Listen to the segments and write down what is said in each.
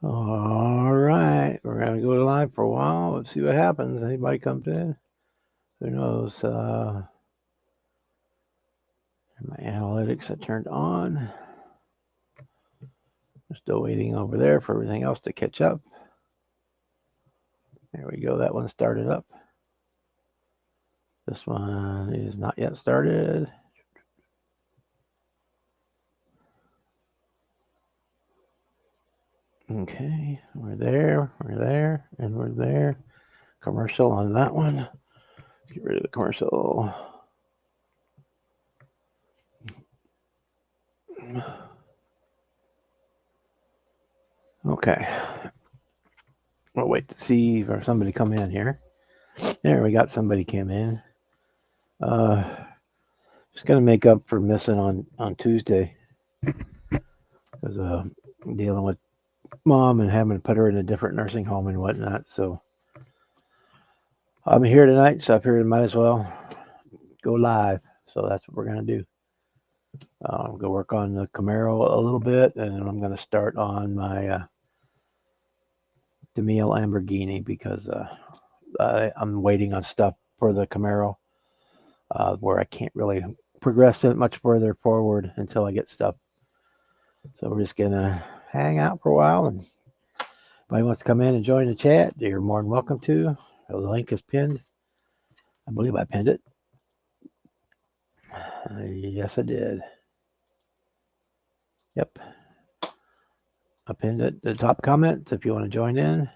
All right, we're going to go live for a while. Let's see what happens. Anybody comes in? Who knows? My analytics are turned on. We're still waiting over there for everything else to catch up. There we go. That one started up. This one is not yet started. Okay, we're there, and we're there. Commercial on that one. Get rid of the commercial. Okay. We'll wait to see for somebody come in here. There, we got somebody came in. Just gonna make up for missing on Tuesday because dealing with mom and having to put her in a different nursing home and whatnot. So I'm here tonight, so I figured I might as well go live. So that's what we're gonna do. Go work on the Camaro a little bit, and then I'm gonna start on my Demille Lamborghini because I'm waiting on stuff for the Camaro where I can't really progress it much further forward until I get stuff. So we're just gonna hang out for a while, and if anybody wants to come in and join the chat, you're more than welcome to. The link is pinned. I believe I pinned it. Yes, I did. Yep. I pinned it. The top comment if you want to join in.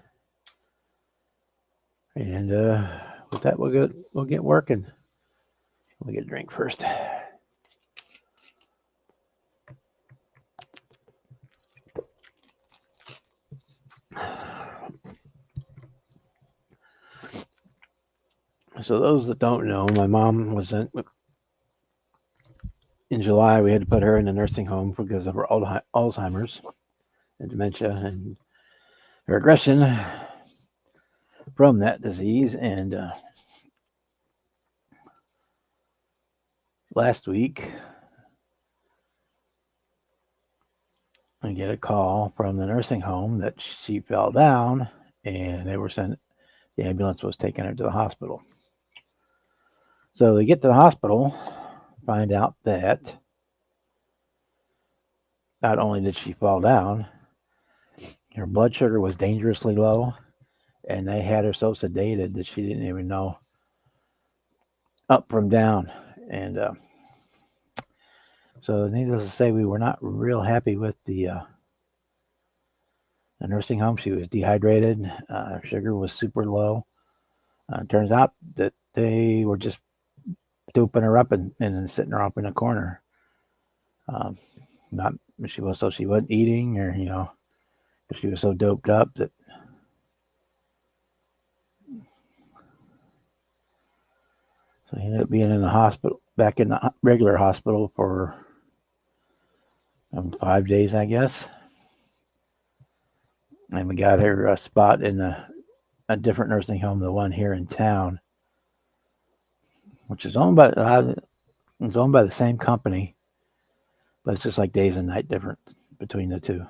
And with that, we'll get working. We'll get a drink first. So those that don't know, my mom was in July. We had to put her in a nursing home because of her Alzheimer's and dementia and regression from that disease. And last week, I get a call from the nursing home that she fell down, and they were sent. The ambulance was taking her to the hospital. So they get to the hospital, find out that not only did she fall down, her blood sugar was dangerously low, and they had her so sedated that she didn't even know up from down. And so needless to say, we were not real happy with the nursing home. She was dehydrated. Her sugar was super low. Turns out that they were just doping her up and sitting her up in a corner. Not she wasn't eating, or she was so doped up that. So he ended up being in the hospital, back in the regular hospital for 5 days, I guess. And we got her a spot in a different nursing home, the one here in town, which is owned by the same company, but it's just like days and night difference between the two.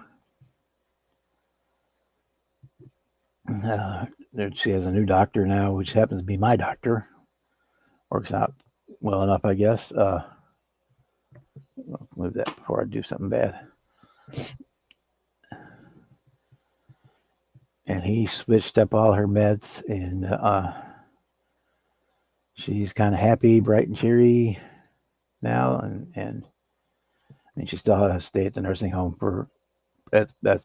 She has a new doctor now, which happens to be my doctor. Works out well enough, I guess. I'll move that before I do something bad. And he switched up all her meds, and she's kind of happy, bright and cheery now. And I mean, she still has to stay at the nursing home for that's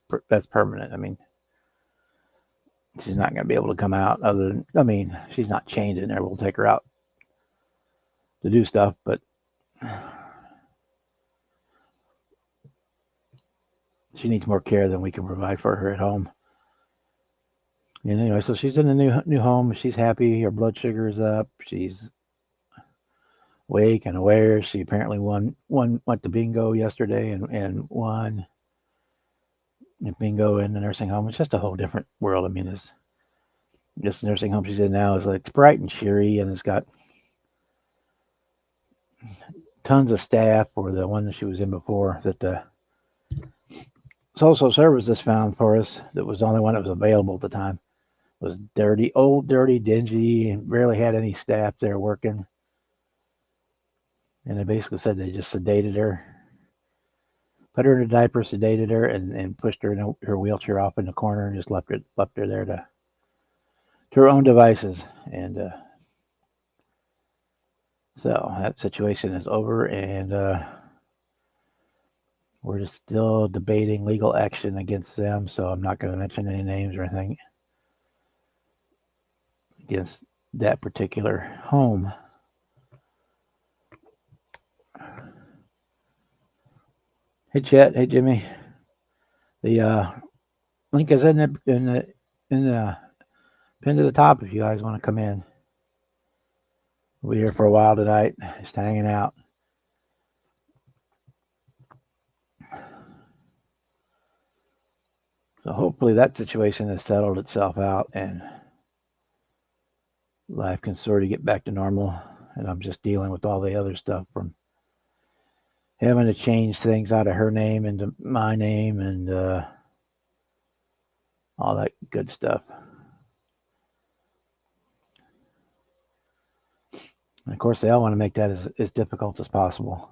permanent. I mean, she's not going to be able to come out. She's not chained in there. We'll take her out to do stuff, but she needs more care than we can provide for her at home. And anyway, so she's in a new home. She's happy. Her blood sugar is up. She's awake and aware. She apparently went to bingo yesterday and won bingo in the nursing home. It's just a whole different world. I mean, this nursing home she's in now is like bright and cheery, and it's got tons of staff, or the one that she was in before, that social services found for us, that was the only one that was available at the time, was dirty, old, dirty, dingy, and barely had any staff there working. And they basically said they just sedated her, put her in a diaper, sedated her, and pushed her in her wheelchair off in the corner and just left her there to her own devices. And so that situation is over, and we're just still debating legal action against them. So I'm not going to mention any names or anything against that particular home. Hey Chet, hey Jimmy. The link is in the pin to the top if you guys want to come in. We'll be here for a while tonight, just hanging out. So hopefully that situation has settled itself out and life can sort of get back to normal. And I'm just dealing with all the other stuff from having to change things out of her name into my name and all that good stuff. And of course, they all want to make that as difficult as possible.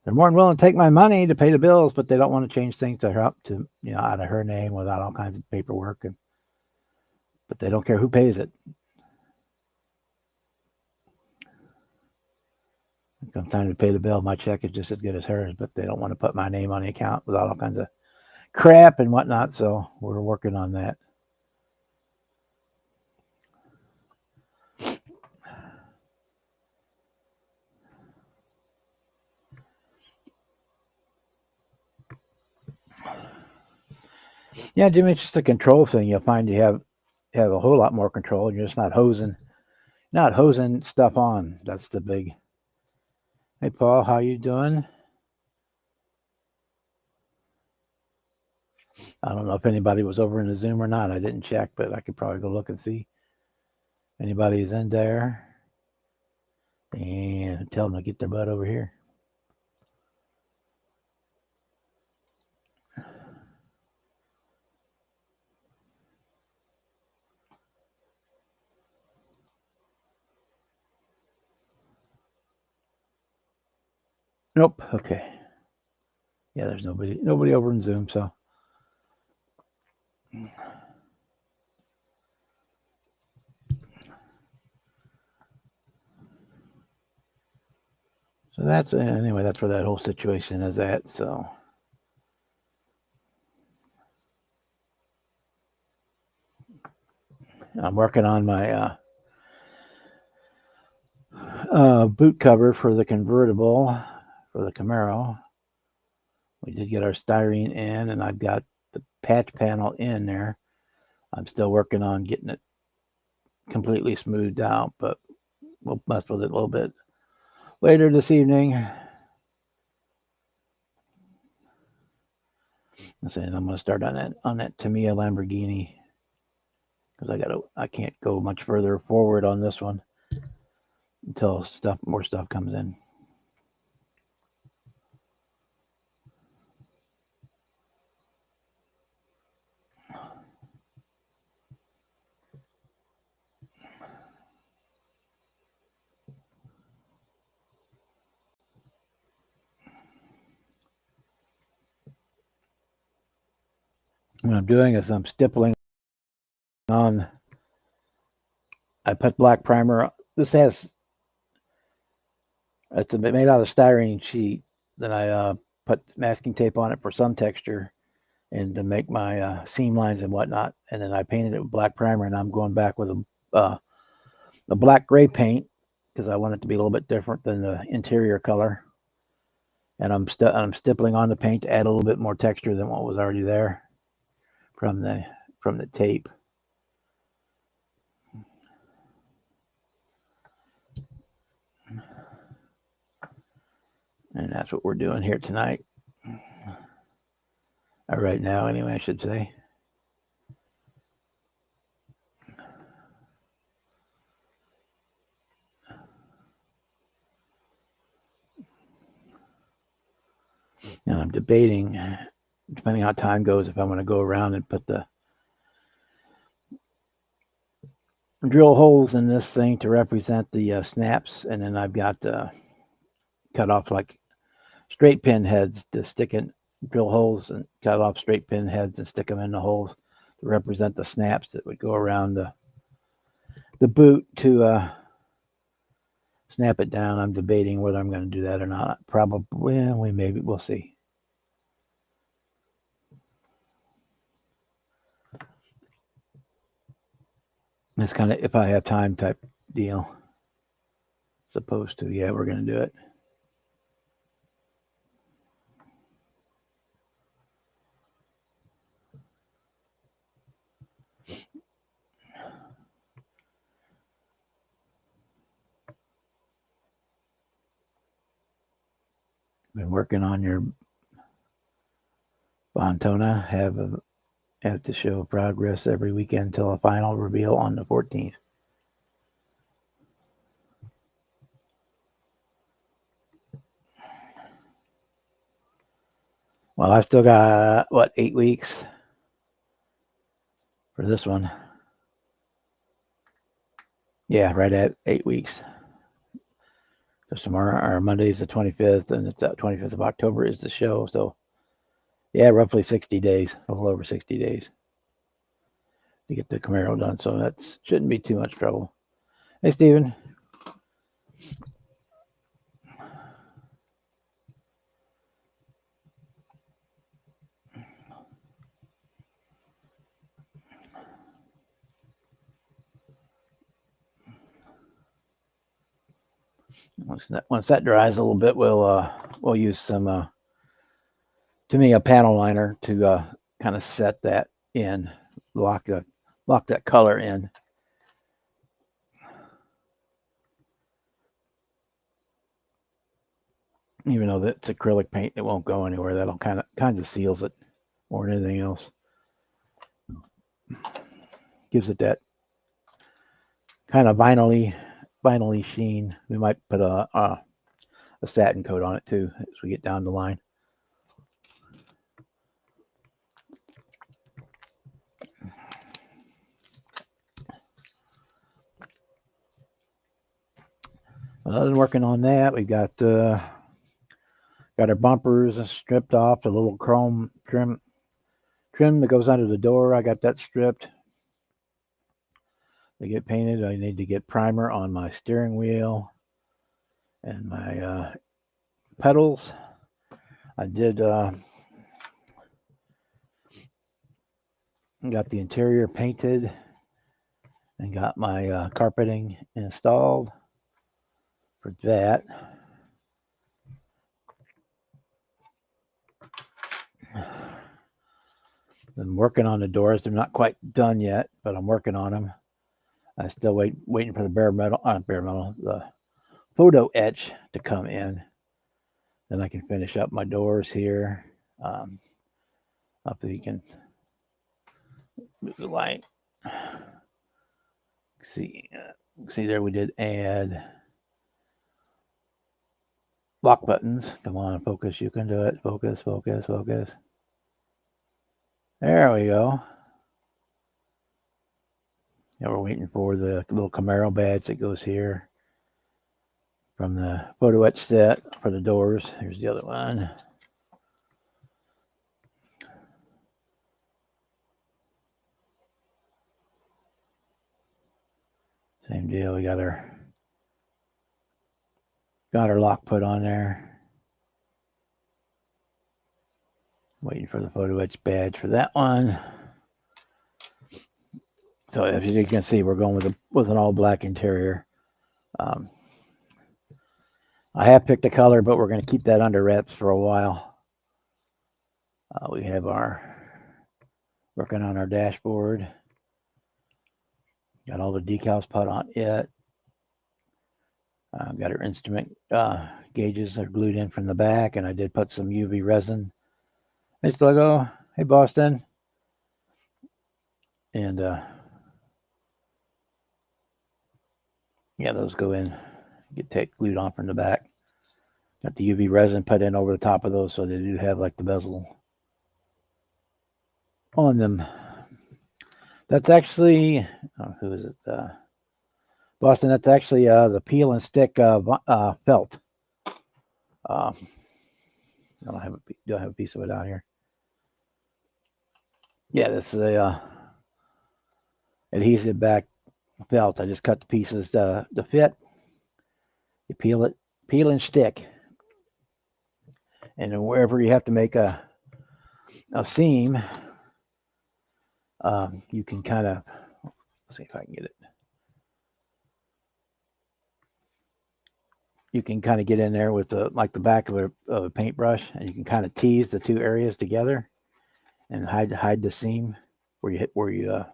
They're more than willing to take my money to pay the bills, but they don't want to change things to her up to out of her name without all kinds of paperwork. But they don't care who pays it. Comes time to pay the bill, my check is just as good as hers, but they don't want to put my name on the account without all kinds of crap and whatnot. So we're working on that. Yeah, Jimmy, it's just a control thing. You'll find you have a whole lot more control, and you're just not hosing stuff on. That's the big. Hey, Paul, how you doing? I don't know if anybody was over in the Zoom or not. I didn't check, but I could probably go look and see if anybody's in there and tell them to get their butt over here. Nope. Okay. Yeah, there's nobody over in Zoom, so. So that's anyway. That's where that whole situation is at. So I'm working on my boot cover for the convertible for the Camaro. We did get our styrene in, and I've got the patch panel in there. I'm still working on getting it completely smoothed out, but we'll mess with it a little bit later this evening. I'm going to start on that Tamiya Lamborghini because I can't go much further forward on this one until more stuff comes in. What I'm doing is I'm stippling on. I put black primer. This has it's made out of styrene sheet. Then I put masking tape on it for some texture and to make my seam lines and whatnot. And then I painted it with black primer, and I'm going back with a black gray paint because I want it to be a little bit different than the interior color. And I'm stippling on the paint to add a little bit more texture than what was already there from the tape. And that's what we're doing here tonight. Right now, anyway, I should say. And I'm debating, depending on how time goes, if I want to go around and put the drill holes in this thing to represent the snaps, and then I've got cut off like straight pin heads to stick in, drill holes and cut off straight pin heads and stick them in the holes to represent the snaps that would go around the boot to snap it down. I'm debating whether I'm going to do that or not. Probably, maybe we'll see. It's kind of if I have time type deal. Supposed to, yeah, we're going to do it. Been working on your Bontona. Have to show progress every weekend until a final reveal on the 14th. Well, I've still got, 8 weeks for this one. Yeah, right at 8 weeks. Because tomorrow, or Monday is the 25th, and it's the 25th of October is the show. So, yeah, roughly 60 days, a little over 60 days to get the Camaro done. So that shouldn't be too much trouble. Hey, Steven. Once that dries a little bit, we'll use some to me a panel liner to kind of set that in, lock that color in. Even though it's acrylic paint, it won't go anywhere. That'll kind of seals it more than anything else. Gives it that kind of vinyl-y sheen. We might put a satin coat on it too as we get down the line. Other than working on that, we got our bumpers stripped off, the little chrome trim that goes under the door. I got that stripped. They get painted. I need to get primer on my steering wheel and my pedals. I did got the interior painted and got my carpeting installed for that. I'm working on the doors. They're not quite done yet, but I'm working on them. I still waiting for the the photo etch to come in. Then I can finish up my doors here. Up so you can move the light. See there we did add lock buttons. Come on, focus. You can do it. Focus. There we go. Now we're waiting for the little Camaro badge that goes here from the photo etch set for the doors. Here's the other one. Same deal. We got our lock put on there. Waiting for the photo etch badge for that one. So as you can see, we're going with an all black interior. I have picked a color, but we're going to keep that under wraps for a while. We have working on our dashboard. Got all the decals put on it. Got our instrument gauges are glued in from the back, and I did put some UV resin. Hey, Sluggo. Hey, Boston. And yeah, those go in. Get glued on from the back. Got the UV resin put in over the top of those, so they do have like the bezel on them. That's actually, who is it? Boston. That's actually the peel and stick felt. I don't have a piece of it out here. Yeah, this is a adhesive back felt. I just cut the pieces to fit. You peel and stick, and then wherever you have to make a seam, you can kind of, let's see if I can get it. You can kind of get in there with the back of a paintbrush, and you can kind of tease the two areas together and hide the seam where you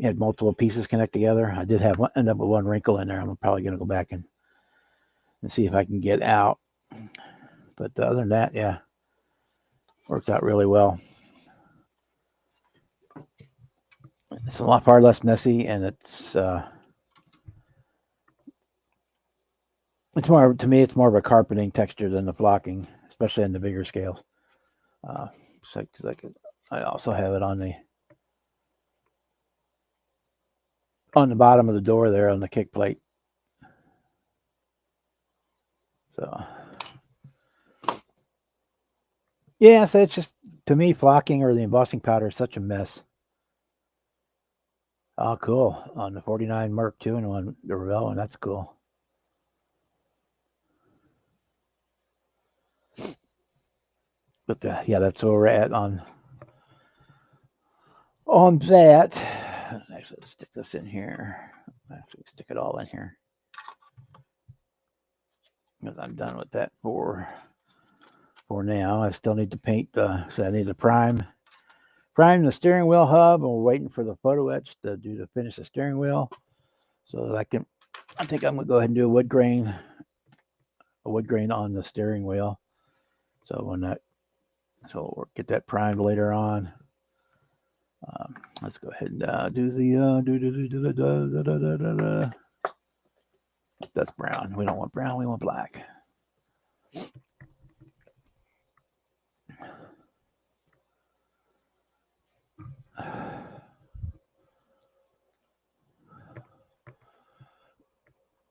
had multiple pieces connect together. I did end up with one wrinkle in there. I'm probably going to go back and see if I can get out. But other than that, yeah, works out really well. It's a lot far less messy, and it's more, to me, it's more of a carpeting texture than the flocking, especially in the bigger scales. I also have it on the bottom of the door there on the kick plate. So yeah, so it's just, to me, flocking or the embossing powder is such a mess. Oh, cool. On the 49 Mark II and on the Revell one, that's cool. But yeah, that's where we're at on that. Actually, let's stick this in here. Actually, stick it all in here, because I'm done with that for now. I still need to paint. So I need to prime the steering wheel hub, and we're waiting for the photo etch to finish the steering wheel, so that I think I'm gonna go ahead and do a wood grain on the steering wheel. So we'll get that primed later on. Let's go ahead and do the that's brown. We don't want brown. We want black.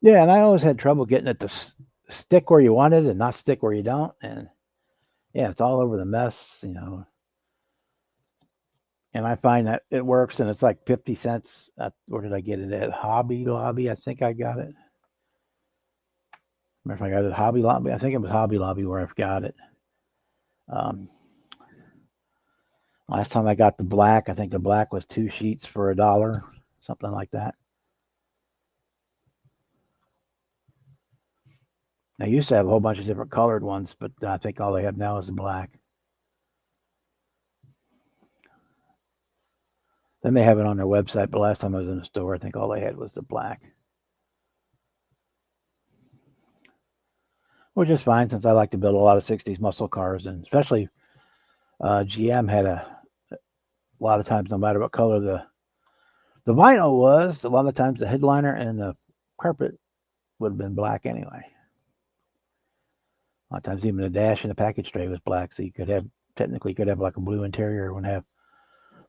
Yeah, and I always had trouble getting it to stick where you want it and not stick where you don't. And yeah, it's all over the mess, And I find that it works, and it's like 50 cents. Where did I get it at? Hobby Lobby, I think I got it. Remember if I got it at Hobby Lobby? I think it was Hobby Lobby where I got it. Last time I got the black, I think the black was 2 sheets for $1, something like that. I used to have a whole bunch of different colored ones, but I think all they have now is the black. They may have it on their website, but last time I was in the store, I think all they had was the black. Which is fine, since I like to build a lot of 60s muscle cars, and especially GM had a lot of times, no matter what color the vinyl was, a lot of times the headliner and the carpet would have been black anyway. A lot of times even the dash and the package tray was black, so you could have like a blue interior and have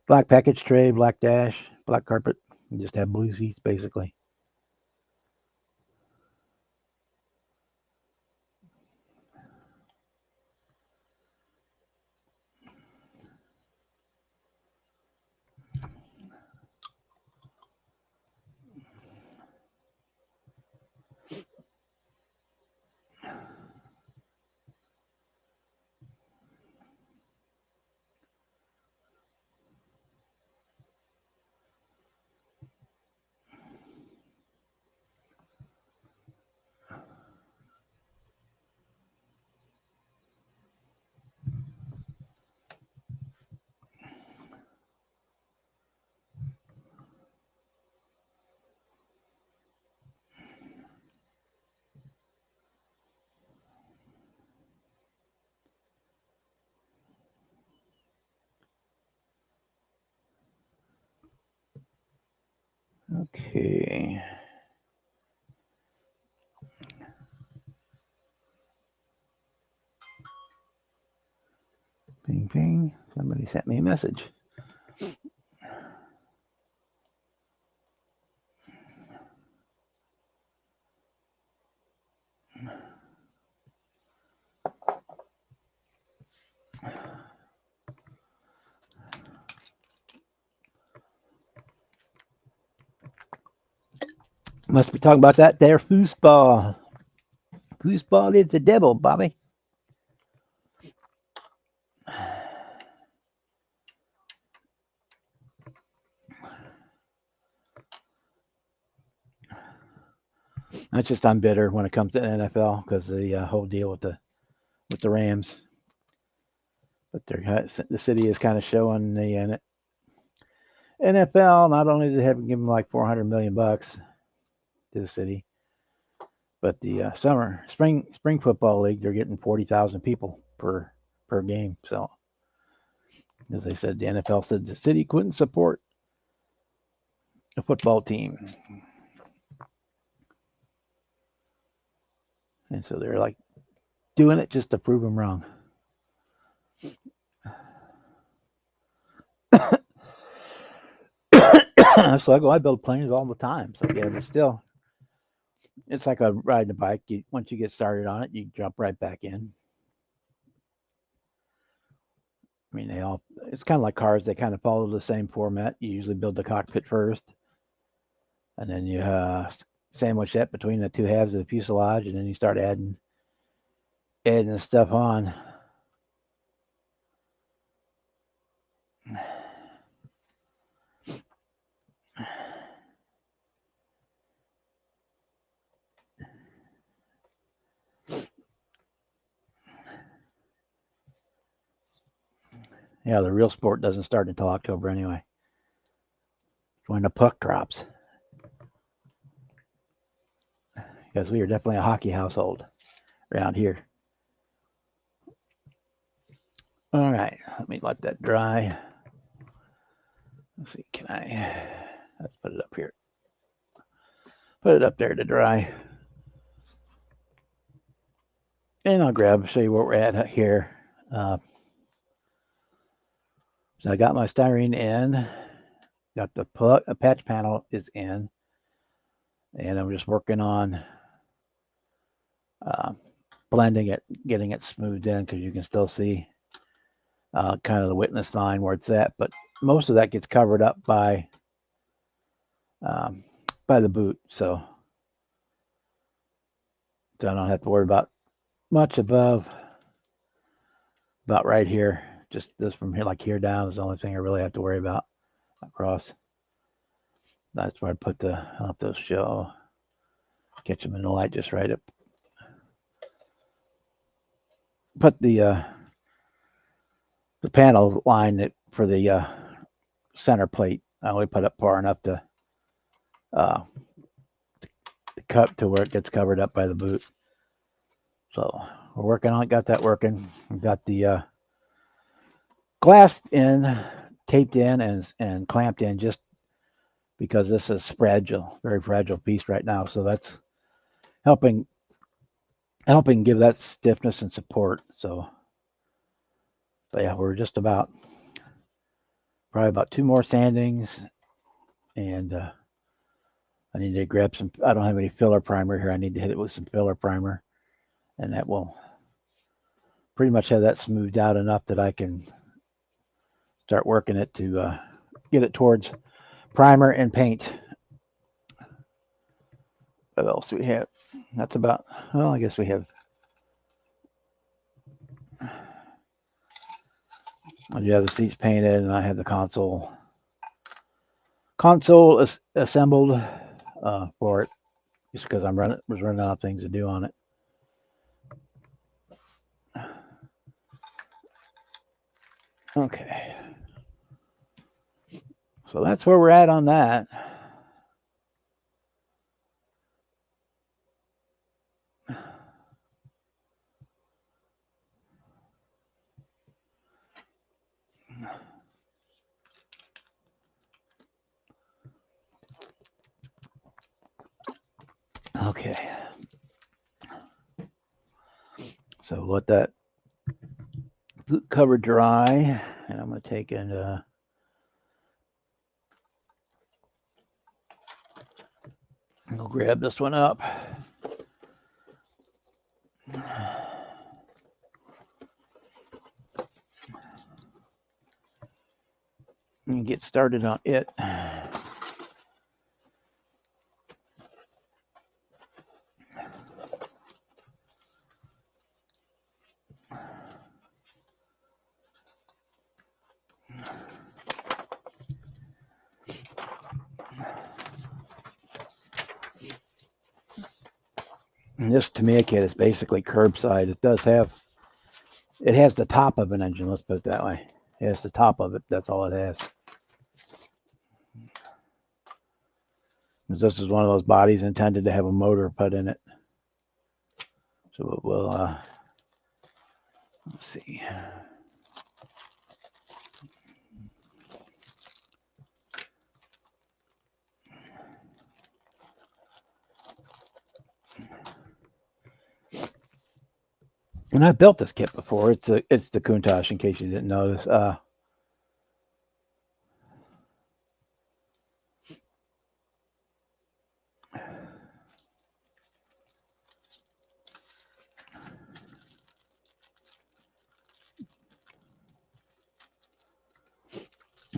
black package tray, black dash, black carpet. You just have blue seats basically. Okay. Ping, ping. Somebody sent me a message. Must be talking about that there foosball. Foosball is the devil, Bobby. That's just I'm bitter when it comes to NFL because the whole deal with the Rams. But the city is kind of showing the NFL. Not only did they have given them like $400 million to the city, but the spring football league, they're getting 40,000 people per game. So, as they said, the NFL said the city couldn't support a football team, and so they're like doing it just to prove them wrong. So I go, I build planes all the time. So yeah, but still, it's like riding a bike. Once you get started on it, you jump right back in. I mean, it's kind of like cars. They kind of follow the same format. You usually build the cockpit first, and then you sandwich that between the two halves of the fuselage, and then you start adding the stuff on. Yeah, the real sport doesn't start until October anyway. When the puck drops. Because we are definitely a hockey household around here. All right, let me let that dry. Let's see, let's put it up here. Put it up there to dry. And I'll show you where we're at here. So I got my styrene in. Got the patch panel is in. And I'm just working on blending it, getting it smoothed in because you can still see kind of the witness line where it's at. But most of that gets covered up by the boot. So I don't have to worry about much about right here. Just this from here, like here down, is the only thing I really have to worry about across. That's where I put I'll have to show, catch them in the light just right up. Put the panel line for the center plate. I only put up far enough to cut to where it gets covered up by the boot. So we're working on it. Got that working. We've got the glass taped in and clamped in just because this is fragile, very fragile piece right now. So that's helping give that stiffness and support. So, but yeah, we're just probably about 2 more sandings, and I need to grab some. I don't have any filler primer here. I need to hit it with some filler primer, and that will pretty much have that smoothed out enough that I can start working it to get it towards primer and paint. What else do we have? That's about, well, I guess we have, you have the seats painted, and I have the console assembled for it, just because was running out of things to do on it. Okay, so that's where we're at on that. Okay, so what that boot cover dry, and I'm going to take and go grab this one up. And get started on it. And this Tamiya kit is basically curbside. It has the top of an engine, let's put it that way. It has the top of it, that's all it has. This is one of those bodies intended to have a motor put in it. So we'll, let's see. And I built this kit before. It's the Countach, in case you didn't notice.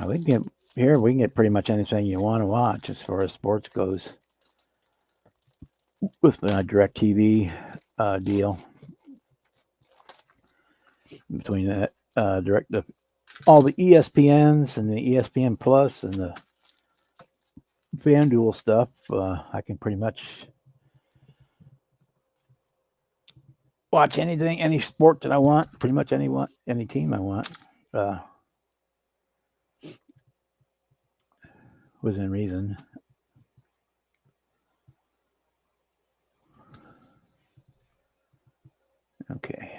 We can get pretty much anything you want to watch as far as sports goes with the DirecTV deal. Between that all the ESPNs and the ESPN Plus and the FanDuel stuff, I can pretty much watch anything, any sport that I want, pretty much any team I want, within reason. Okay.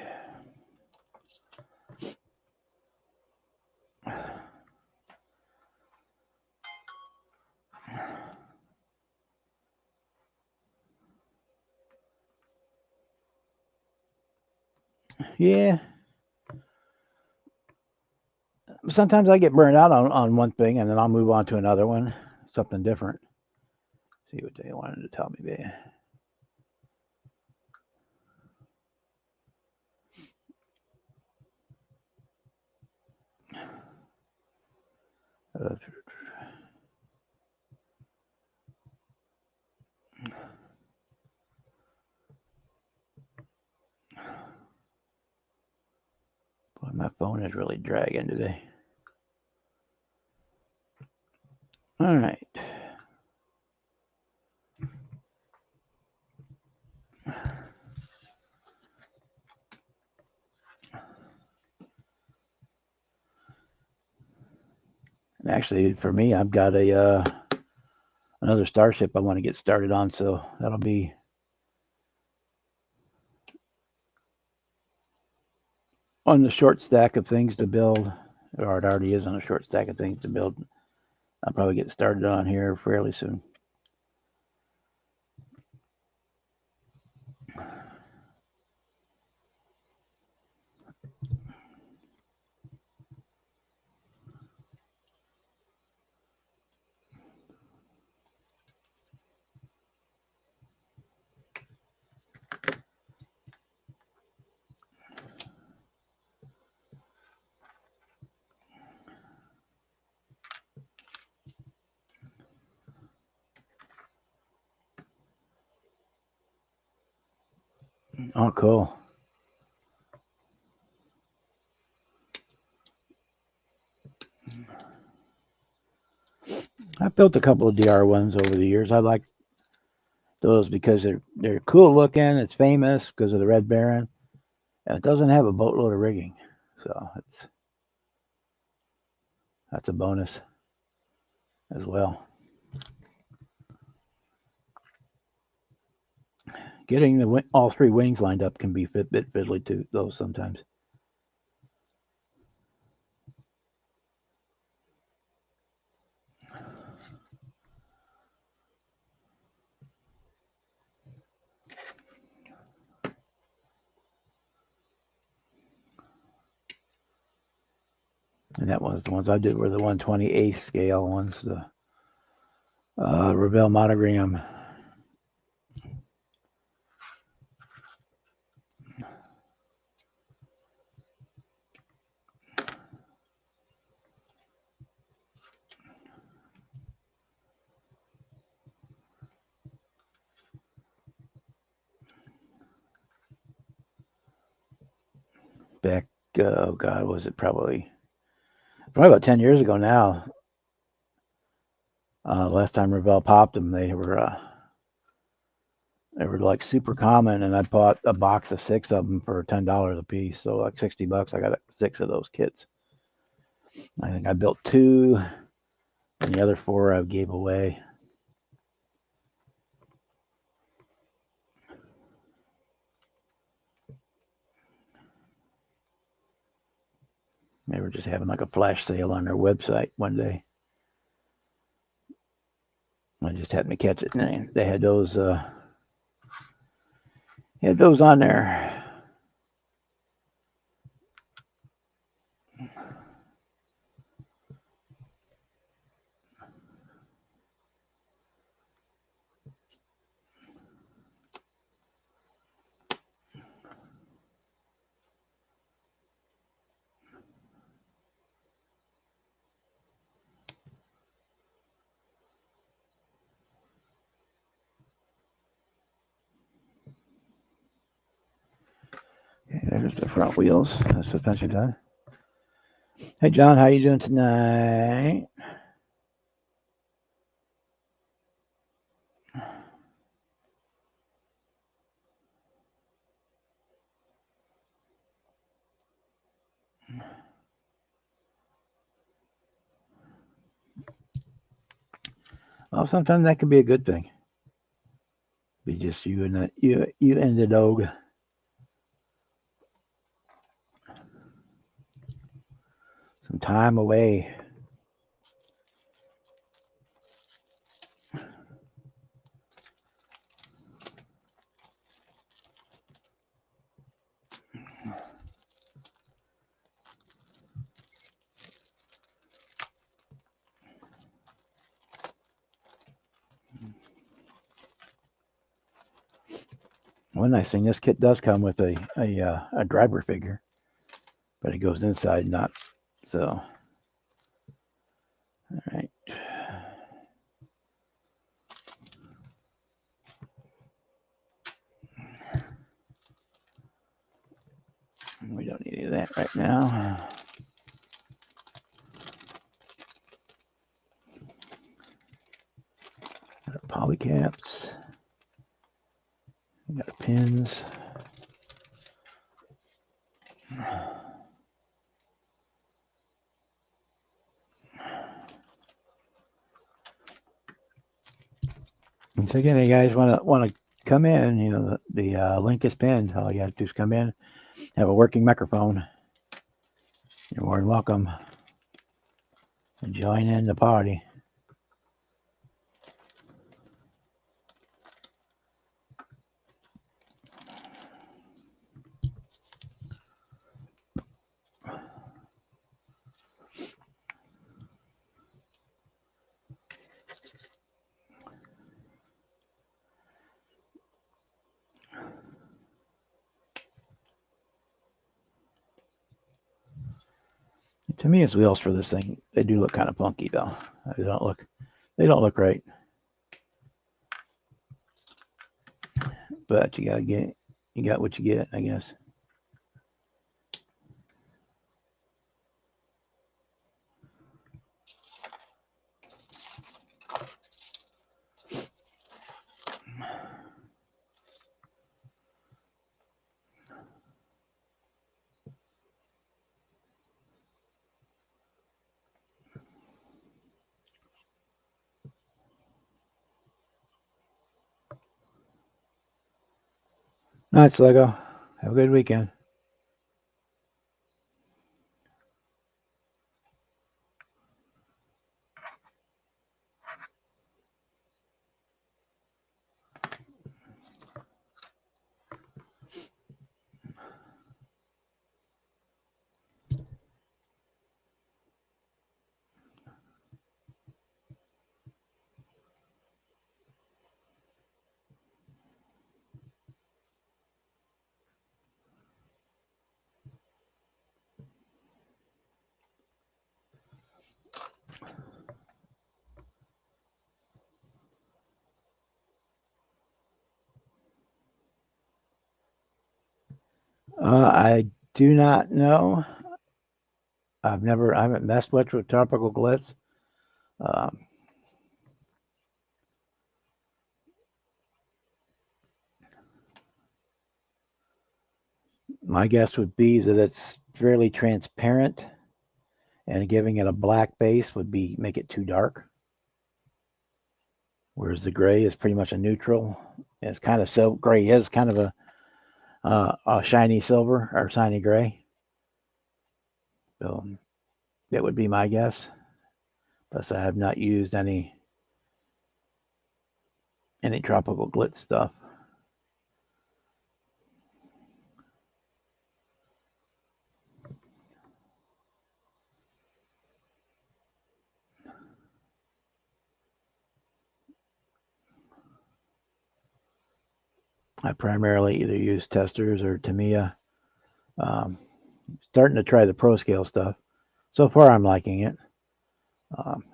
Yeah. Sometimes I get burned out on one thing and then I'll move on to another one, something different. See what they wanted to tell me there. Boy, my phone is really dragging today. All right. And actually, for me, I've got another Starship I want to get started on, so that'll be on the short stack of things to build, or it already is on a short stack of things to build. I'll probably get started on here fairly soon. Oh, cool. I've built a couple of DR ones over the years. I like those because they're cool looking. It's famous because of the Red Baron, and it doesn't have a boatload of rigging, so that's a bonus as well. Getting all three wings lined up can be a bit fiddly too, though, sometimes. And that was the ones I did were the 1/28 scale ones, the Revell monogram. Back, oh God, was it probably about 10 years ago now. Last time Revell popped them, they were like super common, and I bought a box of 6 of them for $10 a piece, so like $60. I got 6 of those kits. I think I built 2, and the other 4 I gave away. They were just having like a flash sale on their website one day. I just happened to catch it, and they had those on there. Okay, there's the front wheels. The suspension done. Hey John, how you doing tonight? Well, sometimes that can be a good thing. Be just you and the dog. Some time away. One nice thing, this kit does come with a driver figure, but it goes inside, not so. All right. We don't need any of that right now. Poly caps. We got pins. And so again, you guys want to come in, you know, the link is pinned. All you have to do is come in, have a working microphone. You're more than welcome to join in the party. To me, it's wheels for this thing. They do look kind of funky though. They don't look right. But you got what you get, I guess. All right, Sluggo. Have a good weekend. I do not know. I haven't messed much with tropical glitz. Um, my guess would be that it's fairly transparent, and giving it a black base would be make it too dark. Whereas the gray is pretty much a neutral. It's kind of so gray is kind of a shiny silver or shiny gray. So that would be my guess. Plus, I have not used any tropical glitz stuff. I primarily either use testers or Tamiya. Starting to try the pro scale stuff. So far, I'm liking it. Um,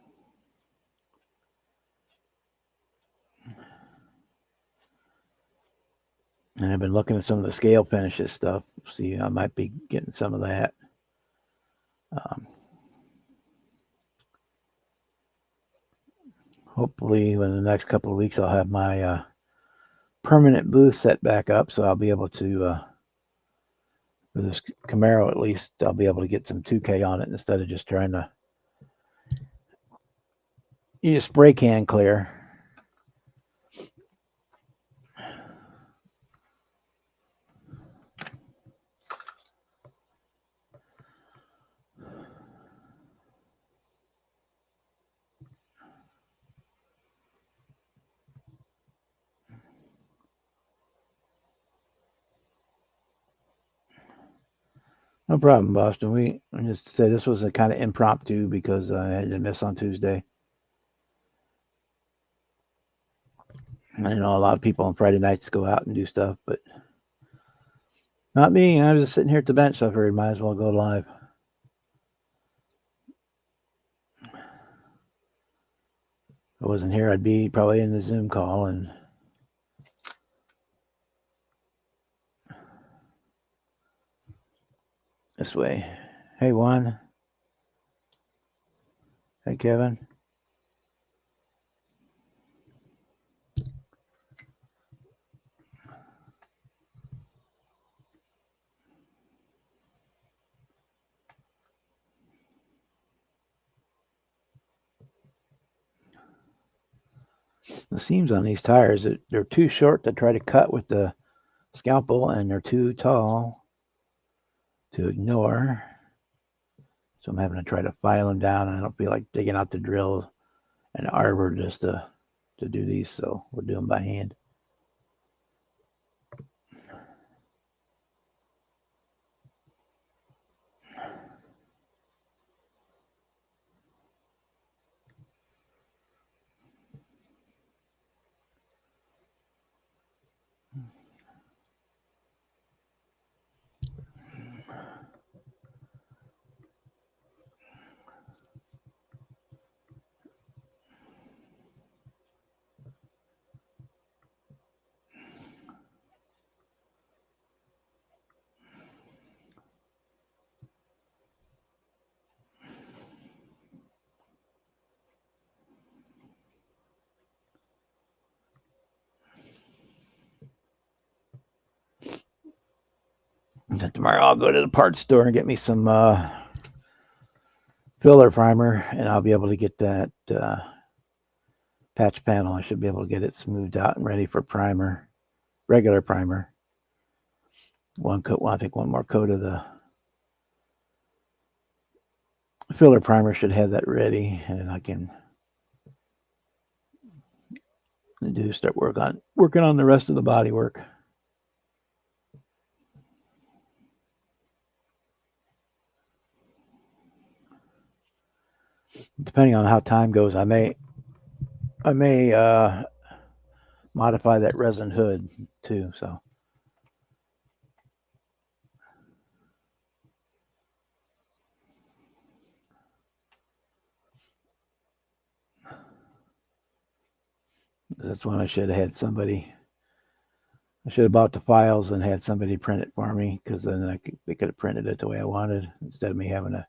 and I've been looking at some of the scale finishes stuff. See, I might be getting some of that. Um, hopefully, in the next couple of weeks, I'll have my permanent booth set back up, so I'll be able to, for this Camaro at least, I'll be able to get some 2K on it instead of just trying to use spray can clear. No problem, Boston. We just say this was a kind of impromptu because I had to miss on Tuesday. I know a lot of people on Friday nights go out and do stuff, but not me. I was just sitting here at the bench, so I figured might as well go live. If I wasn't here, I'd be probably in the Zoom call and this way. Hey, Juan. Hey, Kevin. The seams on these tires, they're too short to try to cut with the scalpel, and they're too tall to ignore. So I'm having to try to file them down, and I don't feel like digging out the drill and arbor just to do these, so we're doing by hand. So tomorrow I'll go to the parts store and get me some filler primer, and I'll be able to get that patch panel. I should be able to get it smoothed out and ready for primer, regular primer. One coat, I think one more coat of the filler primer should have that ready, and I can start working on the rest of the body work. Depending on how time goes, I may modify that resin hood too. So that's when I should have had somebody I should have bought the files and had somebody print it for me, because then they could have printed it the way I wanted instead of me having to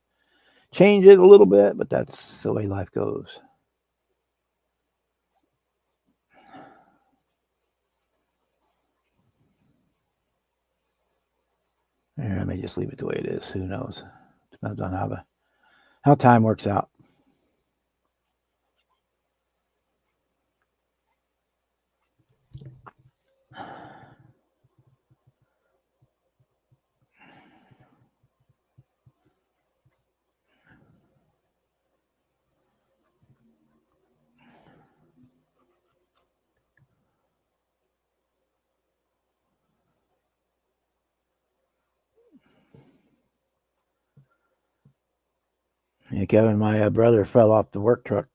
change it a little bit, but that's the way life goes. I may just leave it the way it is. Who knows? Depends on how time works out. Yeah, Kevin, my brother fell off the work truck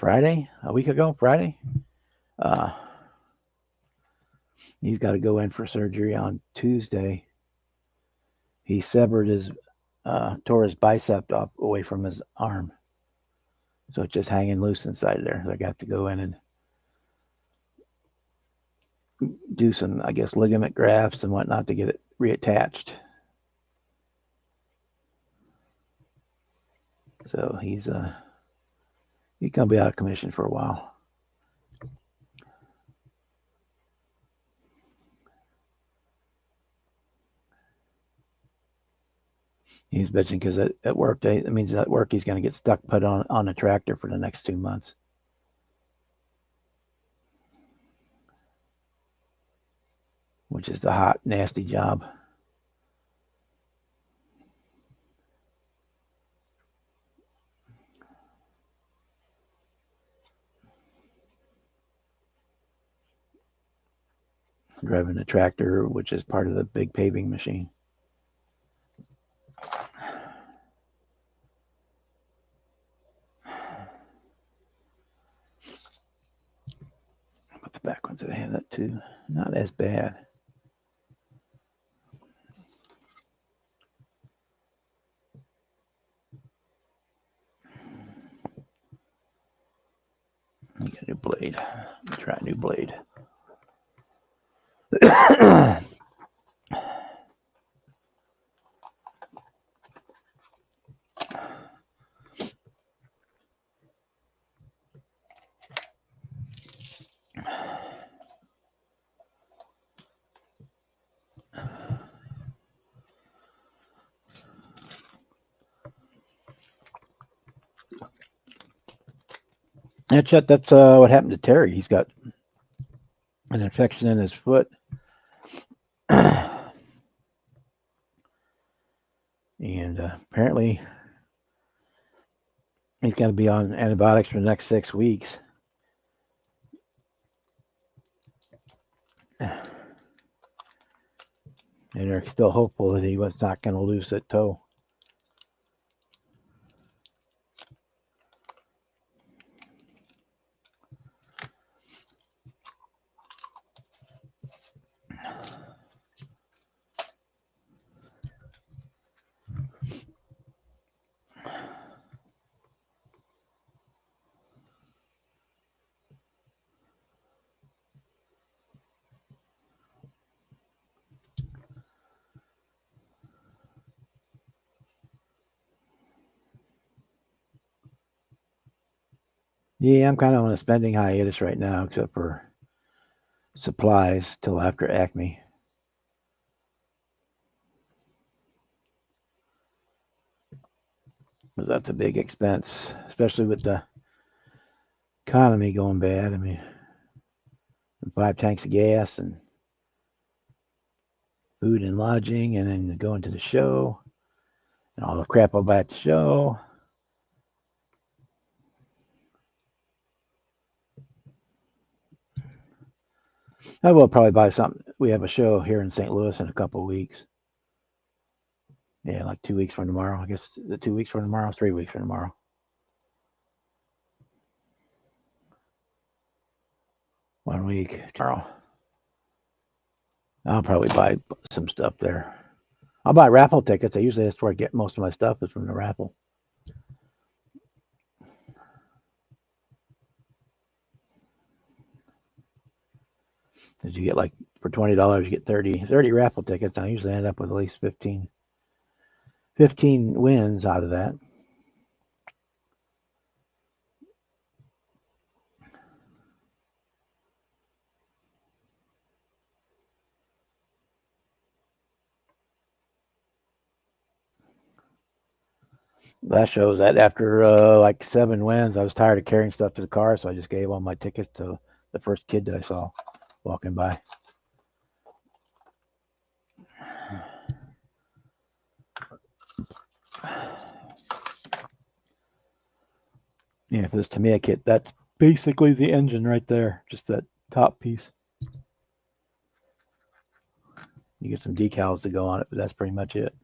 a week ago, Friday. He's got to go in for surgery on Tuesday. He tore his bicep off away from his arm. So it's just hanging loose inside there. I got to go in and do some, I guess, ligament grafts and whatnot to get it reattached. So he's gonna be out of commission for a while. He's bitching because at work, it means at work he's going to get stuck put on a tractor for the next 2 months. Which is the hot, nasty job. Driving a tractor, which is part of the big paving machine. But the back ones that I have that too, not as bad. I get a new blade. Try a new blade. That's what happened to Terry. He's got an infection in his foot. And apparently he's got to be on antibiotics for the next 6 weeks. And they're still hopeful that he was not going to lose that toe. Yeah, I'm kind of on a spending hiatus right now, except for supplies till after Acme. Because that's a big expense, especially with the economy going bad. I mean, 5 tanks of gas and food and lodging, and then going to the show and all the crap I'll buy at the show. I will probably buy something. We have a show here in St. Louis in a couple of weeks. Yeah, like 2 weeks from tomorrow. I guess the 2 weeks from tomorrow, 3 weeks from tomorrow. 1 week tomorrow. I'll probably buy some stuff there. I'll buy raffle tickets. I usually that's where I get most of my stuff is from the raffle. Because you get like for $20, you get 30 raffle tickets. I usually end up with at least 15 wins out of that. That shows that after like 7 wins, I was tired of carrying stuff to the car, so I just gave all my tickets to the first kid that I saw walking by. Yeah, for this Tamiya kit, that's basically the engine right there, just that top piece. You get some decals to go on it, but that's pretty much it.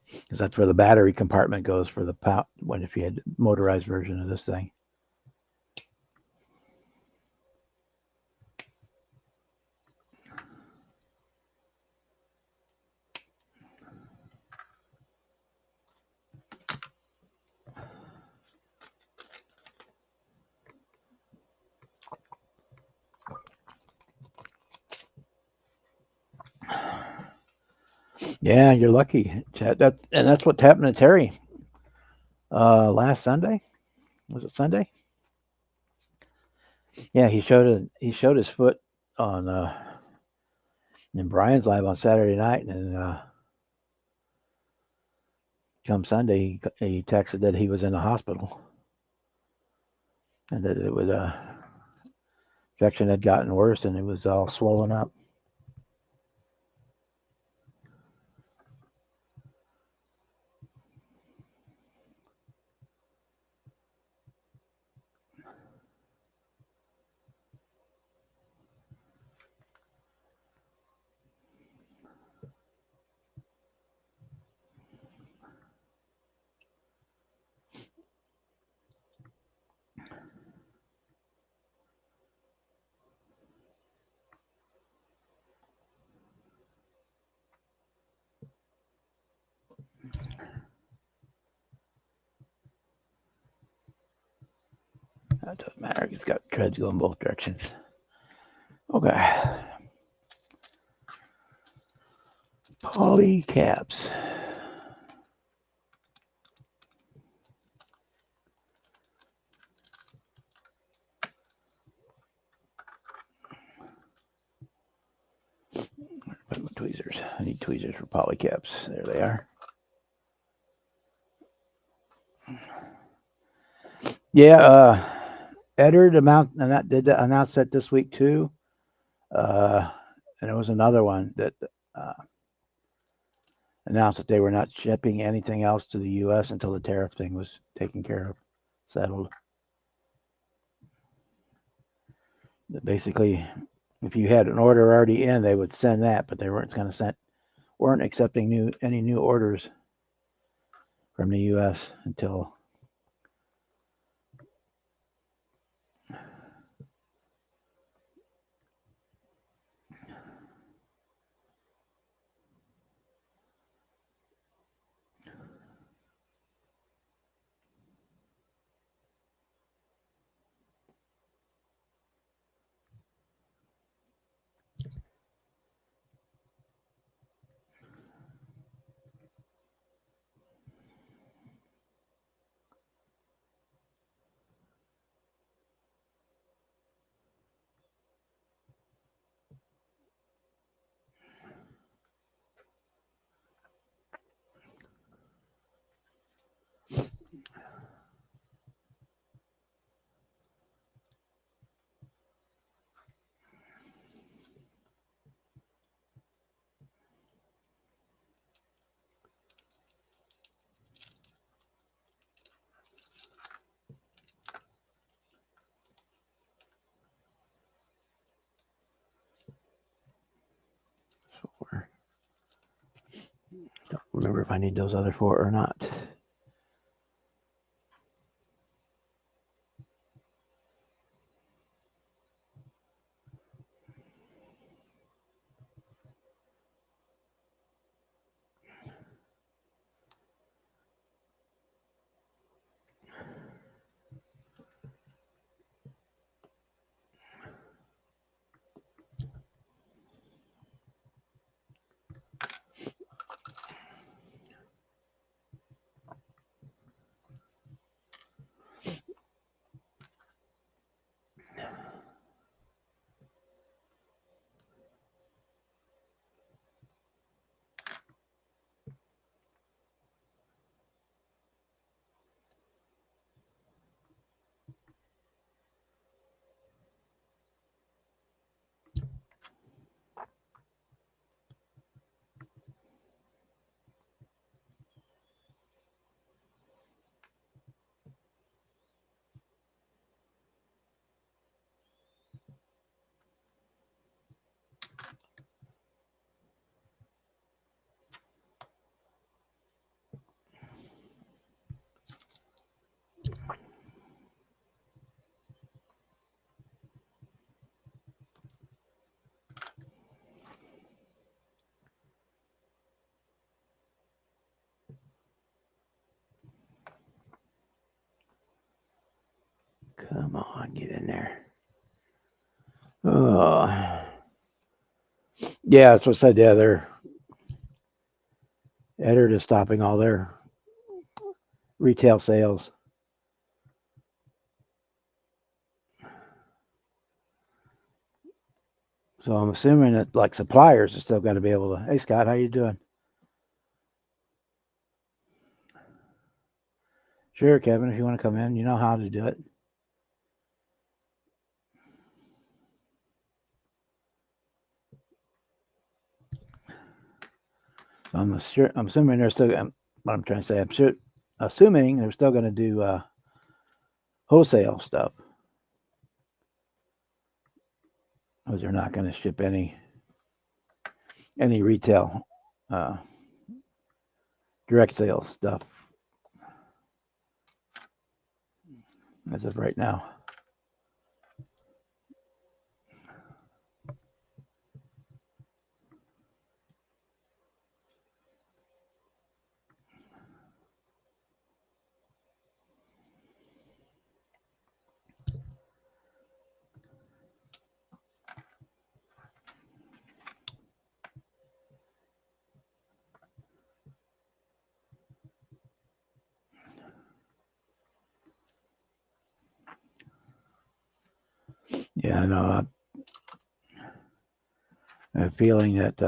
Because that's where the battery compartment goes for the if you had a motorized version of this thing. Yeah, you're lucky, Chad. That's what happened to Terry last Sunday. Was it Sunday? Yeah, he showed his foot on in Brian's live on Saturday night, and come Sunday he texted that he was in the hospital and that it was infection had gotten worse and it was all swollen up. That doesn't matter. He's got treads going both directions. Okay. Poly caps. Put my tweezers. I need tweezers for poly caps. There they are. Yeah, Eddard announced that this week too. And there was another one that announced that they were not shipping anything else to the U.S. until the tariff thing was taken care of, settled. That basically, if you had an order already in, they would send that, but they weren't accepting any new orders from the U.S. until. Don't remember if I need those other 4 or not. Come on, get in there. Oh, yeah, that's what I said. Yeah, they're just stopping all their retail sales. So I'm assuming that like suppliers are still going to be able to. Hey, Scott, how you doing? Sure, Kevin, if you want to come in, you know how to do it. So I'm assuming they're still. What I'm trying to say, assuming they're still going to do wholesale stuff, because they're not going to ship any retail direct sales stuff as of right now. Yeah, I know. I have a feeling that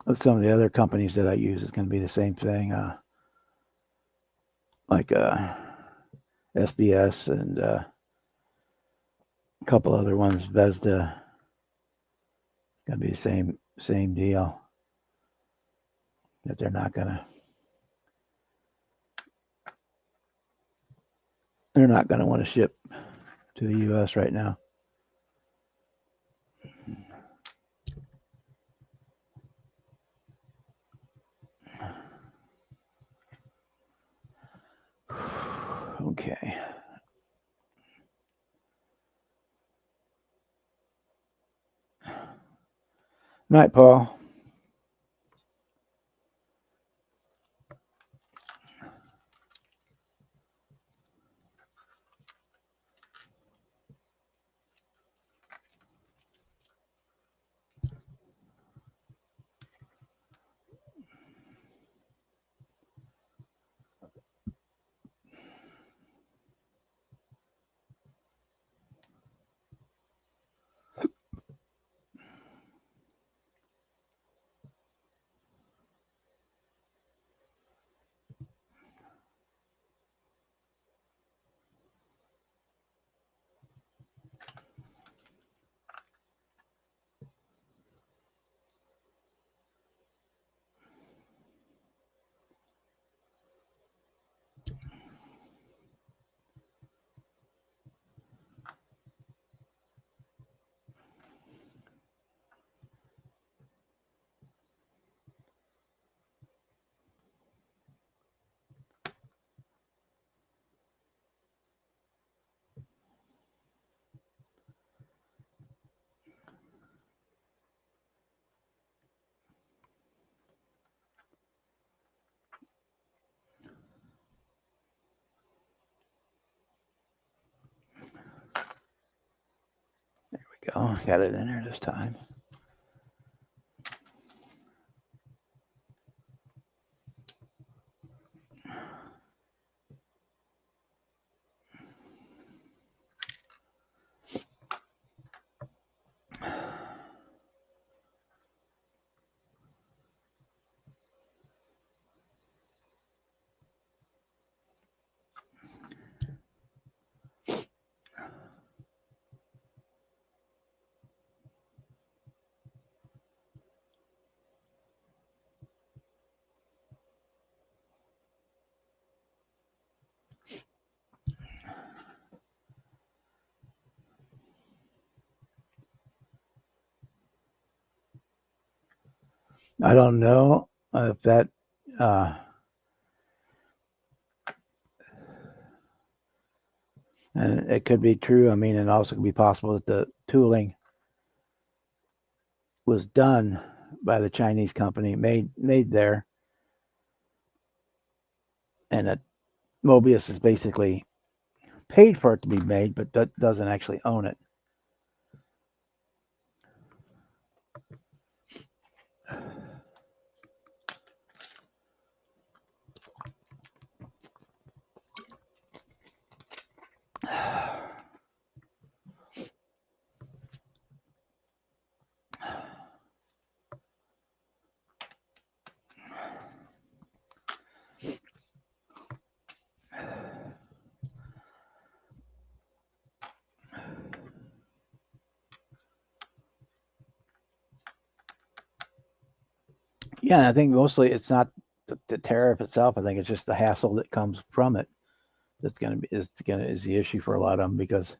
with some of the other companies that I use, it's going to be the same thing. Like SBS and a couple other ones, Vesda. Going to be the same deal. That they're not going to want to ship to the U.S. right now. Okay. Night, Paul. Go. Got it in there this time. I don't know if that and it could be true. I mean, it also could be possible that the tooling was done by the Chinese company, made there, and Mobius is basically paid for it to be made, but that doesn't actually own it. Yeah, and I think mostly it's not the tariff itself. I think it's just the hassle that comes from it that's going to be is the issue for a lot of them because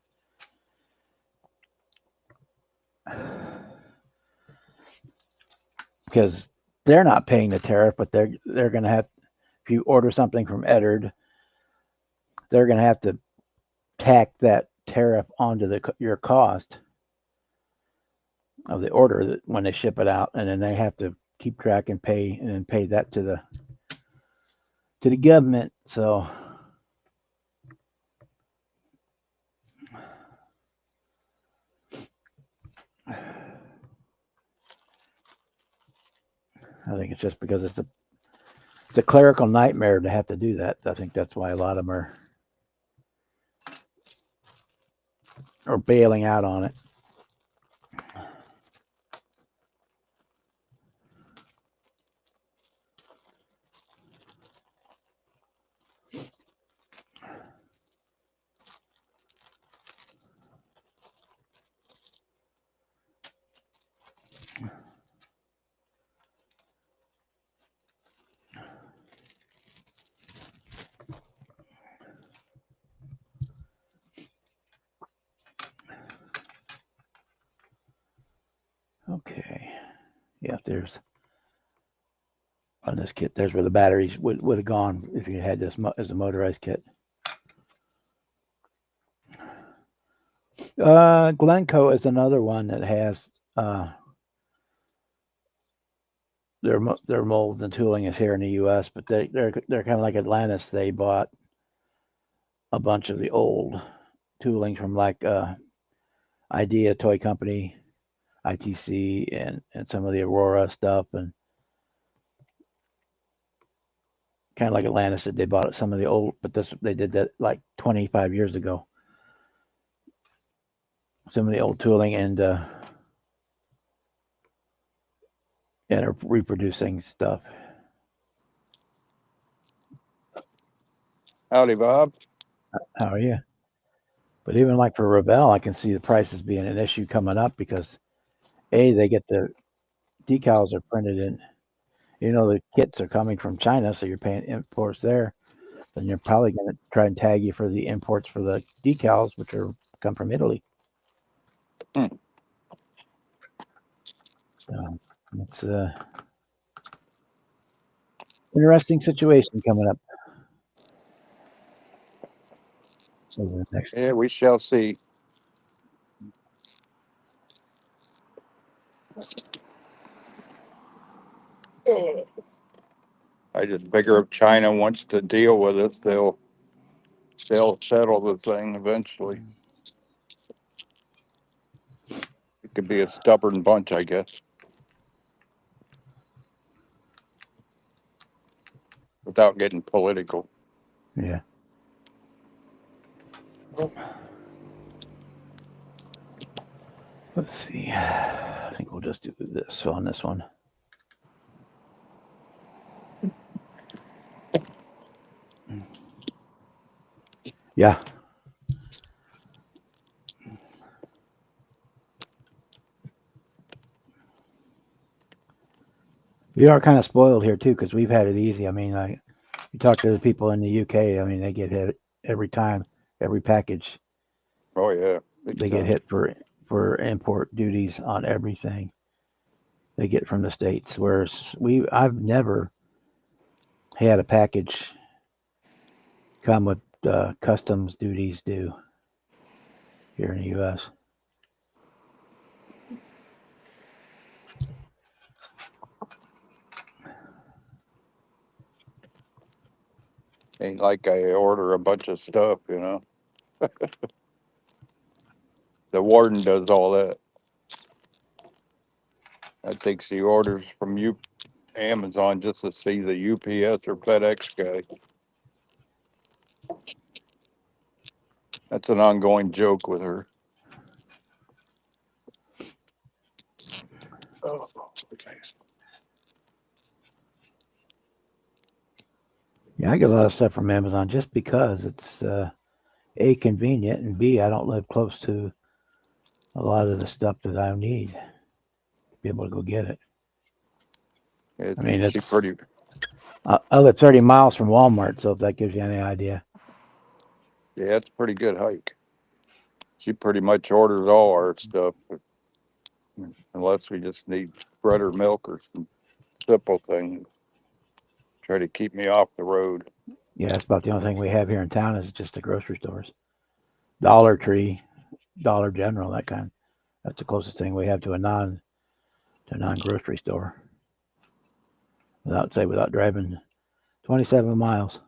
they're not paying the tariff, but they're going to have, if you order something from Eddard, they're going to have to tack that tariff onto your cost of the order when they ship it out, and then they have to keep track and pay that to the government. So I think it's just because it's a clerical nightmare to have to do that. I think that's why a lot of them are bailing out on it. Okay. Yeah, there's on this kit, there's where the batteries would have gone if you had this as a motorized kit. Glencoe is another one that has their molds and tooling is here in the U.S., but they're kind of like Atlantis. They bought a bunch of the old tooling from like Idea Toy Company, ITC, and some of the Aurora stuff, and kind of like Atlantis that they bought some of the old, but they did that like 25 years ago. Some of the old tooling and are reproducing stuff. Howdy, Bob. How are you? But even like for Revell, I can see the prices being an issue coming up because they get the decals are printed in, the kits are coming from China, so you're paying imports there. Then you're probably going to try and tag you for the imports for the decals, which come from Italy. Hmm. So it's interesting situation coming up over the next. Yeah, we shall see. I just figure if China wants to deal with it, they'll settle the thing eventually. It could be a stubborn bunch, I guess, without getting political. Yeah. Let's see. I think we'll just do this on this one. Yeah. We are kind of spoiled here too because we've had it easy. I mean, you talk to the people in the UK. I mean, they get hit every time, every package. Oh yeah, They get hit for import duties on everything they get from the States. Whereas I've never had a package come with customs duties due here in the U.S. Ain't like I order a bunch of stuff, you know. The warden does all that. I think she orders from Amazon just to see the UPS or FedEx guy. That's an ongoing joke with her. Oh, okay. Yeah, I get a lot of stuff from Amazon just because it's A, convenient, and B, I don't live close to a lot of the stuff that I need to be able to go get it. I mean, She it's pretty. I live 30 miles from Walmart, so if that gives you any idea. Yeah, it's a pretty good hike. She pretty much orders all our stuff, unless we just need bread or milk or some simple thing. Try to keep me off the road. Yeah, that's about the only thing we have here in town is just the grocery stores. Dollar Tree, Dollar General, that kind. That's the closest thing we have to a non grocery store. Without driving 27 miles.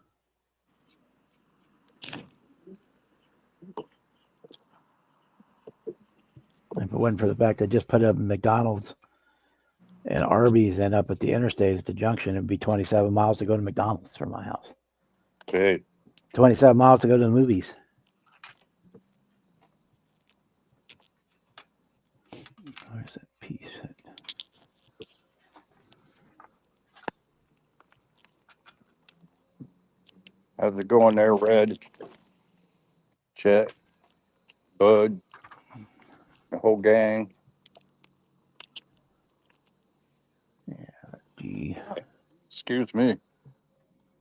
If it wasn't for the fact I just put up McDonald's and Arby's and up at the interstate at the junction, it'd be 27 miles to go to McDonald's from my house. Okay. 27 miles to go to the movies. Where's that piece? How's it going there, Red? Chet, Bud, the whole gang. G, Excuse me.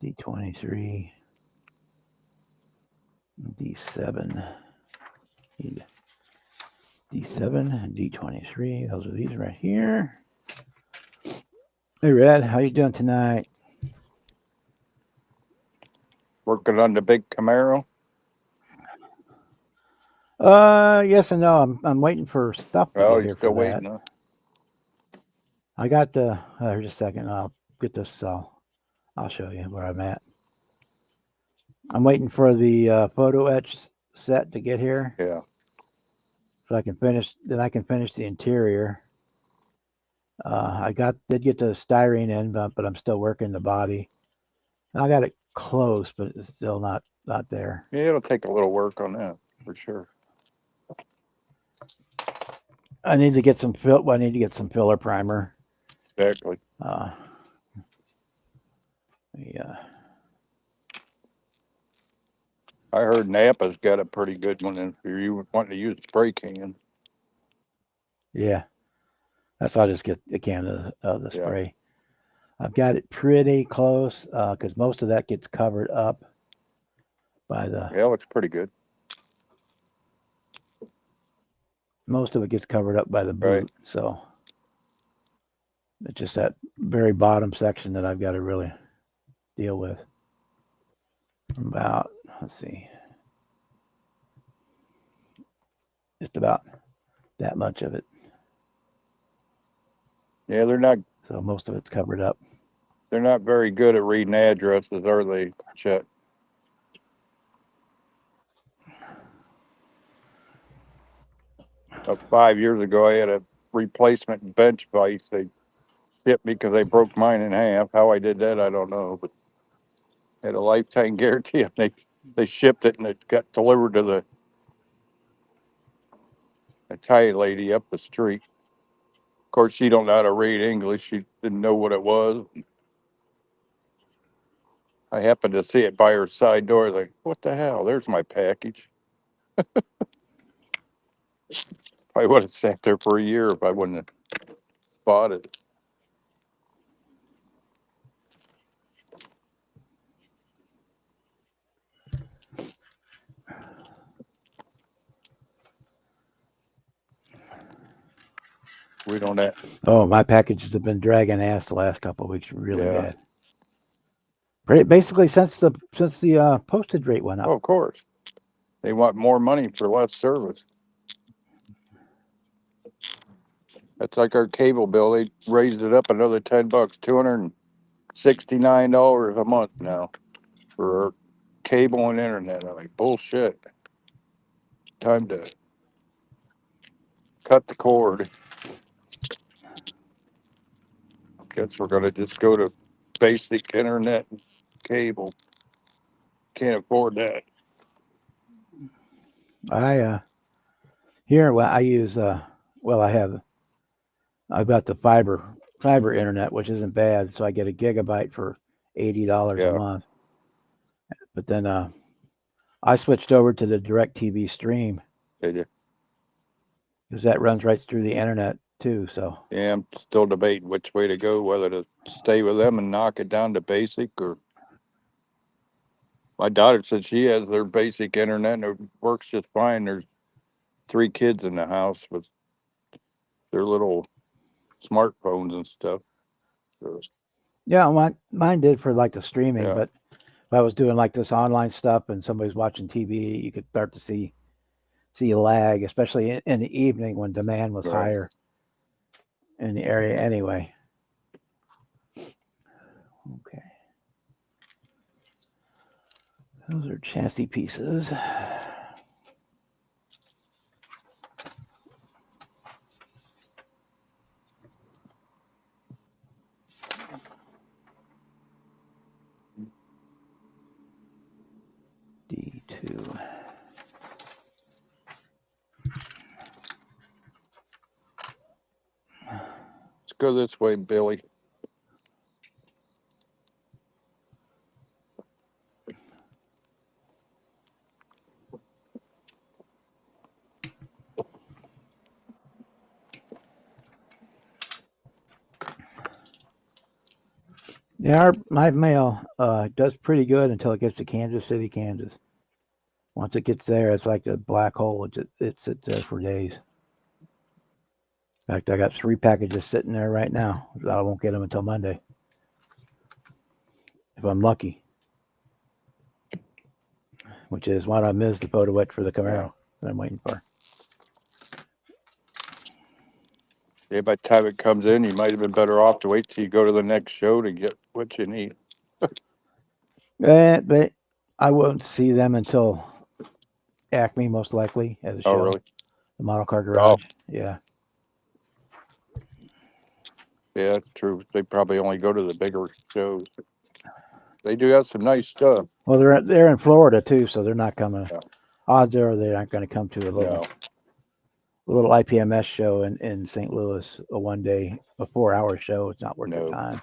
D23, D7, D7, and D23. Those are these right here. Hey, Red, how you doing tonight? Working on the big Camaro. Yes and no. I'm waiting for stuff to Oh, get you here still for that. waiting? Huh? I got the. Here's a second. I'll get this. I'll show you where I'm at. I'm waiting for the photo etch set to get here, Yeah. so I can finish. Then I can finish the interior. Did get the styrene in, but I'm still working the body. I got it close, but it's still not there. Yeah, it'll take a little work on that for sure. I need to get some I need to get some filler primer. Exactly. Yeah. I heard Napa's got a pretty good one if you want to use spray can. Yeah. That's why I just get a can of the Yeah. spray. I've got it pretty close because most of that gets covered up by the. Yeah, it looks pretty good. Most of it gets covered up by the boot, Right. so it's just that very bottom section that I've got to really deal with. About, let's see, just about that much of it. Yeah, they're not. So most of it's covered up. They're not very good at reading addresses, are they, Chet? About 5 years ago, I had a replacement bench vise. They shipped me because they broke mine in half. How I did that, I don't know, but I had a lifetime guarantee. And they shipped it and it got delivered to the Italian lady up the street. Of course, she don't know how to read English. She didn't know what it was. I happened to see it by her side door. Like, what the hell? There's my package. I would have sat there for a year if I wouldn't have bought it. We don't have. Oh, my packages have been dragging ass the last couple of weeks, really Yeah. bad. Basically, since the postage rate went up. Oh, of course. They want more money for less service. That's like our cable bill. They raised it up another $10, $269 a month now for cable and internet. I'm like, bullshit. Time to cut the cord. Guess we're gonna just go to basic internet and cable. Can't afford that. I here well I use well I've got the fiber internet, which isn't bad, so I get a gigabyte for $80 a Yeah. month. But then I switched over to the Direct TV stream Did you? because that runs right through the internet too. So Yeah, I'm still debating which way to go, whether to stay with them and knock it down to basic or my daughter said she has their basic internet and it works just fine. There's 3 kids in the house with their little smartphones and stuff. So, yeah, mine did for like the streaming, yeah, but if I was doing like this online stuff and somebody's watching TV, you could start to see a lag, especially in the evening when demand was right. higher in the area anyway. Okay. Those are chassis pieces. D2. Let's go this way, Billy. Yeah, my mail does pretty good until it gets to Kansas City, Kansas. Once it gets there, it's like a black hole. It sits there for days. In fact, I got 3 packages sitting there right now. I won't get them until Monday, if I'm lucky. Which is one of them is the photo etch for the Camaro that I'm waiting for. Yeah, by the time it comes in, you might have been better off to wait till you go to the next show to get what you need. But I won't see them until Acme, most likely, at a Oh, show. really? The Model Car Oh, Garage. Yeah. yeah, true. They probably only go to the bigger shows. They do have some nice stuff. Well, they're in Florida too, so they're not coming. Yeah. Odds are they aren't going to come to No, a little IPMS show in St. Louis, a 1 day, a 4-hour show. It's not worth their no. time.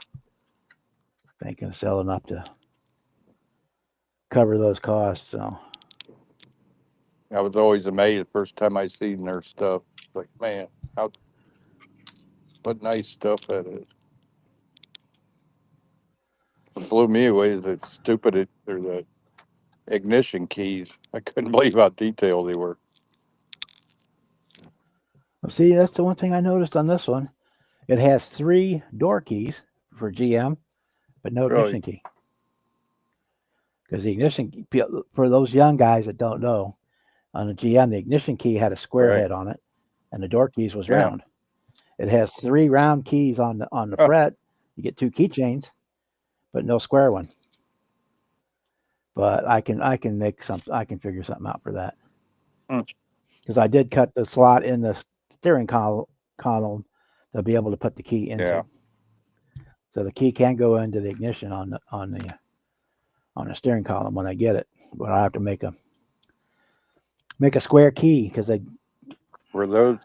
They ain't going to sell enough to cover those costs. So I was always amazed the first time I seen their stuff. Like, man, how what nice stuff that is. What blew me away is the stupid or the ignition keys. I couldn't believe how detailed they were. well, see, that's the one thing I noticed on this one. It has 3 door keys for GM, but no Really? ignition key. Because the ignition, for those young guys that don't know, on the GM, the ignition key had a square Right. head on it, and the door keys was Yeah. round. It has 3 round keys on the Huh. fret. You get 2 keychains, but no square one. But I can figure something out for that. Because I did cut the slot in the steering column to be able to put the key into. Yeah. So the key can go into the ignition on the steering column when I get it, but I have to make a square key because they. Were those?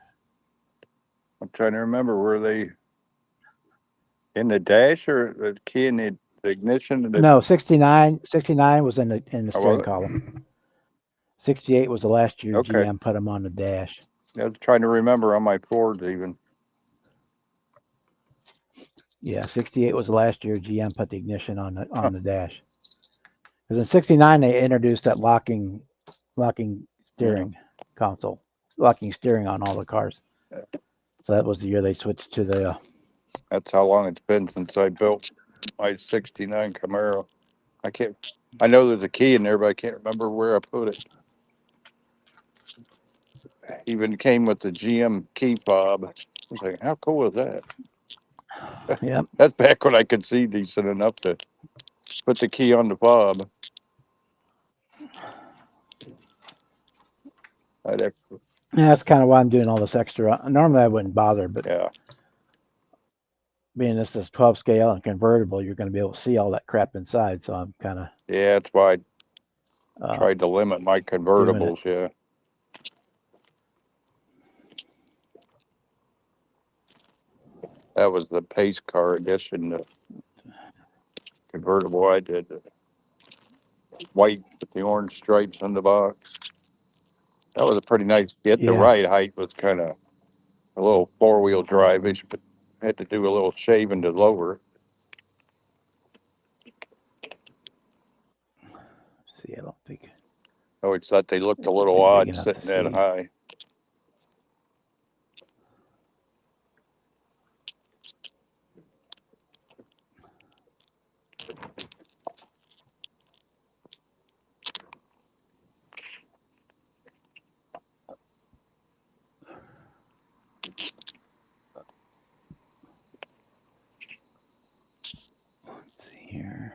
I'm trying to remember. Were they in the dash or the key in the ignition? No, 69 was in the Oh, steering was it? column. 68 was the last year Okay. GM put them on the dash. I was trying to remember on my Fords even. Yeah, 68 was the last year GM put the ignition on the dash. Because in 69 they introduced that locking steering console, locking steering on all the cars. Yeah. So that was the year they switched to the. That's how long it's been since I built my '69 Camaro. I know there's a key in there, but I can't remember where I put it. Even came with the GM key fob. I was like, how cool is that? Yeah. That's back when I could see decent enough to put the key on the fob. I'd have, Yeah, that's kind of why I'm doing all this extra. Normally I wouldn't bother, but yeah, being this is 12 scale and convertible, you're going to be able to see all that crap inside. So I'm kind of yeah, that's why I uh, tried to limit my doing it. convertibles, yeah. That was the pace car edition, the convertible I did. White with the orange stripes on the box. That was a pretty nice kit. The Yeah. ride height was kind of a little four-wheel drive-ish, but had to do a little shaving to lower it. See, I don't think I always thought they looked a it'd little be big odd enough to sitting that see. high. Let's see here.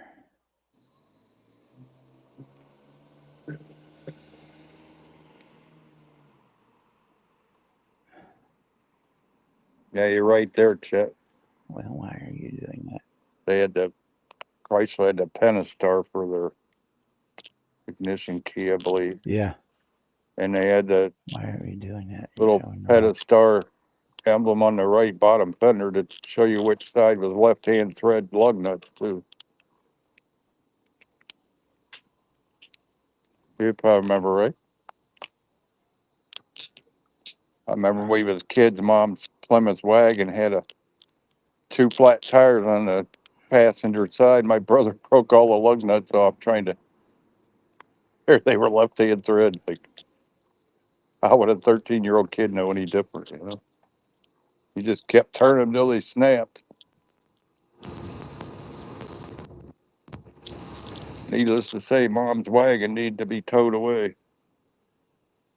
Yeah, you're right there, Chet. Well, why are you doing that? They had the Chrysler had the Pentastar for their ignition key, I believe, Yeah. and they had the Why are you doing that? You're little showing the wrong. Pentastar emblem on the right bottom fender to show you which side was left-hand thread lug nuts too. You probably remember, right? I remember when we was kids, Mom's Plymouth wagon had two flat tires on the passenger side. My brother broke all the lug nuts off trying to. They were left-hand thread. Like, how would a 13-year-old kid know any different? You know, he just kept turning them till they snapped. Needless to say, Mom's wagon needed to be towed away.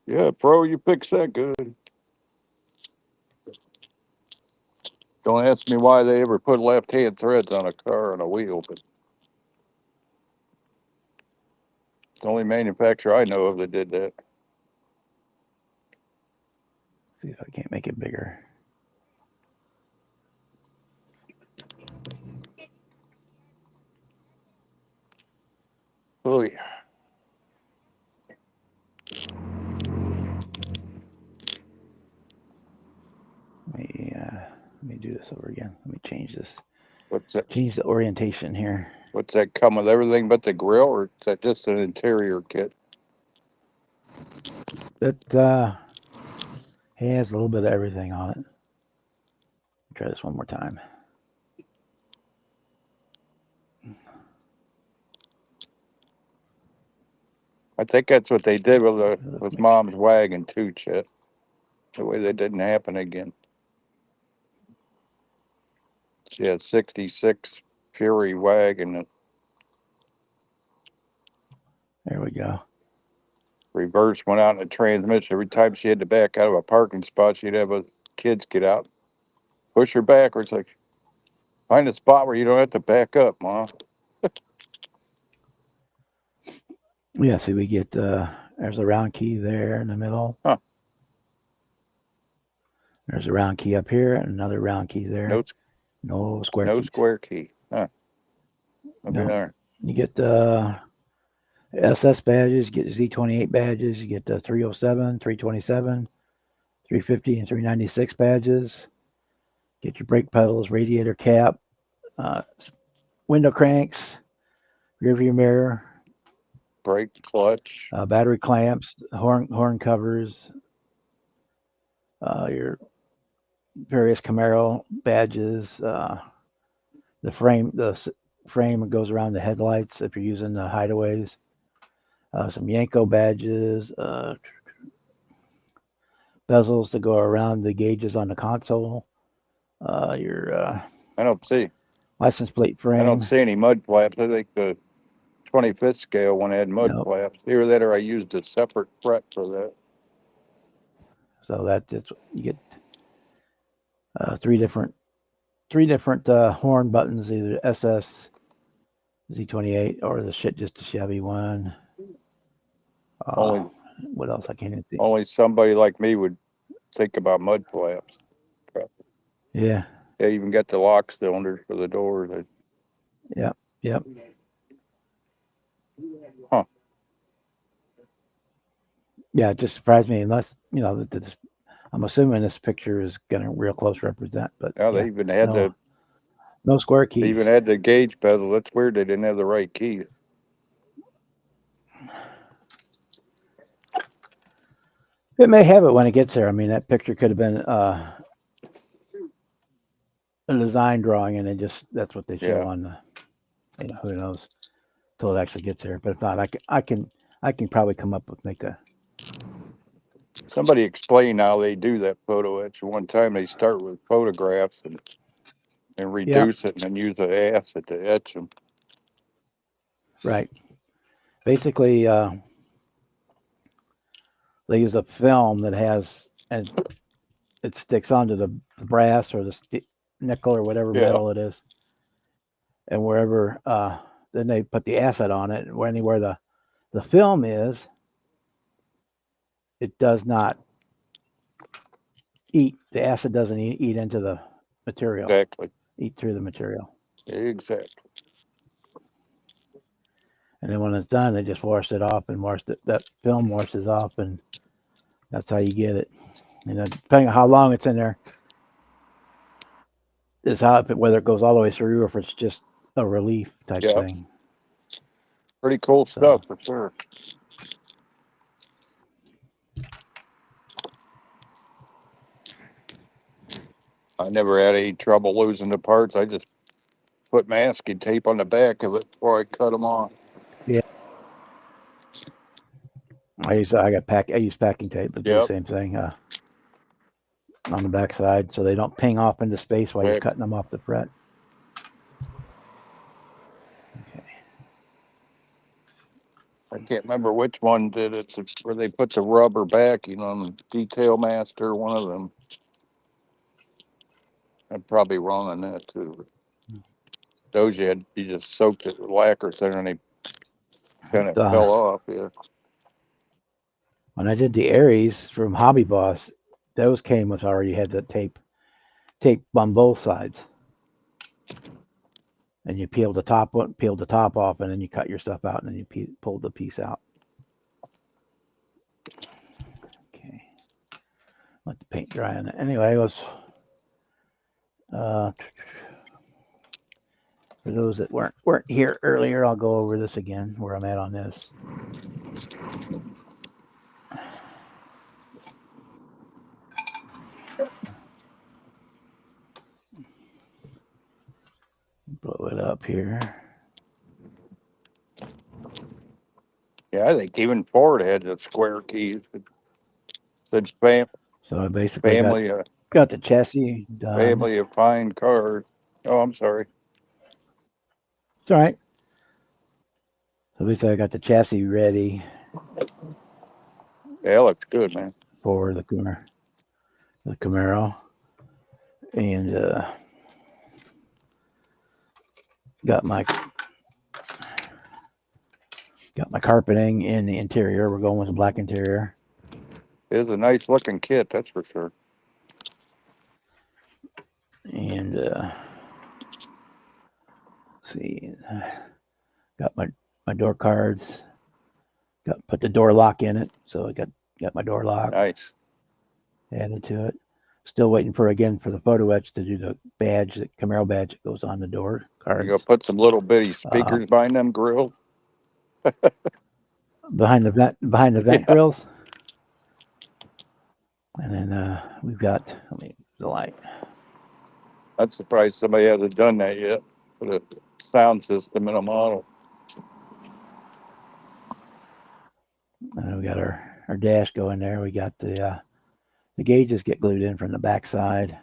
Yeah, bro, you fixed that good. Don't ask me why they ever put left-hand threads on a car on a wheel, but it's the only manufacturer I know of that did that. See if I can't make it bigger. Oh yeah. Let me do this over again. Let me change this. What's that? Change the orientation here. What's that come with everything but the grill, or is that just an interior kit? It has a little bit of everything on it. Try this one more time. I think that's what they did with Let's make Mom's wagon too, Chet. The way that didn't happen again. She had 66 Fury wagon. There we go. Reverse went out in the transmission. Every time she had to back out of a parking spot, she'd have us kids get out, push her backwards, like, find a spot where you don't have to back up, Mom. Yeah, see, we get there's a round key there in the middle. Huh. There's a round key up here and another round key there. No, No square no keys. square key. Huh. Okay, No. there. You get the SS badges, you get Z28 badges, you get the 307, 327, 350, and 396 badges. Get your brake pedals, radiator cap, uh, window cranks, rear view mirror, Brake, clutch. battery clamps, horn covers, your various Camaro badges, the frame that goes around the headlights if you're using the hideaways, some Yanko badges, bezels to go around the gauges on the console, your I don't see. license plate I don't frame. see any mud flaps. I think the 25th scale one had mud Yep. flaps. Either that or I used a separate fret for that. So that's you get three different horn buttons, either SS, Z28, or the just a Chevy one. Only what else? I can't even see. Only somebody like me would think about mud flaps. Yeah. They even got the lock cylinders for the doors. Yep. Yep. Huh. Yeah, it just surprised me. Unless this, I'm assuming this picture is gonna real close represent, but Yeah, yeah, they even had no square they even keys. had the gauge bezel. That's weird. They didn't have the right key. It may have it when it gets there. I mean, that picture could have been a design drawing, and that's what they show Yeah. on the. Who knows till it actually gets there. But if not, I can probably come up with make a. Somebody explained how they do that photo etch. One time they start with photographs and Yeah. reduce it and then use the acid to etch them. Right. Basically, they use a film that has and it sticks onto the brass or the nickel or whatever Yeah. metal it is, and wherever then they put the acid on it, and anywhere the film is, it does not eat. The acid doesn't eat into the material, Exactly. eat through the material. Exactly. And then when it's done, they just wash it off and that film washes off, and that's how you get it. And then depending on how long it's in there, is whether it goes all the way through or if it's just a relief type Yeah. thing. Pretty cool So stuff for sure. I never had any trouble losing the parts. I just put masking tape on the back of it before I cut them off. yeah, I use packing tape to do the Yep. same thing on the backside, so they don't ping off into space while you're Heck, cutting them off the fret. Okay. I can't remember which one did it, where they put the rubber backing on the Detail Master, one of them. I'm probably wrong on that too. Those you just soaked it with lacquer thinner and they kind of fell off. Yeah. When I did the Aries from Hobby Boss, those came with already had the tape on both sides, and you peeled the top off, and then you cut your stuff out, and then you pulled the piece out. Okay, let the paint dry on it. Anyway, it was for those that weren't here earlier, I'll go over this again where I'm at on this. Blow it up here. Yeah, I think even Ford had the square keys. It said So I basically family, got the chassis done. family of fine cars. Oh, I'm sorry. It's all right. So basically, I got the chassis ready Yeah, it looks good, man. for the Camaro, and got my carpeting in the interior. We're going with a black interior. It's a nice looking kit, that's for sure. And see, got my door cards. Put the door lock in it, so I got my door lock Nice. added to it. Still waiting for the photo etch to do the badge, the Camaro badge that goes on the door cards. You gonna put some little bitty speakers behind them grills? behind the vent Yeah. grills. And then we've got the light. I'm surprised somebody hasn't done that yet. Put a sound system in a model. And we got our dash going there. We got the gauges get glued in from the back side.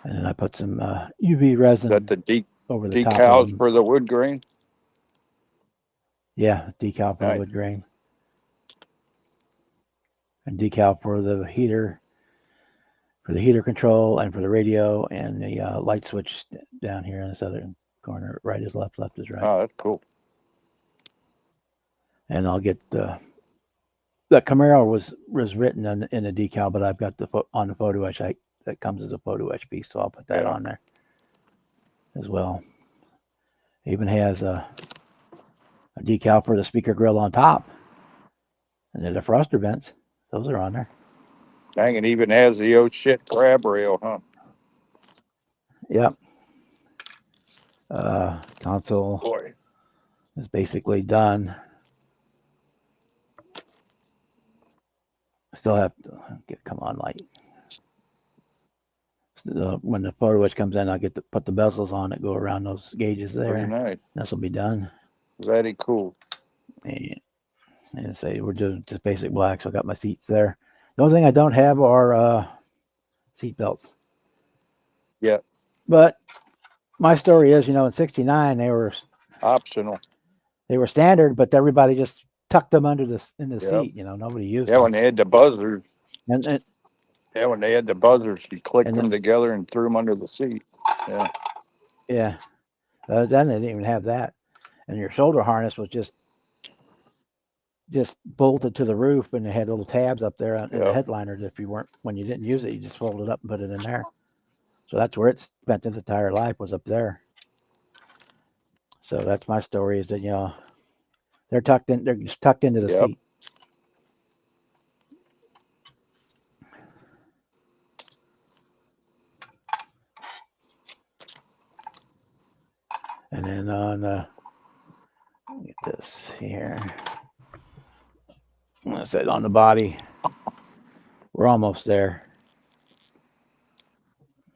And then I put some UV resin That the over the top of decals them. for the wood grain. Yeah, decal for Nice. the wood grain. And decal for the heater control, and for the radio, and the light switch down here in this other corner. Right is left, left is right. Oh, that's cool. and I'll get the Camaro was written in the decal, but I've got on the photo etch that comes as a photo etch piece, so I'll put that on there as well. It even has a decal for the speaker grill on top, and then the froster vents. Those are on there. Dang, it even has the old shit grab rail, huh? Yep. Console Boy. is basically done. Still have to come on light. When the photo etch comes in, I'll get to put the bezels on that go around those gauges there. Pretty nice. This will be done. Very cool. And say we're doing just basic black, so I got my seats there. The only thing I don't have are seat belts. Yeah. But my story is, in '69 they were optional. They were standard, but everybody just tucked them in the seat. Nobody used them. Yeah, when they had the buzzers. And yeah, when they had the buzzers, you clicked them together and threw them under the seat. Yeah. Yeah. Then they didn't even have that, and your shoulder harness was just bolted to the roof, and it had little tabs up there in the headliners. When you didn't use it, you just fold it up and put it in there. So that's where it spent its entire life, was up there. So that's my story, is that they're tucked in. They're just tucked into the seat. And then on get this here. I said on the body, we're almost there.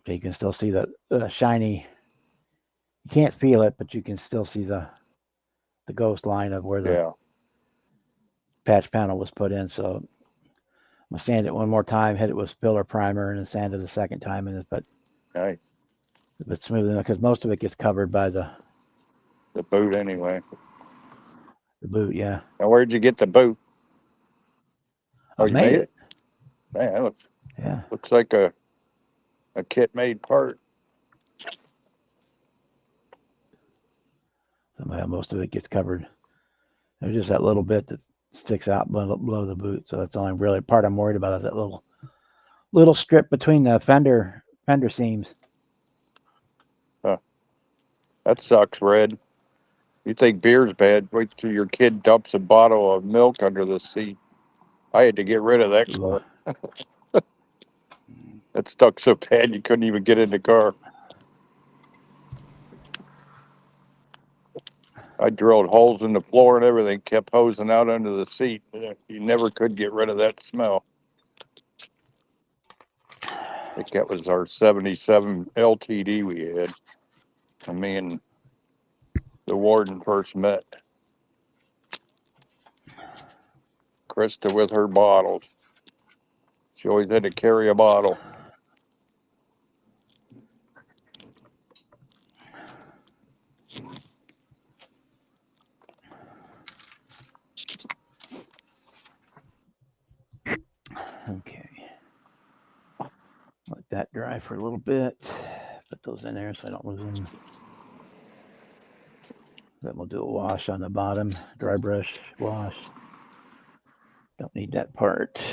So you can still see the shiny. You can't feel it, but you can still see the ghost line of where the patch panel was put in. So I'm gonna sand it one more time, hit it with filler primer, and then sand it a second time, and but it's smooth enough because most of it gets covered by the boot anyway. The boot, yeah. Now, where'd you get the boot? Oh, you made it. Man, that looks like a kit-made part. Somehow most of it gets covered. There's just that little bit that sticks out below the boot. So that's the only really part I'm worried about, is that little strip between the fender seams. Huh. That sucks, Red. You think beer's bad? Wait till your kid dumps a bottle of milk under the seat. I had to get rid of that car. That stuck so bad you couldn't even get in the car. I drilled holes in the floor and everything, kept hosing out under the seat. You never could get rid of that smell. I think that was our 77 LTD we had when me and the warden first met. Krista with her bottles. She always had to carry a bottle. Okay. Let that dry for a little bit. Put those in there so I don't lose them. Then we'll do a wash on the bottom, dry brush wash. Don't need that part.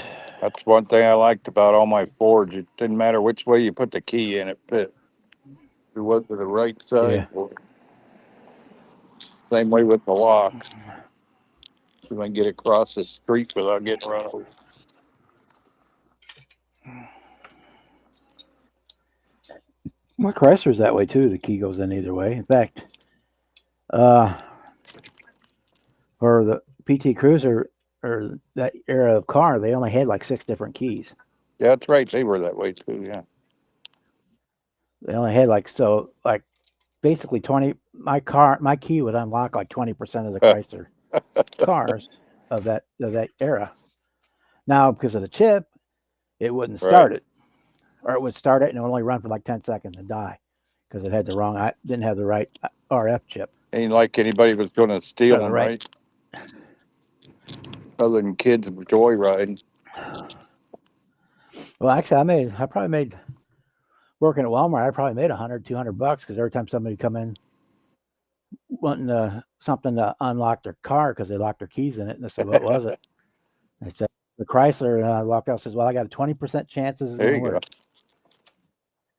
That's one thing I liked about all my Fords. It didn't matter which way you put the key in, it fit. It was to the right side. Yeah. Same way with the locks. You can get across the street without getting run over. My Chrysler's that way too. The key goes in either way. In fact, for the PT Cruiser or that era of car, they only had like 6 different keys. Yeah, that's right. They were that way too. Yeah. They only had basically 20. My key would unlock like 20% of the Chrysler cars of that era. Now, because of the chip, it wouldn't start it, or it would start it and it would only run for like 10 seconds and die because it had didn't have the right RF chip. Ain't like anybody was going to steal them, right? Other than kids joyriding. Well, actually, I probably made working at Walmart. I probably made $100, $200 because every time somebody come in wanting something to unlock their car because they locked their keys in it. And I said, "What was it?" They said, "The Chrysler." And I walked out and says, "Well, I got a 20% chance this is There going to you go. work."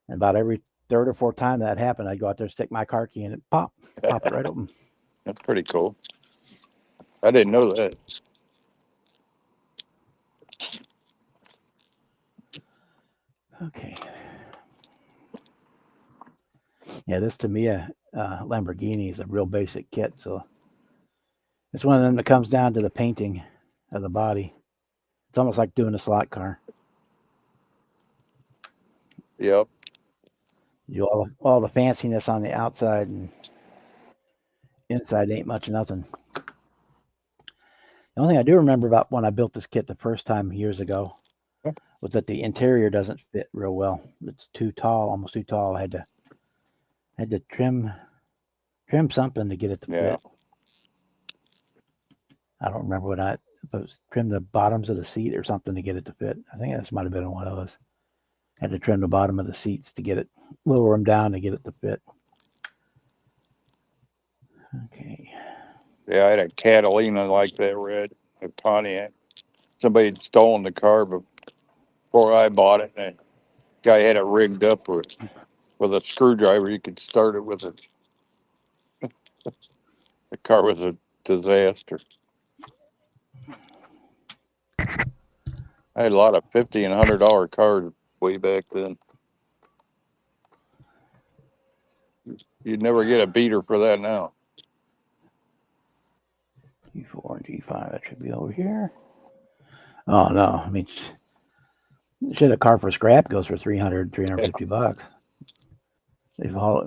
And about every third or fourth time that happened, I'd go out there, stick my car key in it, pop it right open. That's pretty cool. I didn't know that. Okay. Yeah, this to me, Lamborghini is a real basic kit. So it's one of them that comes down to the painting of the body. It's almost like doing a slot car. Yep. You all the fanciness on the outside and inside ain't much of nothing. The only thing I do remember about when I built this kit the first time years ago was that the interior doesn't fit real well. It's too tall, almost too tall. I had to trim something to get it to Yeah. fit. I don't remember if it was trim the bottoms of the seat or something to get it to fit. I think this might have been one of those. Had to trim the bottom of the seats to get it, lower them down to get it to fit. Okay. Yeah, I had a Catalina like that red, a Pontiac. Somebody had stolen the car before I bought it, and the guy had it rigged up with a screwdriver. You could start it with it. The car was a disaster. I had a lot of $50 and $100 cars way back then. You'd never get a beater for that now. G4 and G5, that should be over here. Oh no, I mean, shit, a car for scrap goes for 300, 350 bucks. If you call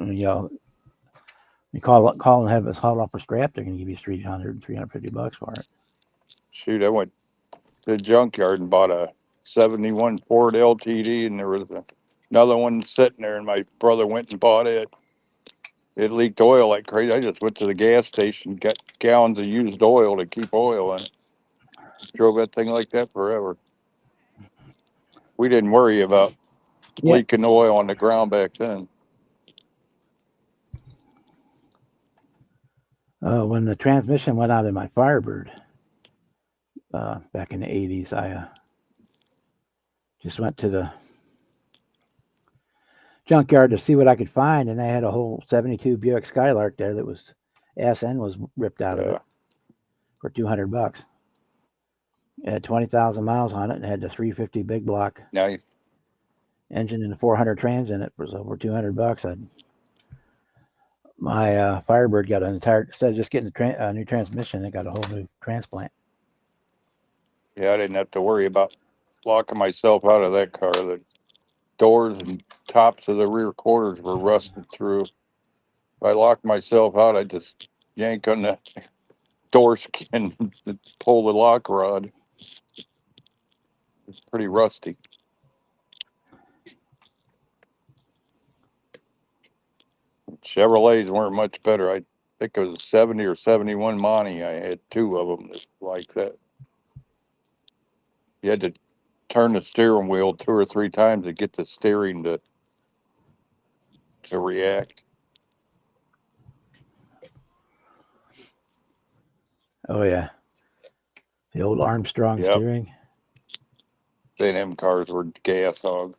and have us hauled off for scrap, they're going to give you 300, 350 bucks for it. Shoot, I went to the junkyard and bought a 71 Ford LTD, and there was another one sitting there, and my brother went and bought it. It leaked oil like crazy. I just went to the gas station, got gallons of used oil to keep oil in it. Drove that thing like that forever. We didn't worry about leaking oil on the ground back then. When the transmission went out in my Firebird back in the 80s, I just went to the junkyard to see what I could find, and I had a whole 72 Buick Skylark there that was SN was ripped out of it for 200 bucks. It had 20,000 miles on it and had the 350 big block Now, engine and the 400 trans in it for over 200 bucks. My Firebird got an entire, instead of just getting a new transmission, it got a whole new transplant. yeah, I didn't have to worry about locking myself out of that car. The doors and tops of the rear quarters were rusted through. If I locked myself out, I just yank on the door skin and pull the lock rod. It's pretty rusty. Chevrolets weren't much better. I think it was a 70 or 71 Monty. I had two of them like that. You had to turn the steering wheel 2 or 3 times to get the steering to react. Oh yeah, the old Armstrong steering. Then them cars were gas hogs.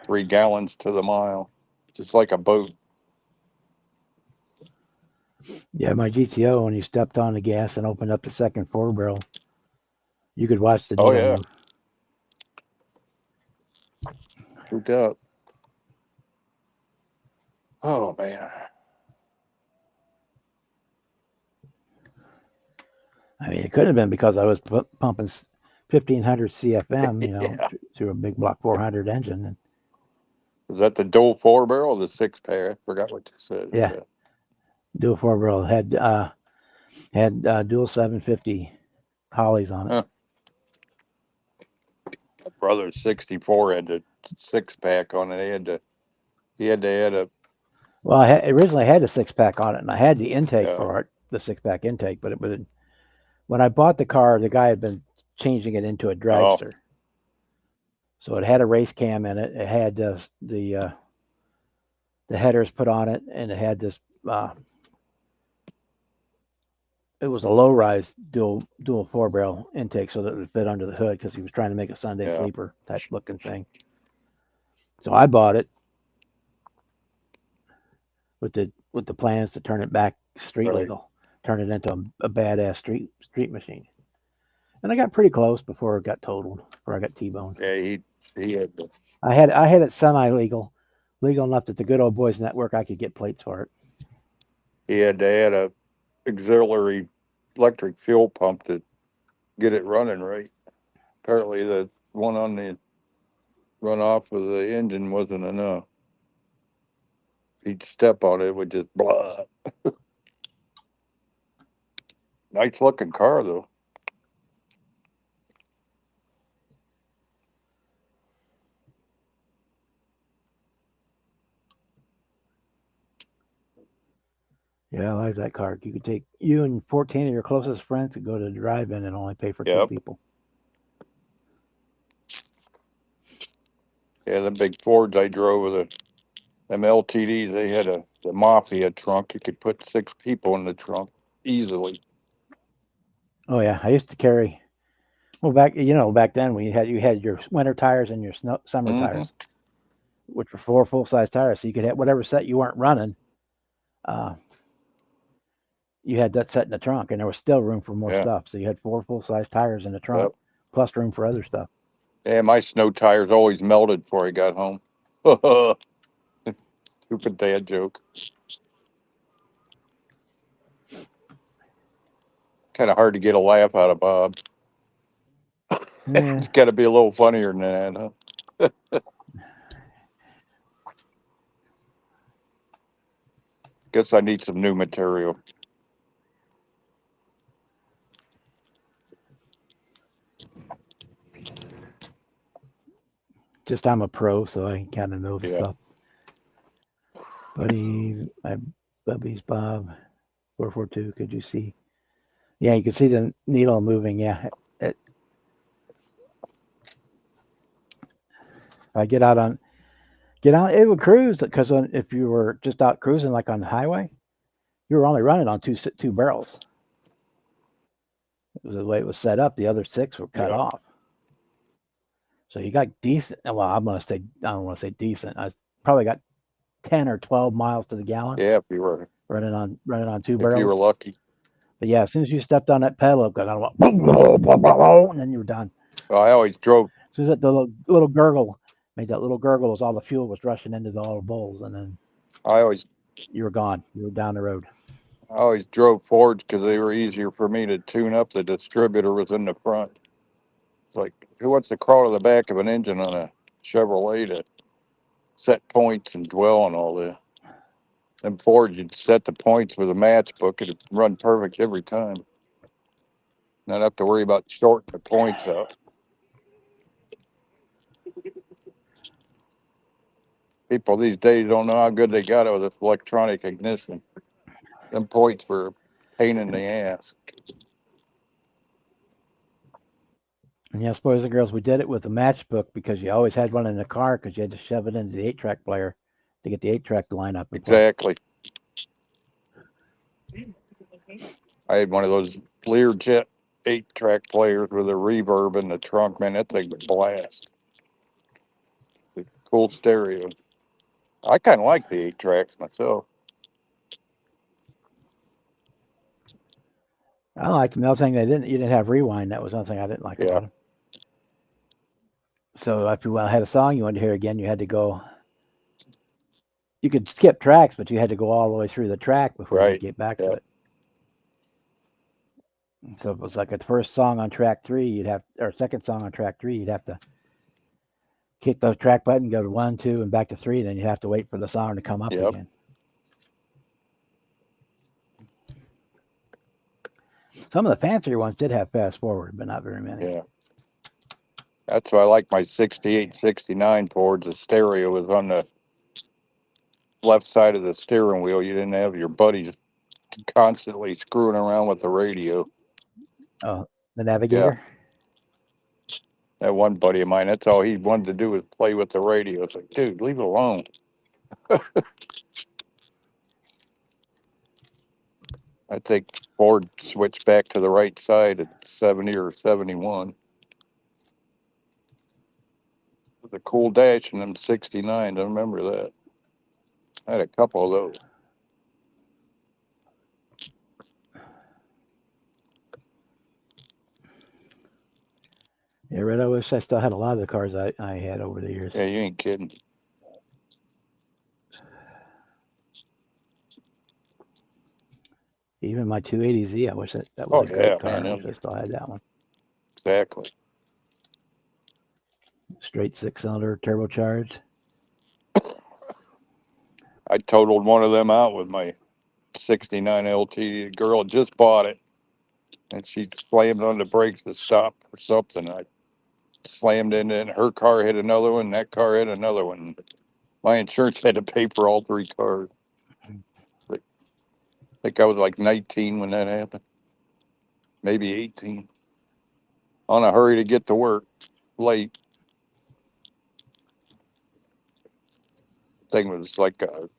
$3 gallons to the mile, just like a boat. Yeah, my GTO, when you stepped on the gas and opened up the second 4-barrel, you could watch the needle move. Shoot up. Oh man. I mean, it could have been because I was pumping 1500 CFM, through a big block 400 engine. Was that the dual 4-barrel or the 6-pack? I forgot what you said. Yeah. Dual 4-barrel had dual 750 Hollies on it. Huh. My brother's 64 had the 6-pack on it. He had to add a. Well, originally had a 6-pack on it, and I had the intake for it, the 6-pack intake. But when I bought the car, the guy had been changing it into a dragster. So it had a race cam in it. It had the the headers put on it, and it had this. It was a low rise dual 4 barrel intake, so that it would fit under the hood because he was trying to make a Sunday Yeah. sleeper type looking thing. So I bought it with the plans to turn it back street Right. legal, turn it into a badass street machine. And I got pretty close before it got totaled, before I got T-boned. Yeah, he had the, I had it semi legal, legal enough that the Good Old Boys Network I could get plates for it. he had to add a auxiliary electric fuel pump to get it running right. Apparently the one on the runoff of the engine wasn't enough. If he'd step on it, it would just blah. Nice looking car though. Yeah, I like that car. You could take you and 14 of your closest friends to go to the drive-in and only pay for two Yep. people. Yeah, the big Fords I drove with them LTDs, they had the Mafia trunk. You could put 6 people in the trunk easily. Oh yeah, I used to carry. Well, back then you had your winter tires and your summer Mm-hmm. tires, which were 4 full-size tires. So you could have whatever set you weren't running. Uh, you had that set in the trunk, and there was still room for more Yeah. stuff. So you had 4 full-size tires in the trunk, Yep. plus room for other stuff. Yeah, my snow tires always melted before I got home. Stupid dad joke. Kind of hard to get a laugh out of Bob. Yeah. It's got to be a little funnier than that, huh? Guess I need some new material. Just I'm a pro, so I kind of know the Yeah. stuff. My buddy's Bob 442. Could you see? Yeah, you could see the needle moving. Yeah, if I get out, it would cruise because if you were just out cruising like on the highway, you were only running on two barrels. It was the way it was set up. The other 6 were cut Yeah. off. So you got decent. Well, I don't want to say decent. I probably got 10 or 12 miles to the gallon. Yeah, if you were running on 2 if you were barrels. lucky. But yeah, as soon as you stepped on that pedal, it kind of went, and then you were done. Well, I always drove. As soon as the little gurgle made that little gurgle, as all the fuel was rushing into the little bowls, and then I always you were gone. You were down the road. I always drove Fords because they were easier for me to tune up. The distributor was in the front. It's like, who wants to crawl to the back of an engine on a Chevrolet to set points and dwell on all that? Them Fords, you'd set the points with a matchbook. It'd run perfect every time. Not have to worry about shorting the points up. People these days don't know how good they got it with this electronic ignition. Them points were a pain in the ass. And yes, boys and girls, we did it with a matchbook because you always had one in the car because you had to shove it into the 8-track player to get the 8-track to line up. Exactly. I had one of those Learjet 8-track players with a reverb in the trunk. Man, that thing would blast. Cool stereo. I kind of like the 8-tracks myself. I liked them. The other thing you didn't have rewind. That was another thing I didn't like about them. So if you had a song you wanted to hear again, you had to go. You could skip tracks, but you had to go all the way through the track before you could get back to it. So if it was like a first song on track 3, or second song on track 3, you'd have to kick the track button, go to 1, 2, and back to 3. Then you'd have to wait for the song to come up again. Some of the fancier ones did have fast forward, but not very many. Yeah. That's why I like my 68, 69 Fords. The stereo was on the left side of the steering wheel. You didn't have your buddies constantly screwing around with the radio. Oh, the Navigator? Yeah. That one buddy of mine, that's all he wanted to do was play with the radio. It's like, dude, leave it alone. I think Ford switched back to the right side at 70 or 71. With a cool dash in them 69. I remember that. I had a couple of those. Yeah, Red, I wish I still had a lot of the cars I had over the years. Yeah, you ain't kidding. Even my 280Z, I wish that was Oh, a great yeah, car. man. I wish I still had that one. Exactly. Straight 6-cylinder, turbocharged. I totaled one of them out with my 69 LT. The girl had just bought it, and she slammed on the brakes to stop or something. I slammed into it, and her car hit another one, and that car hit another one. My insurance had to pay for all three cars. I think I was like 19 when that happened, maybe 18. On a hurry to get to work, late. Thing was like a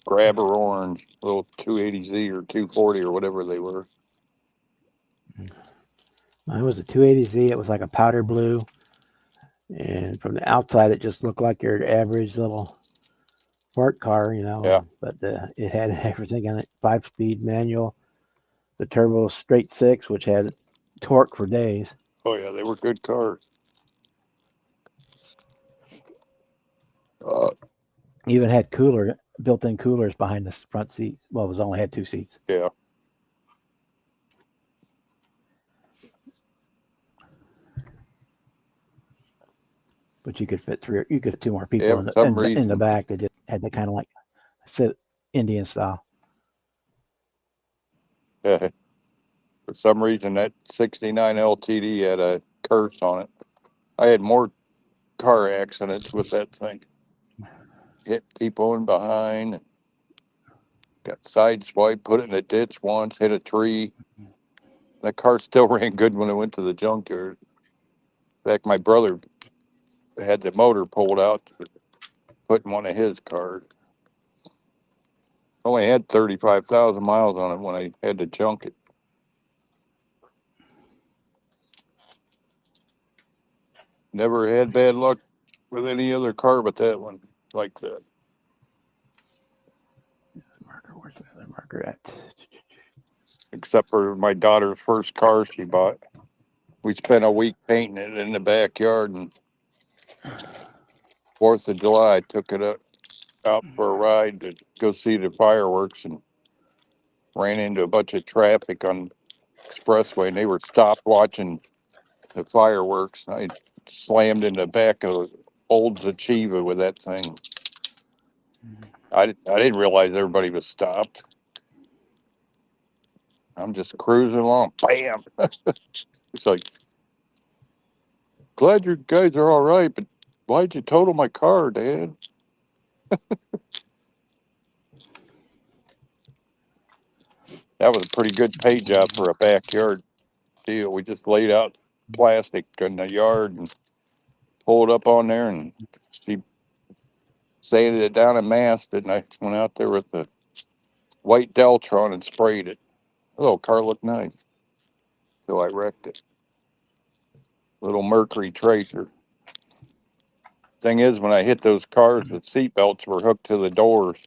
grabber orange, little 280Z or 240 or whatever they were. Mine was a 280Z. It was like a powder blue. And from the outside, it just looked like your average little sport car, Yeah. But it had everything in it: 5-speed manual, the turbo straight six, which had torque for days. Oh yeah, they were good cars. Even had built-in coolers behind the front seats. Well, it was only had 2 seats. Yeah. But you could fit 2 more Yeah, people for some in the reason. back. They just had to kind of like sit Indian style. Yeah. For some reason, that 69 LTD had a curse on it. I had more car accidents with that thing. Hit people in behind, got sideswiped, put it in a ditch once, hit a tree. That car still ran good when it went to the junkyard. In fact, my brother had the motor pulled out to put in one of his cars. Only had 35,000 miles on it when I had to junk it. Never had bad luck with any other car but that one like that. Where's the other marker at? Except for my daughter's first car she bought. We spent a week painting it in the backyard, and 4th of July, I took it out for a ride to go see the fireworks and ran into a bunch of traffic on expressway, and they were stopped watching the fireworks. I slammed in the back of old Zachiva with that thing. I didn't realize everybody was stopped. I'm just cruising along. Bam! It's like, glad you guys are all right, but why'd you total my car, Dad? That was a pretty good pay job for a backyard deal. We just laid out plastic in the yard and pulled up on there, and she sanded it down and masked it. And I went out there with the white Deltron and sprayed it. The little car looked nice till I wrecked it. Little Mercury Tracer. Thing is, when I hit those cars, the seat belts were hooked to the doors.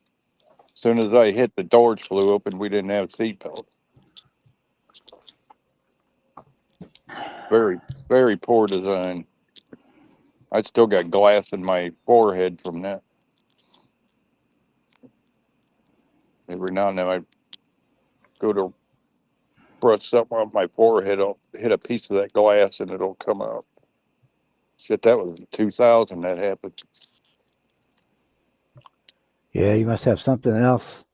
As soon as I hit, the doors flew open. We didn't have seat belts. Very, very poor design. I still got glass in my forehead from that. Every now and then I go to brush something off my forehead, I'll hit a piece of that glass and it'll come out. Shit, that was 2000 that happened. Yeah, you must have something else,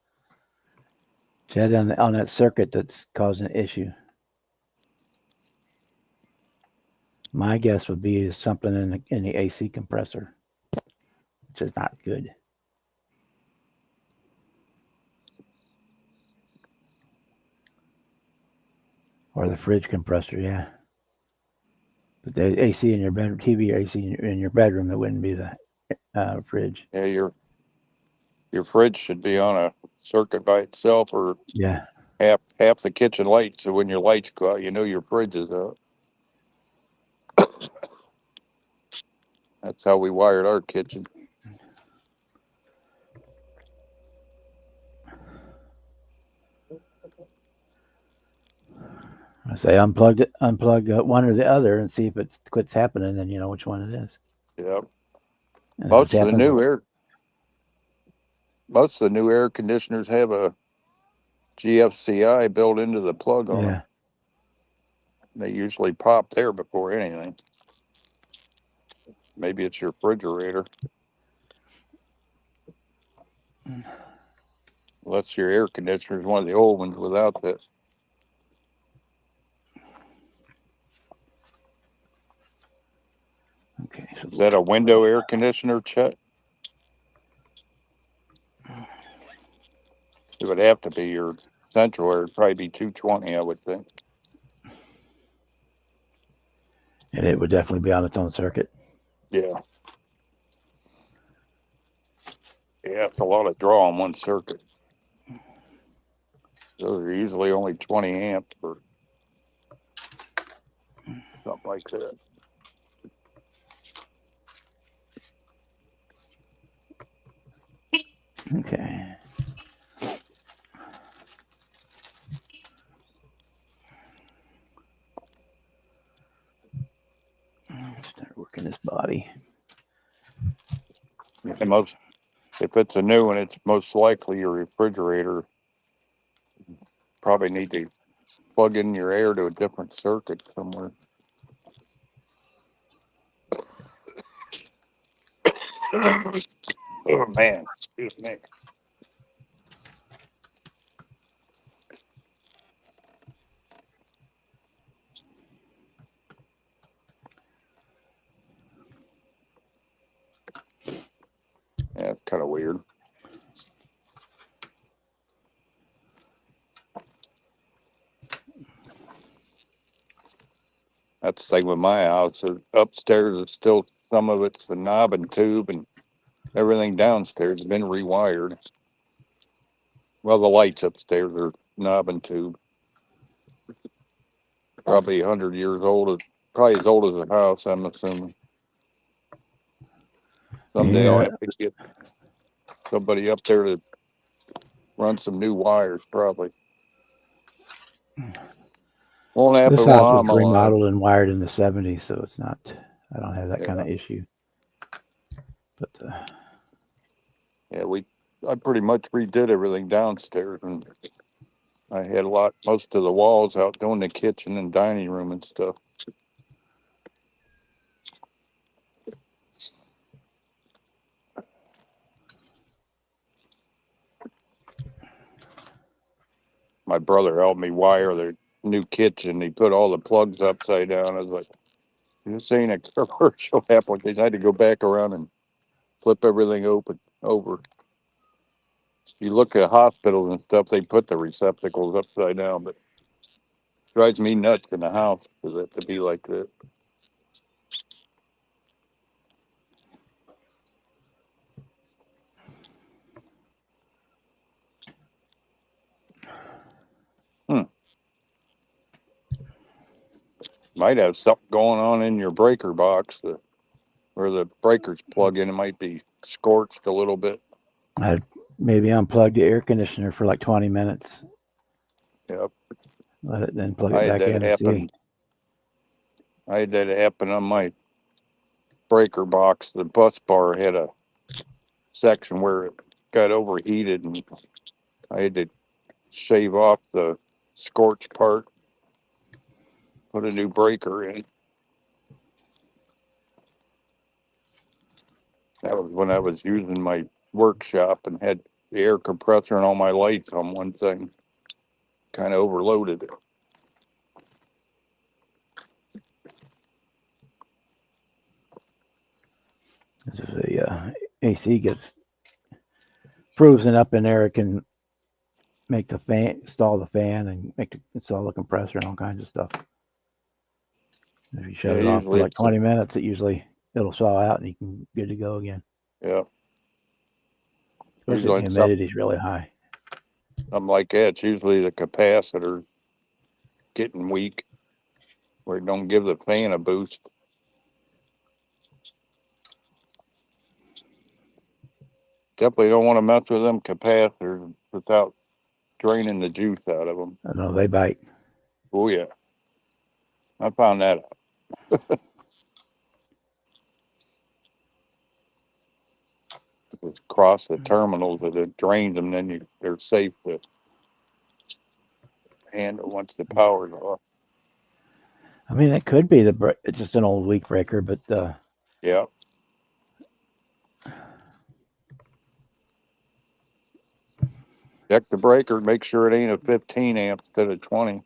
Jed, on that circuit that's causing an issue. My guess would be something in the AC compressor, which is not good. Or the fridge compressor, yeah. But the AC in your bedroom, TV AC in your bedroom, it wouldn't be the fridge. Yeah, Your fridge should be on a circuit by itself, or Yeah. half the kitchen light, so when your lights go out, you know your fridge is out. That's how we wired our kitchen. I say unplug one or the other and see if it quits happening, and you know which one it is. Yep. And if it's Most of the happened, new air conditioners have a GFCI built into the plug on them. yeah. They usually pop there before anything. Maybe it's your refrigerator. Unless your air conditioner is one of the old ones without that. Okay. So Is that a window air conditioner, Chet? It would have to be your central air. It'd probably be 220, I would think. and it would definitely be on its own circuit. Yeah. Yeah, it's a lot of draw on one circuit. Those are usually only 20 amps or something like that. Okay. Start working this body. And if it's a new one, it's most likely your refrigerator. Probably need to plug in your air to a different circuit somewhere. Oh man, excuse me. Yeah, it's kind of weird. That's the thing with my house. Upstairs is still, some of it's the knob and tube, and everything downstairs has been rewired. Well, the lights upstairs are knob and tube. Probably 100 years old, probably as old as the house, I'm assuming. Someday I'll Yeah. have to get somebody up there to run some new wires, probably. Won't This happen house while was I'm alive. remodeled and wired in the 70s, so it's not. I don't have that kind Yeah, of issue. But yeah, I pretty much redid everything downstairs, and I had most of the walls out doing the kitchen and dining room and stuff. My brother helped me wire the new kitchen. He put all the plugs upside down. I was like, this ain't a commercial application. I had to go back around and flip everything over. You look at hospitals and stuff, they put the receptacles upside down, but it drives me nuts in the house for it to be like that. Might have something going on in your breaker box where the breakers plug in. It might be scorched a little bit. I maybe unplugged the air conditioner for like 20 minutes. Yep. Let it then plug I it had back that in and see. happen. I had that happen on my breaker box. The bus bar had a section where it got overheated, and I had to shave off the scorched part, put a new breaker in. That was when I was using my workshop and had the air compressor and all my lights on one thing. Kind of overloaded it. If the AC gets frozen up in there, it can make the fan, install the fan, and install the compressor and all kinds of stuff. If you shut Yeah, it off for usually like 20 minutes, it'll thaw out and you can good to go again. yeah. Especially if the Usually humidity's really high. something like that, it's usually the capacitor getting weak where it don't give the fan a boost. Definitely don't want to mess with them capacitors without draining the juice out of them. I know they bite. Oh yeah, I found that out. Just cross the terminals that it drains them, then they're safe to handle once the power's off. I mean, it could be it's just an old weak breaker, but Yeah. Check the breaker, make sure it ain't a 15 amp instead of 20.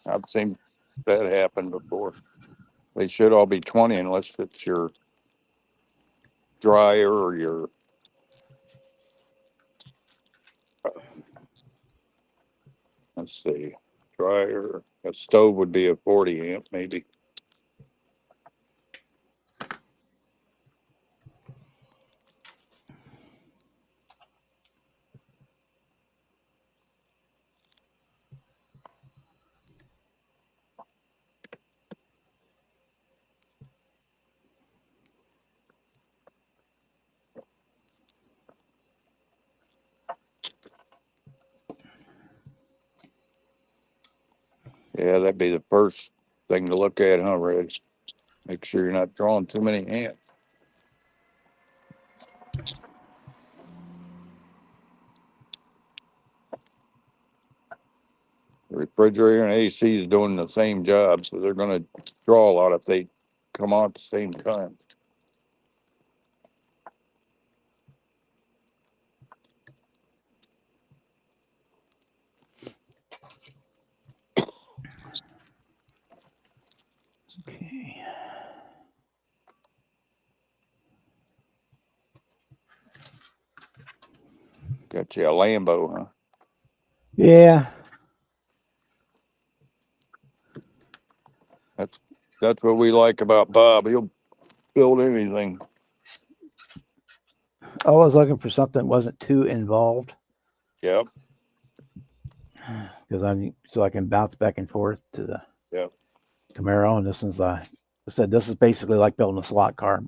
I've seen that happen before. They should all be 20 unless it's your dryer or your, let's see, dryer. A stove would be a 40 amp maybe. Yeah, that'd be the first thing to look at, huh, Reg? Make sure you're not drawing too many amps. The refrigerator and AC is doing the same job, so they're gonna draw a lot if they come on at the same time. okay. Got you a Lambo, huh? Yeah. That's what we like about Bob. He'll build anything. I was looking for something that wasn't too involved Yep, because so I can bounce back and forth to the yep, Camaro, and this one's I said this is basically like building a slot car.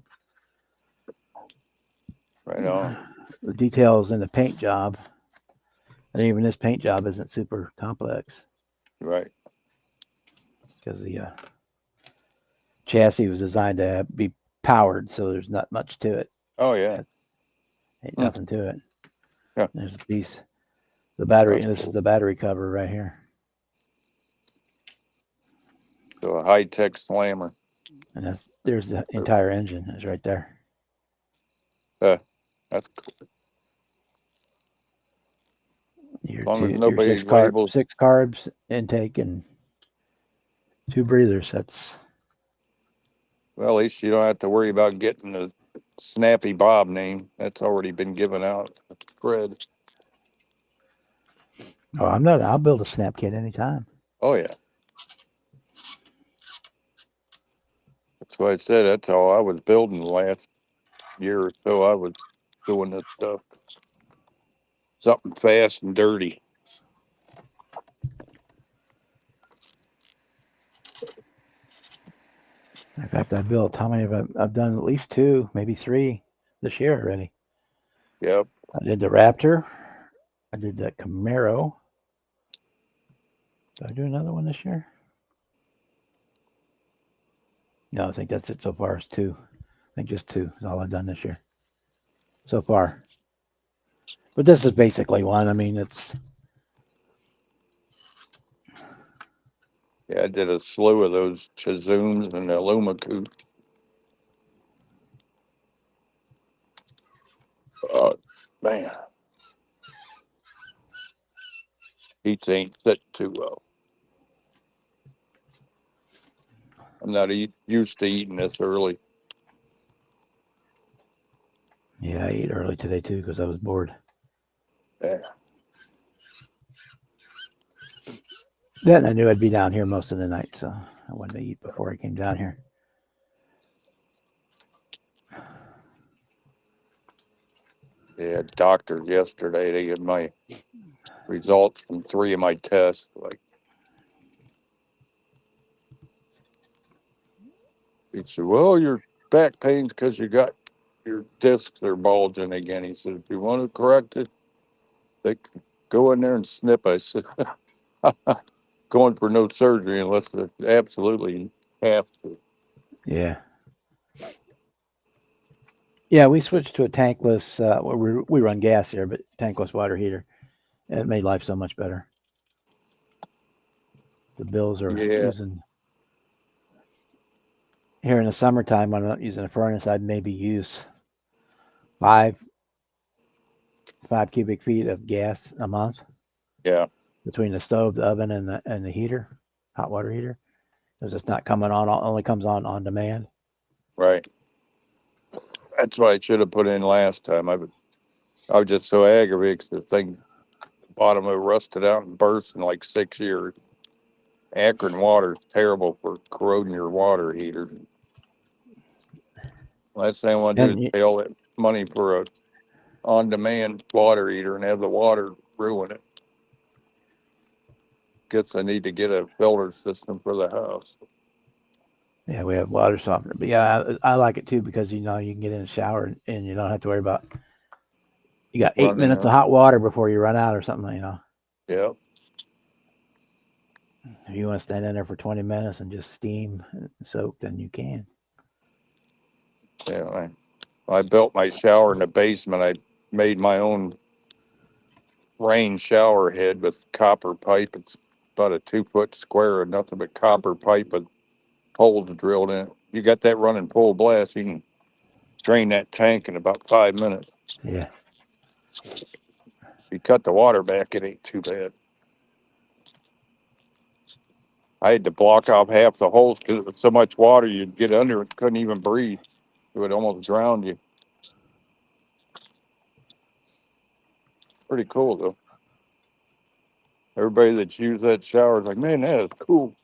right on. The details in the paint job, and even this paint job isn't super complex Right. because the chassis was designed to be powered, so there's not much to it. Oh yeah. Ain't nothing to it. Yeah. There's a piece. The battery. That's This cool. is the battery cover right here, So a high tech slammer. and there's the entire engine is right there. That's cool. As long as nobody labels. 6 carbs intake and 2 breathers. That's Well, at least you don't have to worry about getting the Snappy Bob name. That's already been given out. Fred. oh, I'm not. I'll build a snap kit anytime. Oh yeah. That's why I said that's all I was building the last year or so. I was doing this stuff. Something fast and dirty. In fact, I built how many have I've done at least 2, maybe 3 this year already. Yep. I did the Raptor. I did the Camaro. Did I do another one this year? No, I think that's it so far. It's 2. I think just 2 is all I've done this year so far. But this is basically one. I mean, it's Yeah, I did a slew of those Chizooms and the Lumacoot. Man, heats ain't sitting too well. I'm not used to eating this early. yeah. I ate early today too because I was bored. Yeah. Then I knew I'd be down here most of the night, so I wanted to eat before I came down here. Yeah, doctors yesterday, they get my results from 3 of my tests. Like, he said, well, your back pain's because you got your discs are bulging again. He said, if you want to correct it, they can go in there and snip. I said, going for no surgery unless they absolutely have to. Yeah. Yeah, we switched to a tankless. We run gas here, but tankless water heater. And it made life so much better. The bills are Yeah, using here in the summertime when I'm not using a furnace. I'd maybe use five 5 cubic feet of gas a month yeah, between the stove, the oven, and the heater, hot water heater, because it's not coming on. Only comes on demand. right. That's what I should have put in last time. I was just so aggravated 'cause the thing, bottom of it rusted out and burst in like 6 years. Akron water is terrible for corroding your water heater. Last thing I want to do is And pay all that money for a on-demand water heater and have the water ruin it. Guess I need to get a filter system for the house. yeah, we have water softener. But yeah, I like it too because you can get in the shower and you don't have to worry about. You got 8 minutes Running, of hot water before you run out or something. yeah, If you want to stand in there for 20 minutes and just steam and soak, then you can. yeah. I built my shower in the basement. I made my own rain shower head with copper pipe. It's about a 2 foot square of nothing but copper pipe with holes drilled in it. You got that running full blast, you can drain that tank in about 5 minutes. Yeah. If you cut the water back, it ain't too bad. I had to block off half the holes because with so much water you'd get under it, couldn't even breathe. It would almost drown you. Pretty cool though. Everybody that's used that shower is like, man, that is cool.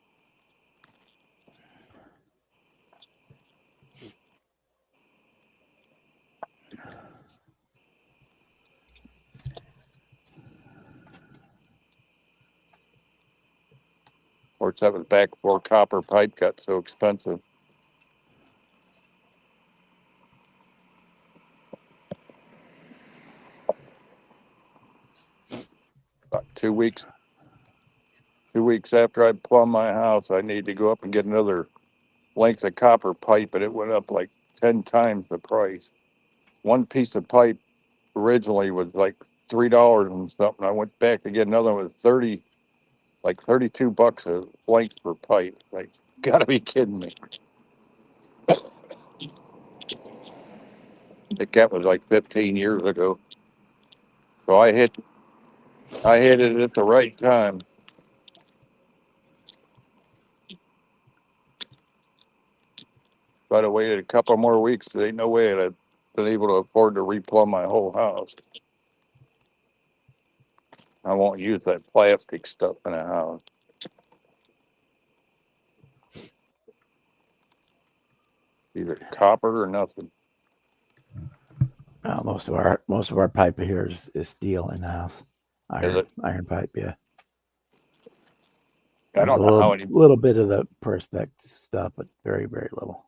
Of course, that was back before copper pipe got so expensive. About 2 weeks, 2 weeks after I plumbed my house, I need to go up and get another length of copper pipe, and it went up like 10 times the price. One piece of pipe originally was like $3 and something. I went back to get another one with 32 bucks a length for pipe. Like, gotta be kidding me. That was like 15 years ago. So I hit it at the right time. If I'd have waited a couple more weeks, there ain't no way I'd have been able to afford to replumb my whole house. I won't use that plastic stuff in a house. Either copper or nothing. Most of our pipe here is steel in the house. Is it? Iron pipe. Yeah. I There's a don't know how little bit of the perspex stuff, but very very little.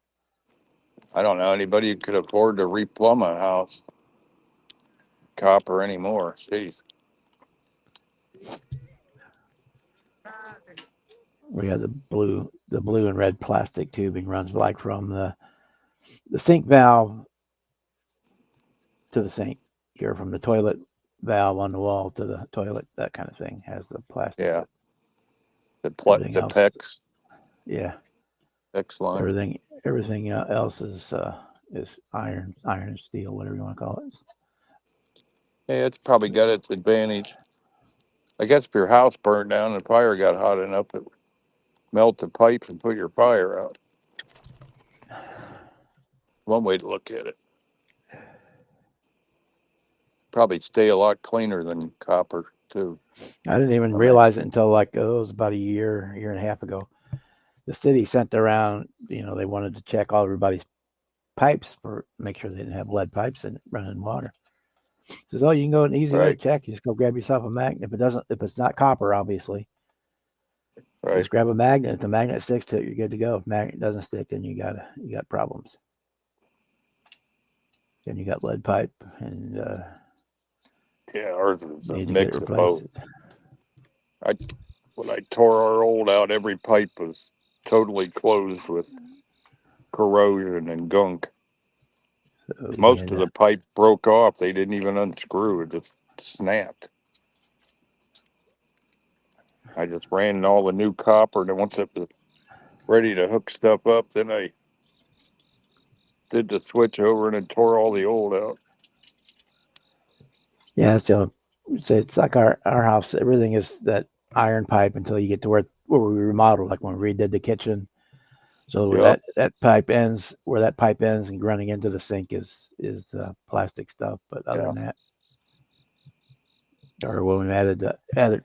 I don't know anybody who could afford to replumb a house copper anymore. Jeez. We have the blue and red plastic tubing runs like from the sink valve to the sink. Here from the toilet valve on the wall to the toilet, that kind of thing has the plastic. Yeah. Everything The else, PEX, yeah, PEX line. everything else is iron and steel, whatever you want to call it. Yeah, it's probably got its advantage. I guess if your house burned down and the fire got hot enough, it would melt the pipes and put your fire out. One way to look at it. Probably stay a lot cleaner than copper too. I didn't even I mean, realize it until like it was about a year and a half ago. The city sent around, they wanted to check all everybody's pipes for make sure they didn't have lead pipes in running water. Says, oh, you can go an easy way to Right. check. You just go grab yourself a magnet. If it's not copper, obviously, Right. just grab a magnet. If the magnet sticks to it, you're good to go. If the magnet doesn't stick, then you got problems. Then you got lead pipe, and Yeah, ours is you a need to get it mix of both. replaced. When I tore our old out, every pipe was totally closed with corrosion and gunk. So we Most had of to, the pipe broke off. They didn't even unscrew. It just snapped. I just ran in all the new copper, and then once it was ready to hook stuff up, then I did the switch over and then tore all the old out. yeah, so it's like our house. Everything is that iron pipe until you get to where we remodeled, like when we redid the kitchen. So where Yep. that pipe ends, and running into the sink is plastic stuff. But other Yeah. than that, or when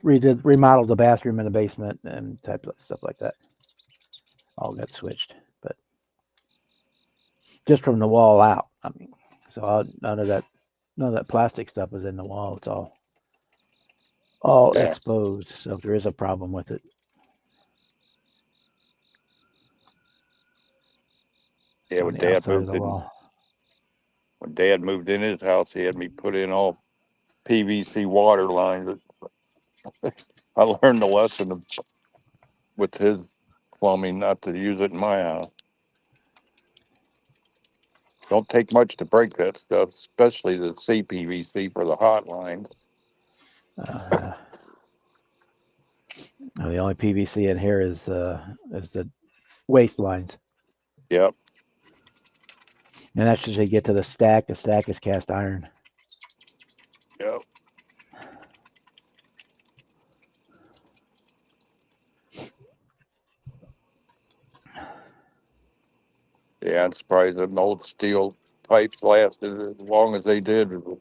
we remodeled the bathroom in the basement and type of stuff like that, all got switched. But just from the wall out, I mean, so none of that plastic stuff is in the wall. It's all Yeah. exposed. So if there is a problem with it, Yeah. on the outside of the wall. When Dad moved in his house, he had me put in all PVC water lines. I learned the lesson with his plumbing not to use it in my house. Don't take much to break that stuff, especially the CPVC for the hot lines. Uh, the only PVC in here is the waste lines, Yep. and that's usually get to the stack. The stack is cast iron. Yep. Yeah, I'm surprised them old steel pipes lasted as long as they did. The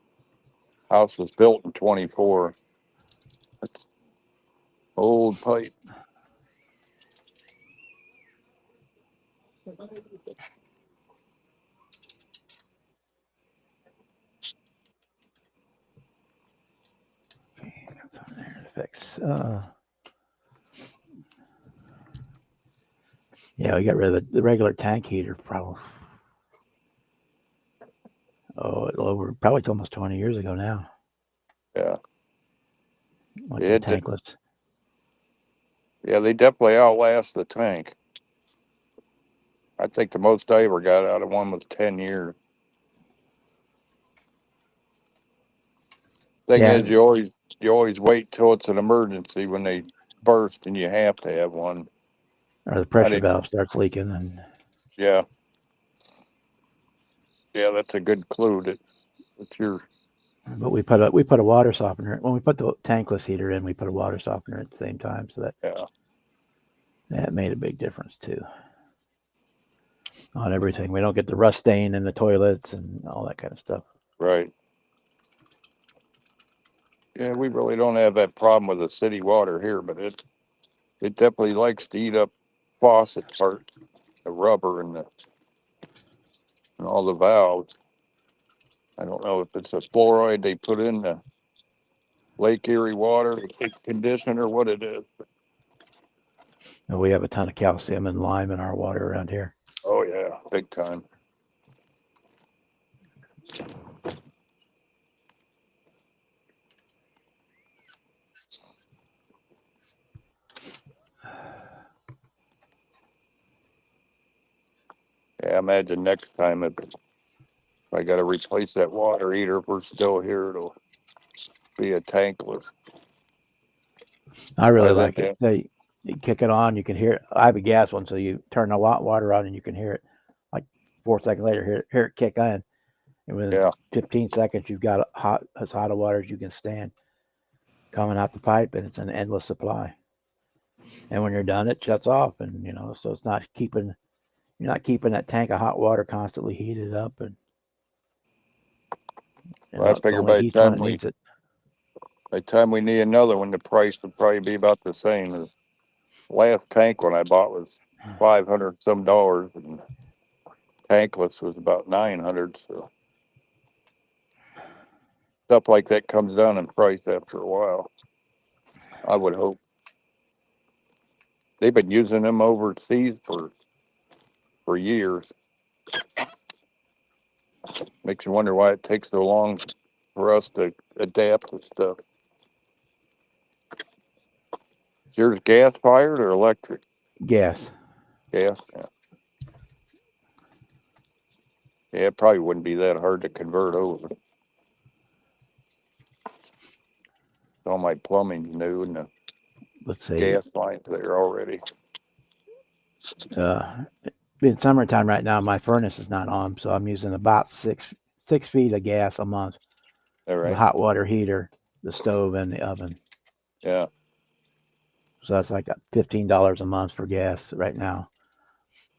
house was built in 24. That's old pipe. Okay, that's on there to fix. Yeah, we got rid of the regular tank heater probably. Oh, probably almost 20 years ago now. Yeah. Went to It did. tankless. Yeah, they definitely outlast the tank. I think the most I ever got out of one was 10 years. Thing Yeah, is, you always wait till it's an emergency when they burst, and you have to have one. or the I pressure didn't. valve starts leaking, and Yeah, yeah, that's a good clue. That's your. but we put a water softener when we put the tankless heater in. We put a water softener at the same time, so Yeah. that made a big difference too on everything. We don't get the rust stain in the toilets and all that kind of stuff. Right. Yeah, we really don't have that problem with the city water here, but it definitely likes to eat up faucet part, the rubber and all the valves. I don't know if it's a fluoride they put in the Lake Erie water to condition or what it is. And we have a ton of calcium and lime in our water around here. Oh yeah, big time. Yeah, imagine next time if I got to replace that water heater, if we're still here, it'll be a tankless. I I really like lived it. in. You kick it on, you can hear it. I have a gas one, so you turn the water on and you can hear it. Like 4 seconds later, hear it kick on, and within Yeah, 15 seconds, you've got as hot a water as you can stand coming out the pipe, and it's an endless supply. And when you're done, it shuts off, and so it's not keeping you're not keeping that tank of hot water constantly heated up, and well, I it figure only heats when it needs it. by the time we need another one, the price would probably be about the same. The last tank one I bought was $500 some, and tankless was about 900. So stuff like that comes down in price after a while. I would hope. They've been using them overseas for years. Makes you wonder why it takes so long for us to adapt to stuff. Is yours gas fired or electric? Gas. Gas. Yeah. Yeah, it probably wouldn't be that hard to convert over. All my plumbing's new and the Let's see. gas lines there already. Being summertime right now, my furnace is not on, so I'm using about 6 feet of gas a month. All The right. hot water heater, the stove, and the oven. Yeah. So that's like $15 a month for gas right now.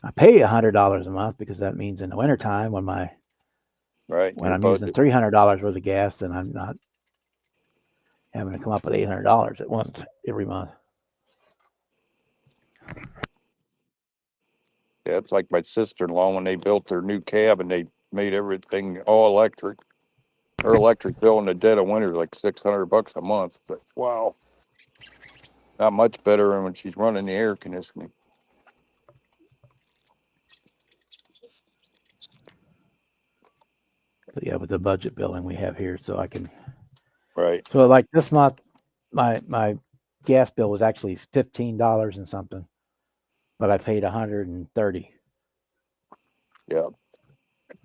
I pay $100 a month because that means in the wintertime when Right. I'm using $300 worth of gas, then I'm not having to come up with $800 at once every month. Yeah, it's like my sister-in-law when they built their new cabin, they made everything all electric. Her electric bill in the dead of winter is like $600 a month. But wow, not much better than when she's running the air conditioning. But yeah, with the budget billing we have here, so I can. Right. So like this month, my gas bill was actually $15 and something, but I paid $130. Yeah.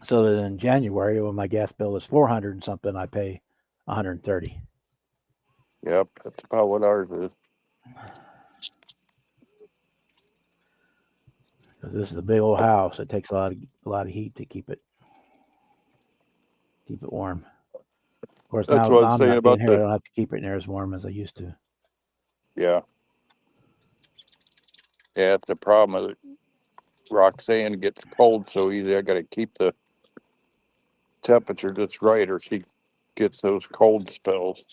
So that in January, when my gas bill is $400 and something, I pay $130. Yep. That's about what ours is. Because this is a big old house, it takes a lot of heat to keep it warm. Of course, That's now what I was I'm saying not being about here, I the. don't have to keep it near as warm as I used to. Yeah. Yeah, it's the problem with it. Roxanne gets cold so easy. I got to keep the temperature just right, or she gets those cold spells.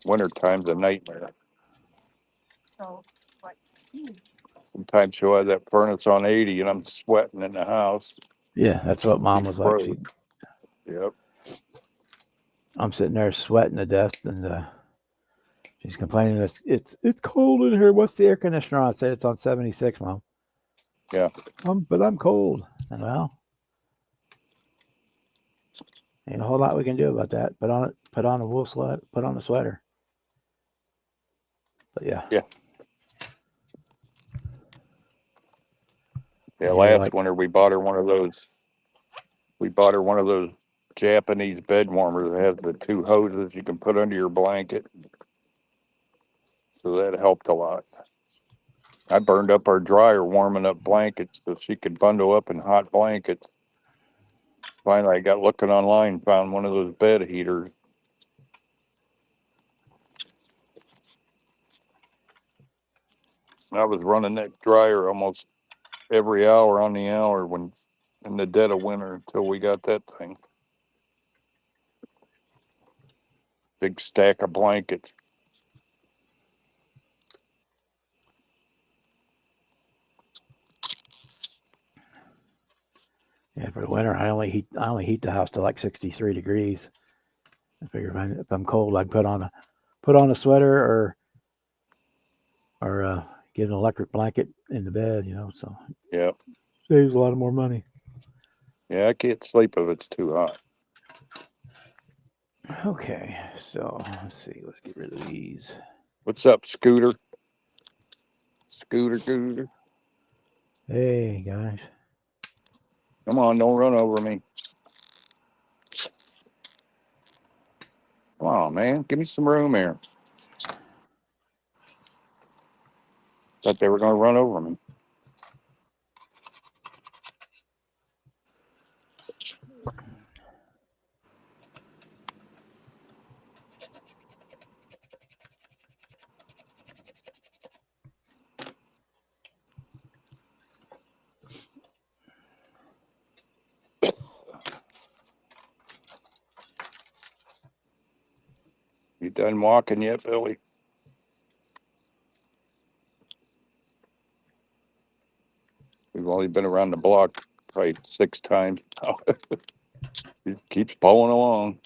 Wintertime's a nightmare. Sometimes she'll have that furnace on 80 and I'm sweating in the house. Yeah, that's what Mom was like. Yep. I'm sitting there sweating to death, and she's complaining that it's cold in here. What's the air conditioner on? I said it's on 76, Mom. Yeah. But I'm cold. And well, ain't a whole lot we can do about that. Put on a wool sweater, put on a sweater. But yeah. Yeah. Yeah. Here, Last winter we bought her one of those. We bought her one of those Japanese bed warmers that has the two hoses you can put under your blanket. So that helped a lot. I burned up our dryer warming up blankets so she could bundle up in hot blankets. Finally, I got looking online, found one of those bed heaters. I was running that dryer almost every hour on the hour when in the dead of winter until we got that thing. Big stack of blankets. yeah, for the winter, I only heat the house to like 63 degrees. I figure if I'm cold, I can put on a sweater or get an electric blanket in the bed, so Yeah. saves a lot of more money. Yeah, I can't sleep if it's too hot. Okay, so let's see. Let's get rid of these. What's up, Scooter? Scooter. Hey guys. Come on, don't run over me. Come on, man. Give me some room here. Thought they were going to run over me. You done walking yet, Billy? We've only been around the block probably 6 times now. It keeps pulling along.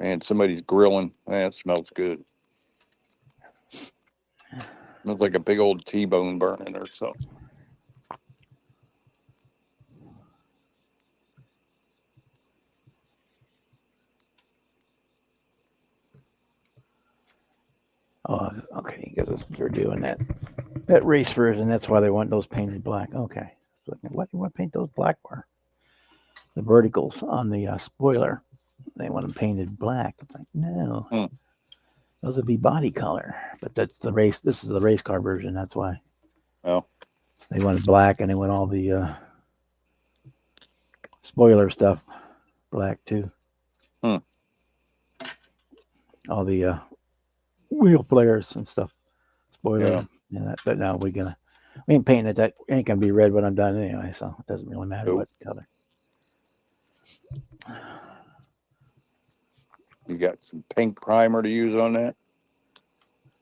Man, somebody's grilling. Man, it smells good. Smells like a big old T-bone burning or something. Oh, okay, because they're doing that race version. That's why they want those painted black. Okay, so what do you want to paint those black for? The verticals on the spoiler, they want them painted black. It's like no, those would be body color. But that's the race. This is the race car version. That's why. Oh, They wanted black, and they want all the spoiler stuff black too. All the wheel flares and stuff, spoilers. yeah. And that. But no, we ain't painting it. That ain't gonna be red when I'm done anyway. So it doesn't really matter what color. You got some pink primer to use on that?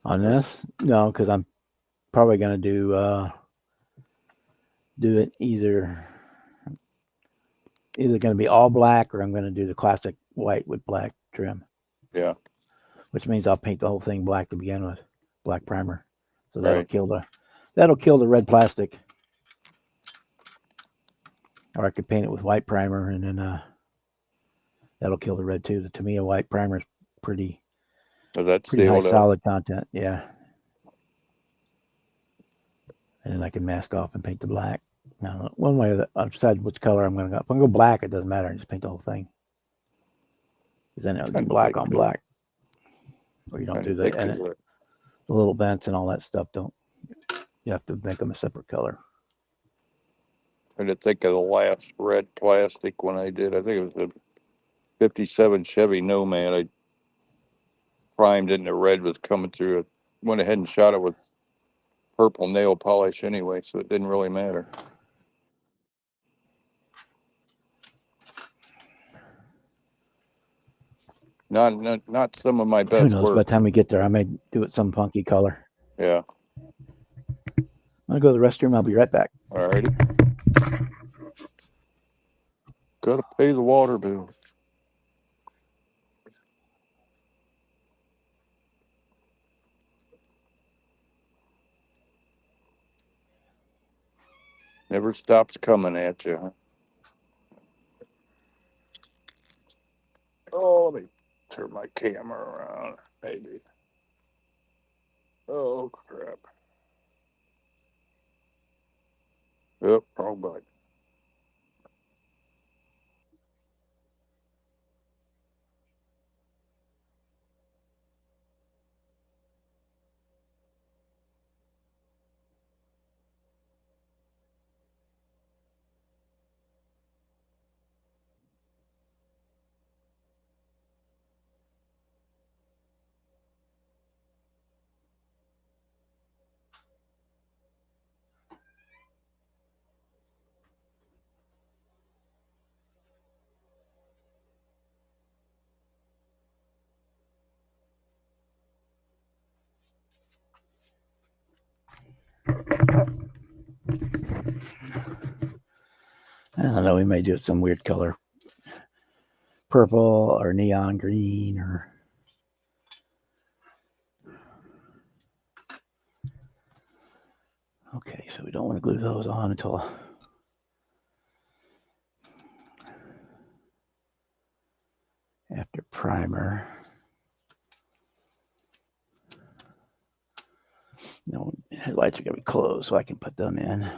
On this, no, because I'm probably gonna do it either going to be all black or I'm going to do the classic white with black trim. Yeah. Which means I'll paint the whole thing black to begin with, black primer. So that'll Right. kill the red plastic. Or I could paint it with white primer and then that'll kill the red too. The Tamiya white primer is pretty high solid content. Yeah. And then I can mask off and paint the black. Now, one way or the I'll decide which color I'm going to go. If I go black, it doesn't matter. I just paint the whole thing. Because then it'll be black on black. Or you don't do the little vents and all that stuff. You have to make them a separate color. I had to think of the last red plastic when I did. I think it was a 57 Chevy Nomad. I primed it and the red was coming through it. Went ahead and shot it with purple nail polish anyway, so it didn't really matter. Not some of my best Who knows? work. By the time we get there, I may do it some funky color. Yeah. I'll go to the restroom. I'll be right back. All righty. Gotta pay the water bill. Never stops coming at you, huh? Oh, let me turn my camera around, maybe. Oh, crap. Yep, wrong button. I don't know. We may do it some weird color, purple or neon green or. Okay, so we don't want to glue those on until after primer. No, headlights are going to be closed, so I can put them in.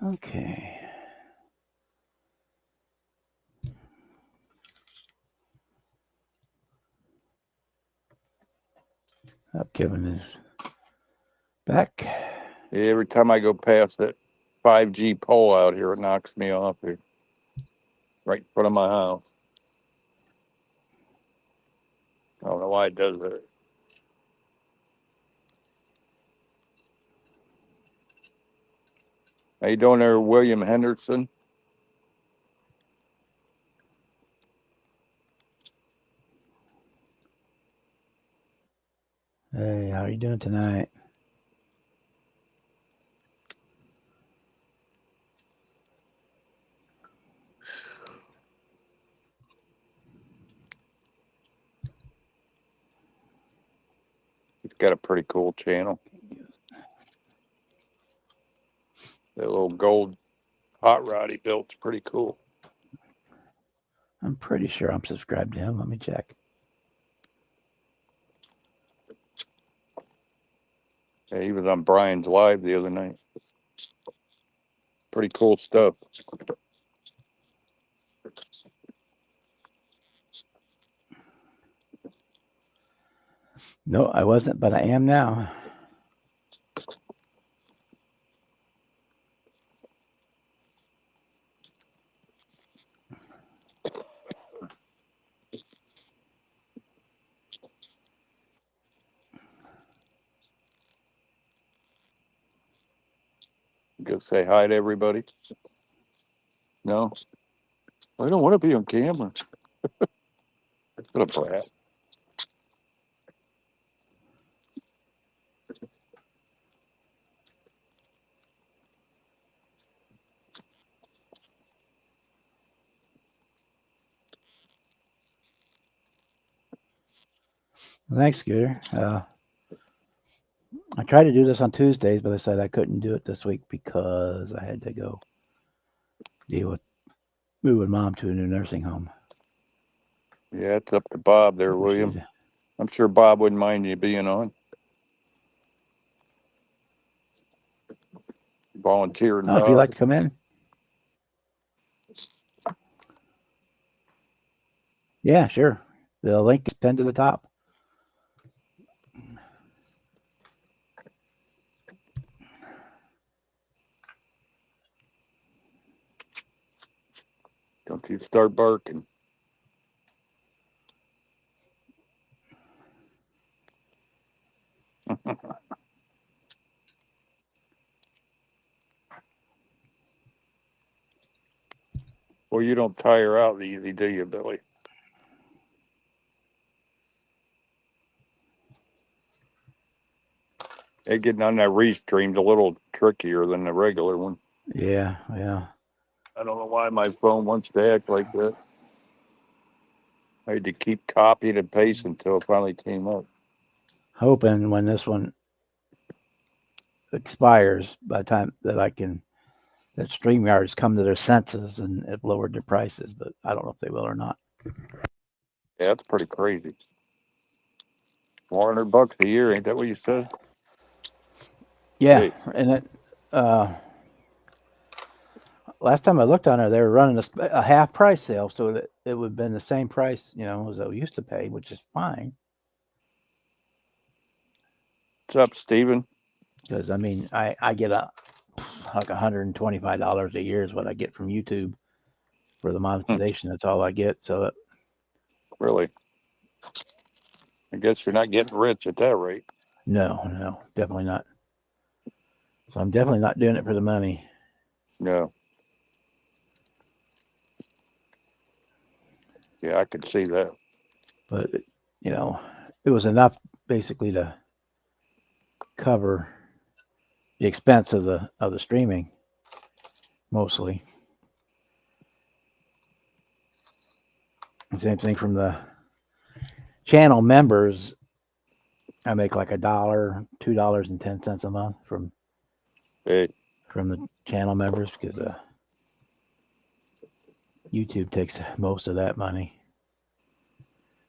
Okay. Up, Kevin is back. Yeah, every time I go past that 5G pole out here, it knocks me off here. Right in front of my house. I don't know why it does that. How you doing there, William Henderson? Hey, how are you doing tonight? He's got a pretty cool channel. That little gold hot rod he built's pretty cool. I'm pretty sure I'm subscribed to him. Let me check. Yeah, he was on Brian's Live the other night. Pretty cool stuff. No, I wasn't, but I am now. Go say hi to everybody. No, I don't want to be on camera. What a brat. Thanks, Scooter. I tried to do this on Tuesdays, but I said I couldn't do it this week because I had to go deal with moving Mom to a new nursing home. Yeah, it's up to Bob there, William. I'm sure Bob wouldn't mind you being on. Volunteering. Oh, if you'd like to come in. Yeah, sure. The link is pinned to the top. Don't you start barking. Well, you don't tire out easy, do you, Billy? Hey, getting on that restream's a little trickier than the regular one. Yeah. I don't know why my phone wants to act like that. I had to keep copying and pasting until it finally came up. Hoping when this one expires, by the time that that StreamYard's come to their senses and have lowered their prices, but I don't know if they will or not. Yeah, that's pretty crazy. $400 a year, ain't that what you said? Yeah, Hey. and it, last time I looked on it, they were running a half price sale, so that it would have been the same price, as I used to pay, which is fine. What's up, Steven? Because I mean, I get like $125 a year is what I get from YouTube for the monetization. That's all I get. So Really? I guess you're not getting rich at that rate. no, definitely not. So I'm definitely not doing it for the money. No. Yeah, I could see that. But it was enough basically to cover the expense of the streaming, mostly. Same thing from the channel members. I make like $1, $2.10 a month from the channel members because YouTube takes most of that money.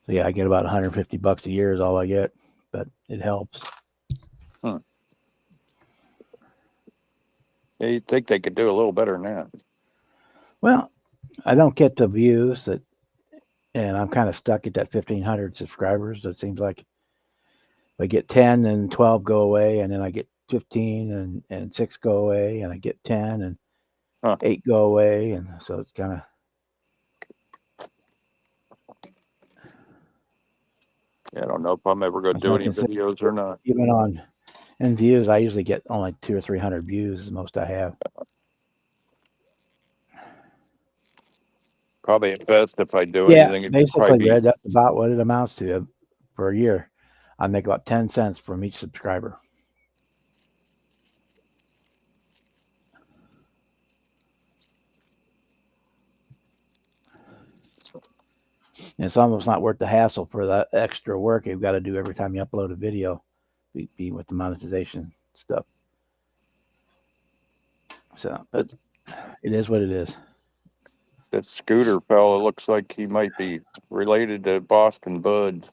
So yeah, I get about $150 a year is all I get, but it helps. Yeah, you'd think they could do a little better than that. Well, I don't get the views that, and I'm kind of stuck at that 1,500 subscribers. It seems like if I get 10 and 12 go away, and then I get 15 and 6 go away, and I get 10 and Huh. 8 go away. And so it's kind of, Yeah, I don't know if I'm ever going to do I any can say, videos or not. even on in views, I usually get only 200 or 300 views is the most I have. Probably at best, if I do Yeah, anything, it'd probably basically, be Red, that's about what it amounts to for a year. I make about 10 cents from each subscriber. And it's almost not worth the hassle for the extra work you've got to do every time you upload a video, be with the monetization stuff. So, but it is what it is. that Scooter fella looks like he might be related to Boston Bud.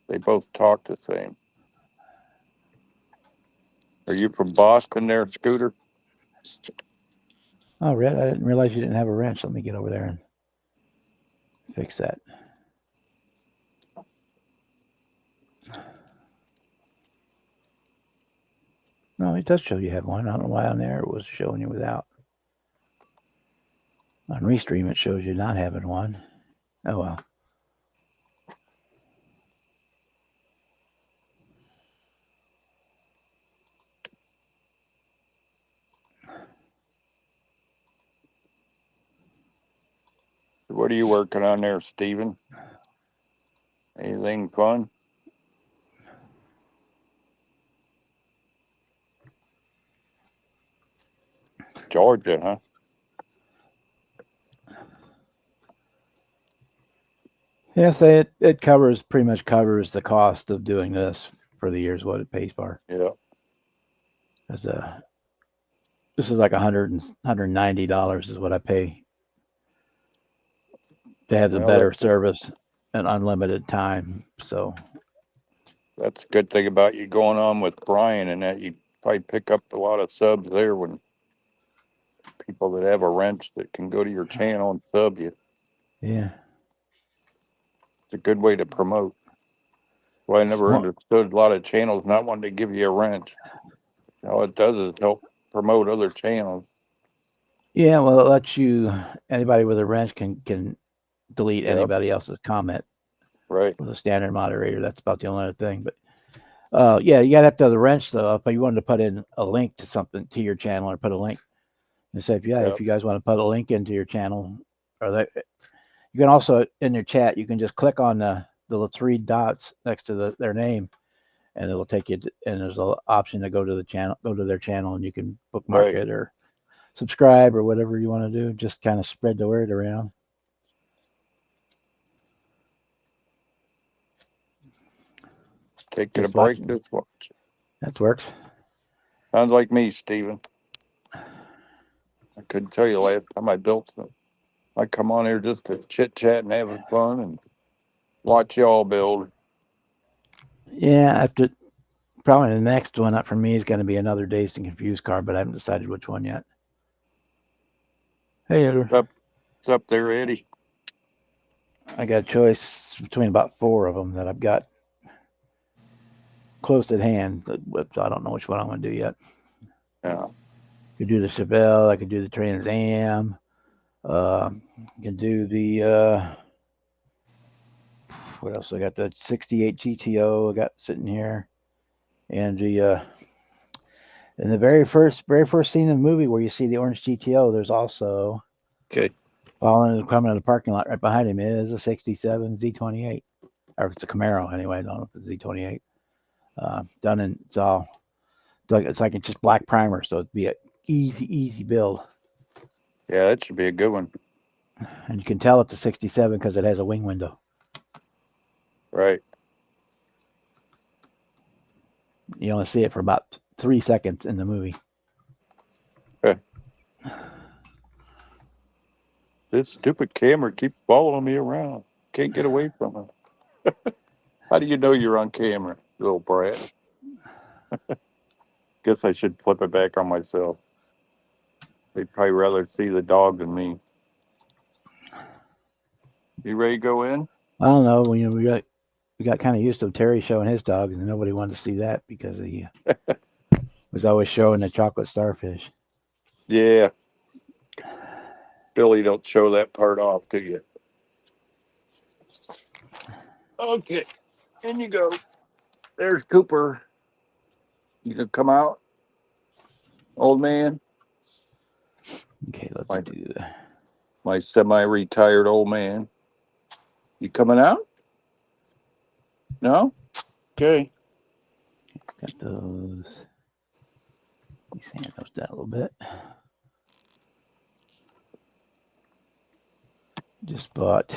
They both talk the same. Are you from Boston there, Scooter? Oh, Red, I didn't realize you didn't have a wrench. Let me get over there and fix that. No, it does show you have one. I don't know why on there it was showing you without. On Restream, it shows you not having one. Oh, well. What are you working on there, Steven? Anything fun? Georgia, huh? Yes, it covers pretty much covers the cost of doing this for the years, what it pays for. Yeah. As this is like $190 is what I pay to have the Well, better service and unlimited time. So that's a good thing about you going on with Brian, and that you probably pick up a lot of subs there when people that have a wrench that can go to your channel and sub you. yeah, It's a good way to promote. Well, I never well, understood a lot of channels not wanting to give you a wrench. All it does is help promote other channels. yeah. Well, it lets you anybody with a wrench can delete Yep. anybody else's comment Right. with a standard moderator. That's about the only other thing. But yeah, you got to have to have the wrench though. If you wanted to put in a link to something to your channel or put a link and say, if Yep. you guys want to put a link into your channel, or that you can also in your chat, you can just click on the three dots next to their name, and it'll take you. And there's an option to go to their channel, and you can bookmark Right. it or subscribe or whatever you want to do. Just kind of spread the word around. Taking a Just break watching. this watch. That works. Sounds like me, Steven. I couldn't tell you last time I built something. I come on here just to chit chat and have fun and watch y'all build. Yeah, after probably the next one up for me is going to be another Dazed and Confused car, but I haven't decided which one yet. Hey, It's up there, Eddie. I got a choice between about four of them that I've got close at hand. I don't know which one I'm going to do yet. Yeah. I could do the Chevelle. I could do the Trans Am. I can do the what else? I got the '68 GTO. I got sitting here, and the in the very first scene in the movie where you see the orange GTO, there's also Okay. following coming in the parking lot right behind him is a '67 Z28, or it's a Camaro anyway. I don't know if it's Z28. Done in it's like it's just black primer, so it'd be an easy build. Yeah, that should be a good one. And you can tell it's a '67 because it has a wing window. Right. You only see it for about 3 seconds in the movie. Okay. This stupid camera keeps following me around. Can't get away from it. How do you know you're on camera, little brat? Guess I should flip it back on myself. They'd probably rather see the dog than me. You ready to go in? I don't know. You know, we got kind of used to Terry showing his dog, and nobody wanted to see that because he was always showing the chocolate starfish. Yeah. Billy, don't show that part off, do you? Okay. In you go. There's Cooper. You can come out, old man. Okay, let's My, do. my semi-retired old man. You coming out? No? Okay. Got those. Let me sand those down a little bit. Just bought.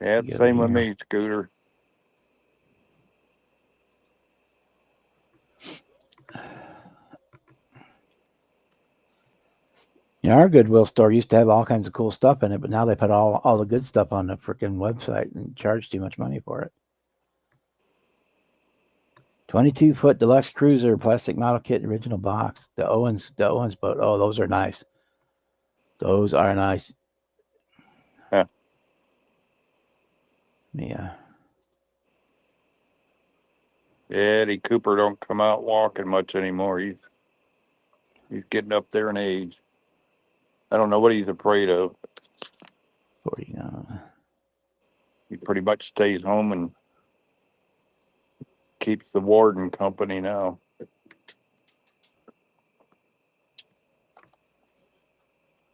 Yeah, Together same with here. me, Scooter. You know, our Goodwill store used to have all kinds of cool stuff in it, but now they put all the good stuff on the freaking website and charge too much money for it. 22-foot deluxe cruiser, plastic model kit, original box. The Owens boat. Oh, those are nice. Those are nice. Yeah. Yeah. Eddie Cooper don't come out walking much anymore. He's getting up there in age. I don't know what he's afraid of. 40. He pretty much stays home and keeps the warden company now.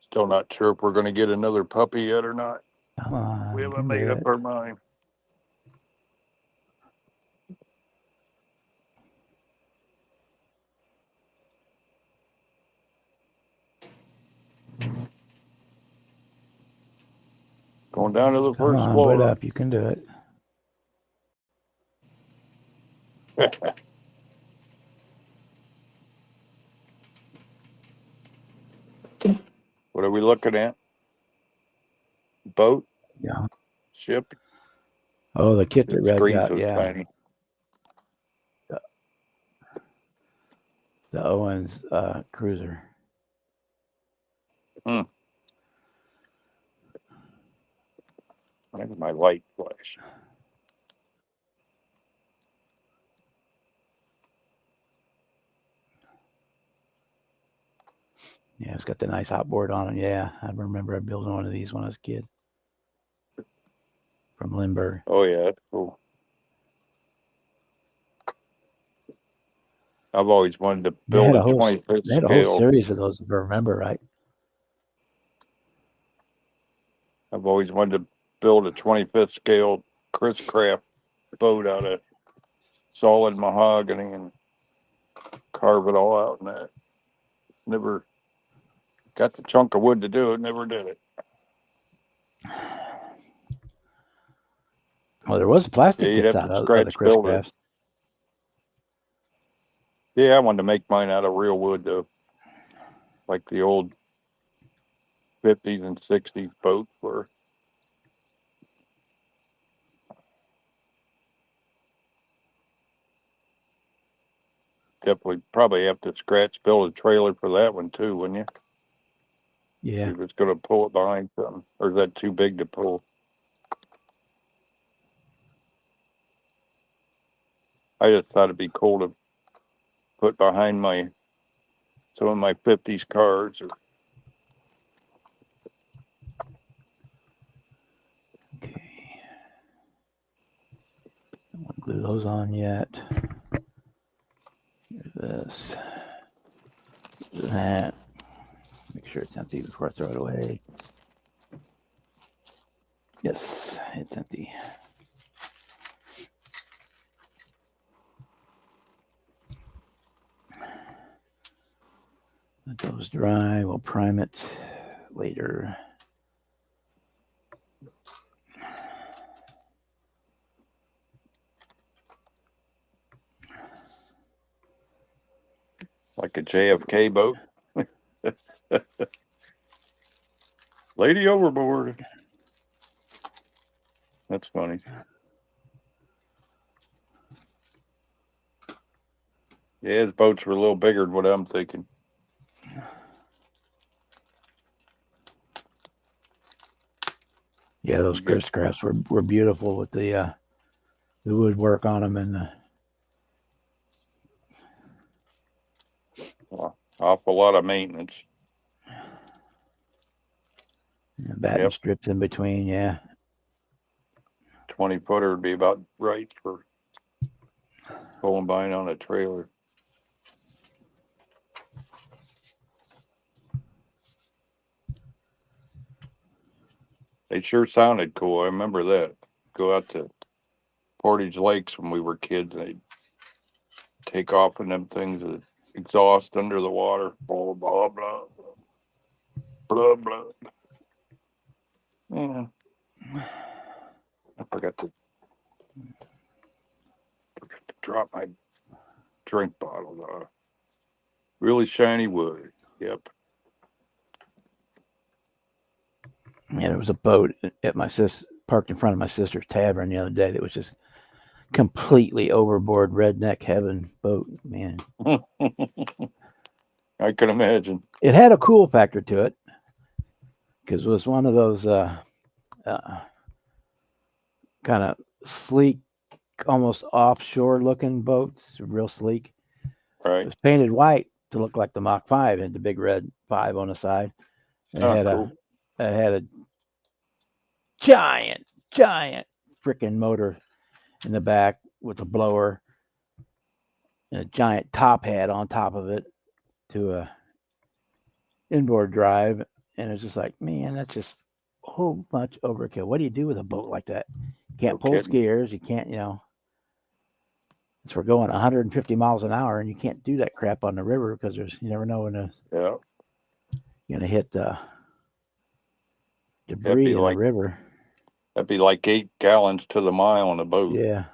Still not sure if we're going to get another puppy yet or not. Come on. We haven't made up our mind. Going down to the Come first on, put it floor. up. You can do it. What are we looking at? Boat? Yeah. Ship? Oh, the kit that The Red screen's got. so Yeah. tiny. The Owens cruiser. Why did my light flash? Yeah, it's got the nice outboard on it. Yeah, I remember building one of these when I was a kid from Lindbergh. Oh, yeah, that's cool. I've always wanted to They had build a a whole 25th they had a whole scale. series of those, if I remember right. I've always wanted to build a 25th scale Chris Craft boat out of solid mahogany and carve it all out in that. Never got the chunk of wood to do it, never did it. Well, there was plastic Yeah, you'd kits have out to of the scratch Chris build it. Crafts. Yeah, I wanted to make mine out of real wood though. Like the old 50s and 60s boats were. Definitely probably have to scratch build a trailer for that one too, wouldn't you? Yeah. If it's gonna pull it behind something. Or is that too big to pull? I just thought it'd be cool to put behind some of my 50s cars. Okay. I won't glue those on yet. Here's this. That. Make sure it's empty before I throw it away. Yes, it's empty. Let those dry. We'll prime it later. Like a JFK boat. Lady overboard. That's funny. Yeah, his boats were a little bigger than what I'm thinking. Yeah, those Chris crafts were beautiful with the woodwork on them and awful lot of maintenance. batting strips in between. Yeah, 20-footer would be about right for pulling behind on a trailer. They sure sounded cool. I remember that. Go out to Portage Lakes when we were kids. They'd take off in them things that exhaust under the water. Blah, blah, blah. Blah, blah. Yeah. I forgot to drop my drink bottle. Really shiny wood. Yep. yeah. There was a boat at my parked in front of my sister's tavern the other day that was just completely overboard redneck heaven boat, man. I can imagine. It had a cool factor to it because it was one of those kind of sleek, almost offshore looking boats, real sleek. Right. It was painted white to look like the Mach 5 and the big red 5 on the side. It had a giant freaking motor in the back with a blower and a giant top hat on top of it to a inboard drive. And it's just like, man, that's just a whole much overkill. What do you do with a boat like that? You can't pull skiers. You can't, we're going 150 miles an hour and you can't do that crap on the river because you never know when you're going to hit debris in the river. That'd be like 8 gallons to the mile on a boat. Yeah.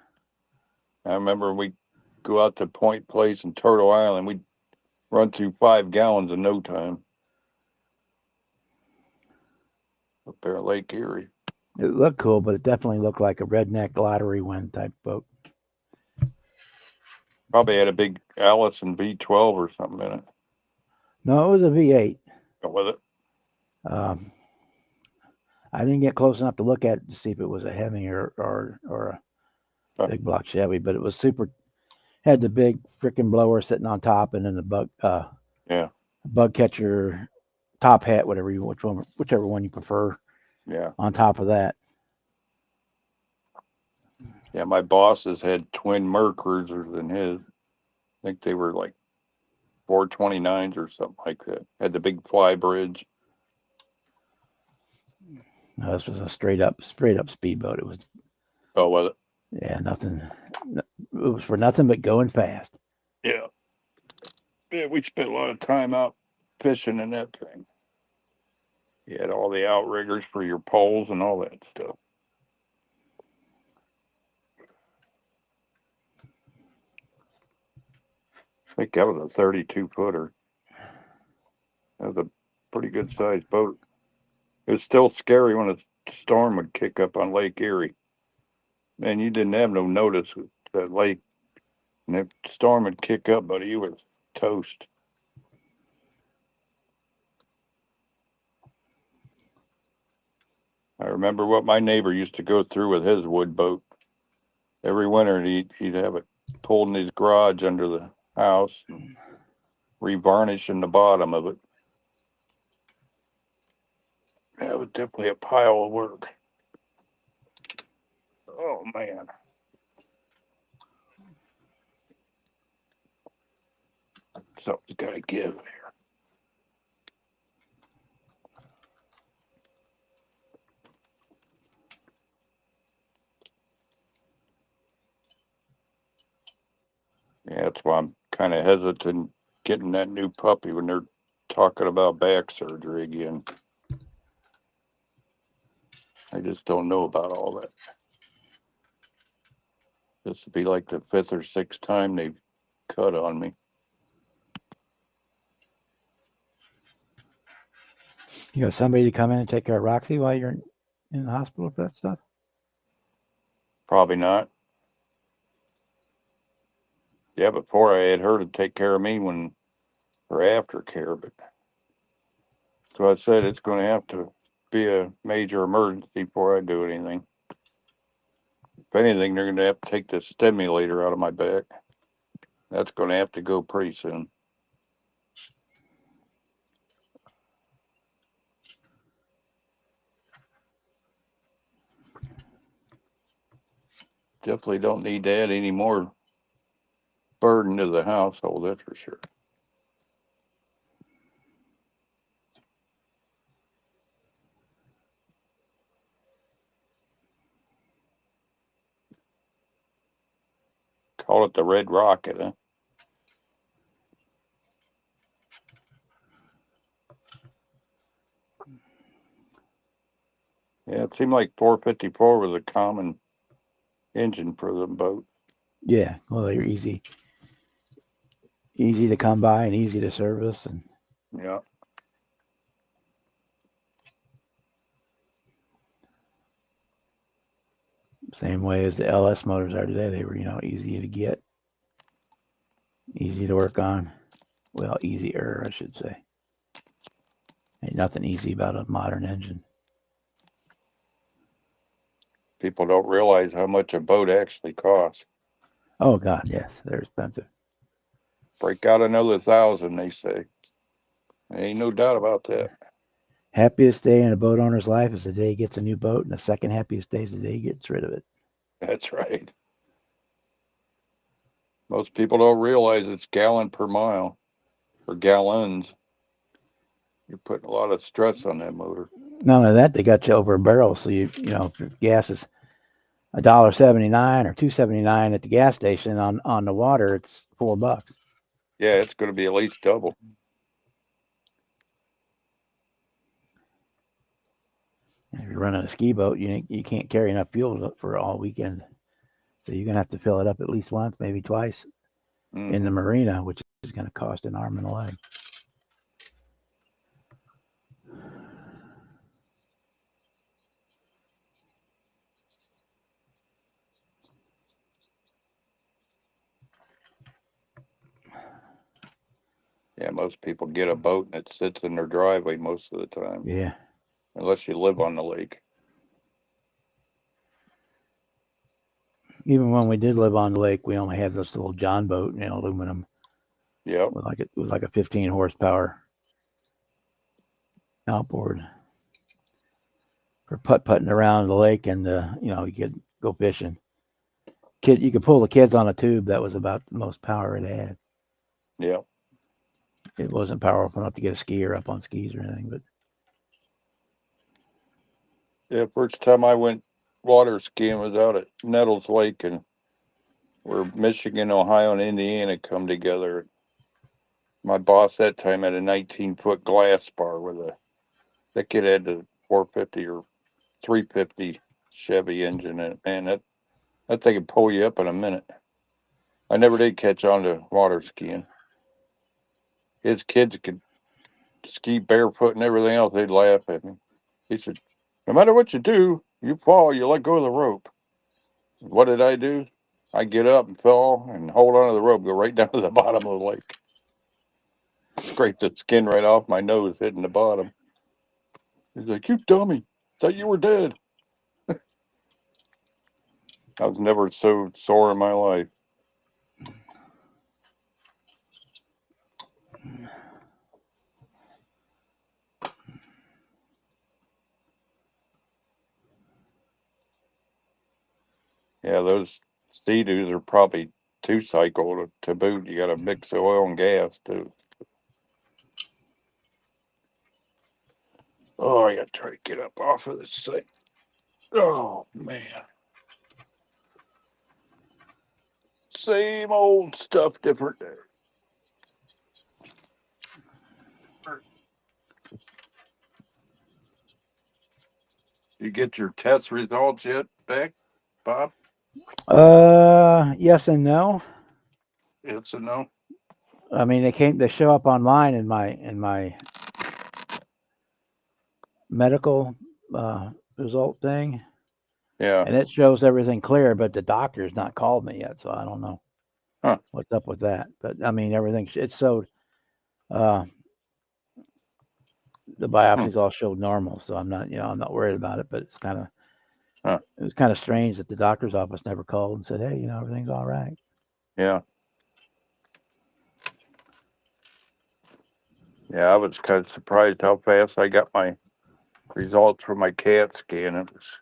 I remember we go out to Point Place in Turtle Island. We'd run through 5 gallons in no time. Up there at Lake Erie. It looked cool, but it definitely looked like a redneck lottery win type boat. Probably had a big Allison V12 or something in it. No, it was a V8. Was it? I didn't get close enough to look at it to see if it was a Hemi or a big block Chevy, but it was super. Had the big freaking blower sitting on top, and then the bug catcher top hat, whichever one you prefer. Yeah. On top of that. Yeah, my bosses had twin Mer Cruisers in his. I think they were like 429s or something like that. Had the big fly bridge. No, this was a straight up speedboat. It was. Oh, was it? Yeah, nothing. It was for nothing but going fast. Yeah. Yeah, we spent a lot of time out fishing in that thing. You had all the outriggers for your poles and all that stuff. I think that was a 32-footer. That was a pretty good sized boat. It was still scary when a storm would kick up on Lake Erie. Man, you didn't have no notice with that lake. And if the storm would kick up, buddy, you were toast. I remember what my neighbor used to go through with his wood boat. Every winter, he'd have it pulled in his garage under the house and revarnishing the bottom of it. That was definitely a pile of work. Oh, man. Something's got to give there. Yeah, that's why I'm kind of hesitant getting that new puppy when they're talking about back surgery again. I just don't know about all that. This would be like the 5th or 6th time they've cut on me. You got somebody to come in and take care of Roxy while you're in the hospital for that stuff? Probably not. Yeah, before I had her to take care of me when or aftercare, but so I said it's going to have to be a major emergency before I do anything. If anything, they're going to have to take the stimulator out of my back. That's going to have to go pretty soon. Definitely don't need to add any more burden to the household, that's for sure. Call it the Red Rocket, huh? Yeah, it seemed like 454 was a common engine for the boat. Yeah, well, they're easy to come by and easy to service, and Yeah. same way as the LS motors are today. They were, easy to get, easy to work on. Well, easier, I should say. Ain't nothing easy about a modern engine. People don't realize how much a boat actually costs. Oh God, yes, they're expensive. Break out another 1,000, they say. Ain't no doubt about that. Happiest day in a boat owner's life is the day he gets a new boat, and the second happiest day is the day he gets rid of it. That's right. Most people don't realize it's gallon per mile or gallons. You're putting a lot of stress on that motor. None of that, they got you over a barrel. So if gas is $1.79 or $2.79 at the gas station, on the water, it's $4. Yeah, it's going to be at least double. If you're running a ski boat, you can't carry enough fuel for all weekend. So you're gonna have to fill it up at least once, maybe twice, in the marina, which is going to cost an arm and a leg. Yeah, most people get a boat and it sits in their driveway most of the time. Yeah. Unless you live on the lake. Even when we did live on the lake, we only had this little John boat, aluminum. Yep. It was like a 15 horsepower outboard for putt-putting around the lake, and you could go fishing. You could pull the kids on a tube. That was about the most power it had. Yep. It wasn't powerful enough to get a skier up on skis or anything, but yeah, first time I went water skiing was out at Nettles Lake, and where Michigan, Ohio, and Indiana come together. My boss that time had a 19-foot glass bar that kid had the 450 or 350 Chevy engine in it. Man, that thing could pull you up in a minute. I never did catch on to water skiing. His kids could ski barefoot and everything else. They'd laugh at me. He said, "No matter what you do, you fall, you let go of the rope." What did I do? I get up and fall and hold onto the rope, go right down to the bottom of the lake. Scrape the skin right off my nose, hitting the bottom. He's like, "You dummy. Thought you were dead." I was never so sore in my life. Yeah, those Sea-Doos are probably two-cycle to boot. You got to mix the oil and gas, too. Oh, I got to try to get up off of this thing. Oh, man. Same old stuff, different day. You get your test results yet back, Bob? Yes and no. It's a no. I mean, they show up online in my medical result thing, Yeah. and it shows everything clear, but the doctor's not called me yet, so I don't know. Huh. what's up with that. But I mean, everything it showed. Uh, the biopsies all showed normal, so I'm not worried about it. But Huh. it was kind of strange that the doctor's office never called and said, hey, everything's all right. Yeah. Yeah, I was kind of surprised how fast I got my results from my CAT scan. It was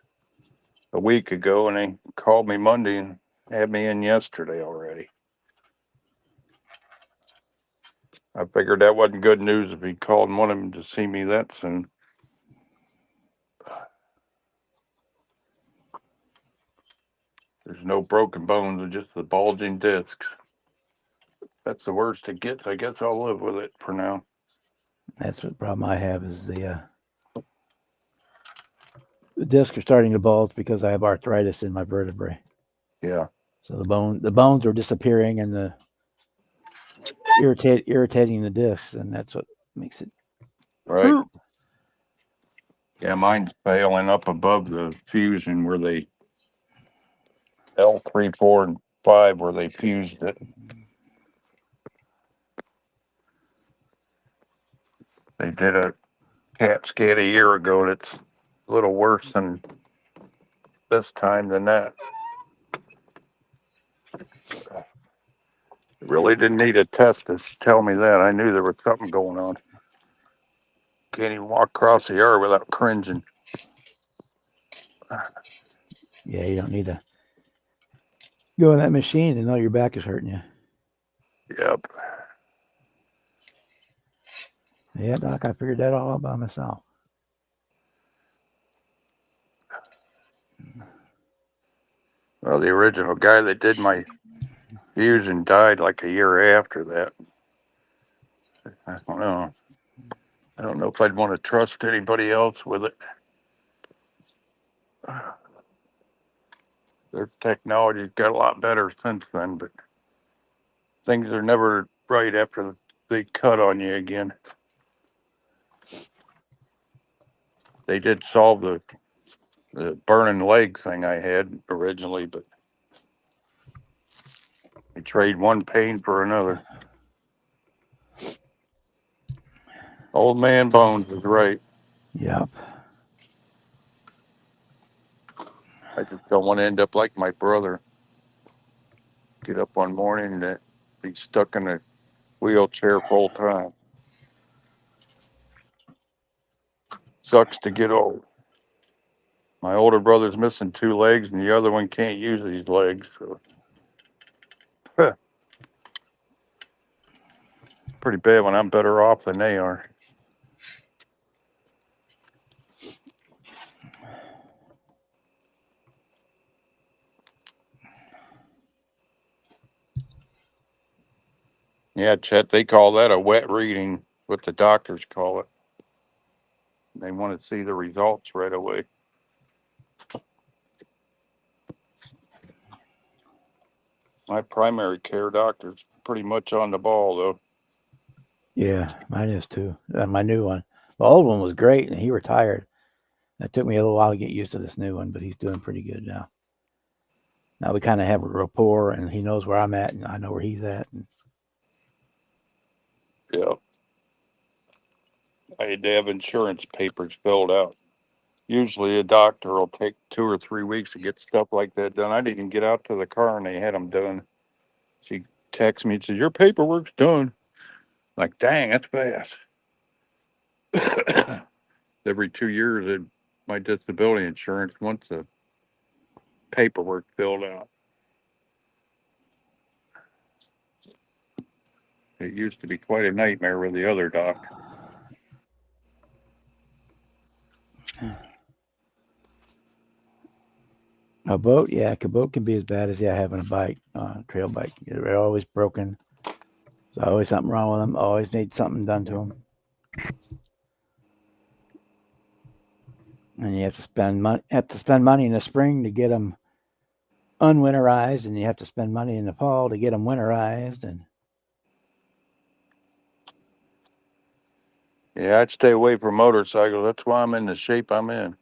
a week ago, and they called me Monday and had me in yesterday already. I figured that wasn't good news if he called and wanted him to see me that soon. There's no broken bones, just the bulging discs. That's the worst it gets. I guess I'll live with it for now. That's what problem I have is the discs are starting to bulge because I have arthritis in my vertebrae. Yeah. So the bones are disappearing and the irritating the discs, and that's what makes it Right. hurt. Yeah, mine's failing up above the fusion where they L3, 4, and 5 where they fused it. They did a CAT scan a year ago that's a little worse than this time than that. Really didn't need a test to tell me that. I knew there was something going on. Can't even walk across the yard without cringing. Yeah, you don't need to go in that machine and know your back is hurting you. Yep. Yeah, doc, I figured that all out by myself. Well, the original guy that did my fusion died like a year after that. I don't know. I don't know if I'd want to trust anybody else with it. Their technology's got a lot better since then, but things are never right after they cut on you again. They did solve the burning leg thing I had originally, but they trade one pain for another. Old man Bones was right. Yep. I just don't want to end up like my brother. Get up one morning and be stuck in a wheelchair full time. Sucks to get old. My older brother's missing 2 legs, and the other one can't use these legs. So, pretty bad when I'm better off than they are. Yeah, Chet, they call that a wet reading, what the doctors call it. They want to see the results right away. My primary care doctor's pretty much on the ball, though. Yeah, mine is too. My new one. The old one was great, and he retired. It took me a little while to get used to this new one, but he's doing pretty good now. Now we kind of have a rapport, and he knows where I'm at, and I know where he's at. And Yeah. I had to have insurance papers filled out. Usually a doctor will take 2 or 3 weeks to get stuff like that done. I didn't even get out to the car and they had them done. She texted me and said, your paperwork's done. Like, dang, that's fast. Every 2 years, my disability insurance wants the paperwork filled out. It used to be quite a nightmare with the other doc. a boat, yeah, a boat can be as bad as having a bike, trail bike. They're always broken. There's always something wrong with them. Always need something done to them. And you have to spend money in the spring to get them unwinterized, and you have to spend money in the fall to get them winterized. And Yeah, I'd stay away from motorcycles. That's why I'm in the shape I'm in.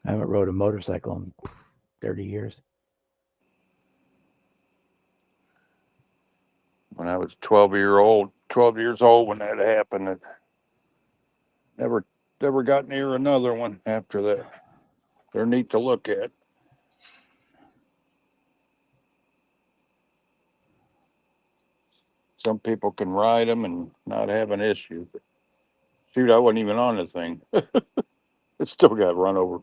I haven't rode a motorcycle in 30 years. when I was 12 years old when that happened. It never got near another one after that. They're neat to look at. Some people can ride them and not have an issue. But shoot, I wasn't even on the thing. It still got run over.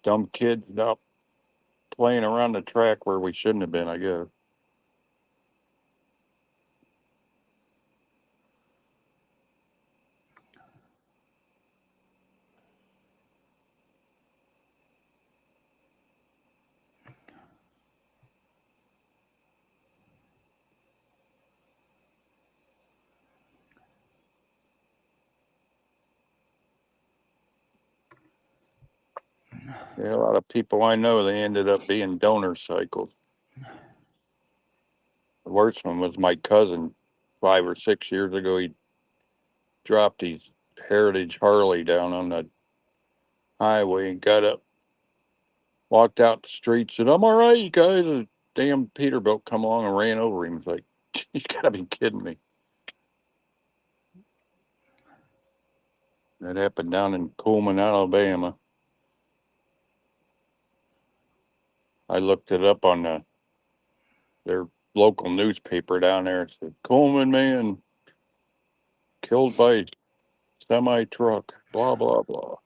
Dumb kids out playing around the track where we shouldn't have been, I guess. Yeah, a lot of people I know, they ended up being donor cycles. The worst one was my cousin 5 or 6 years ago. He dropped his Heritage Harley down on the highway and got up, walked out the street, said, "I'm all right, you guys." A damn Peterbilt come along and ran over him. It's like, you gotta be kidding me. That happened down in Coleman, Alabama. I looked it up on their local newspaper down there. It said, "Coleman man killed by semi truck, blah, blah, blah."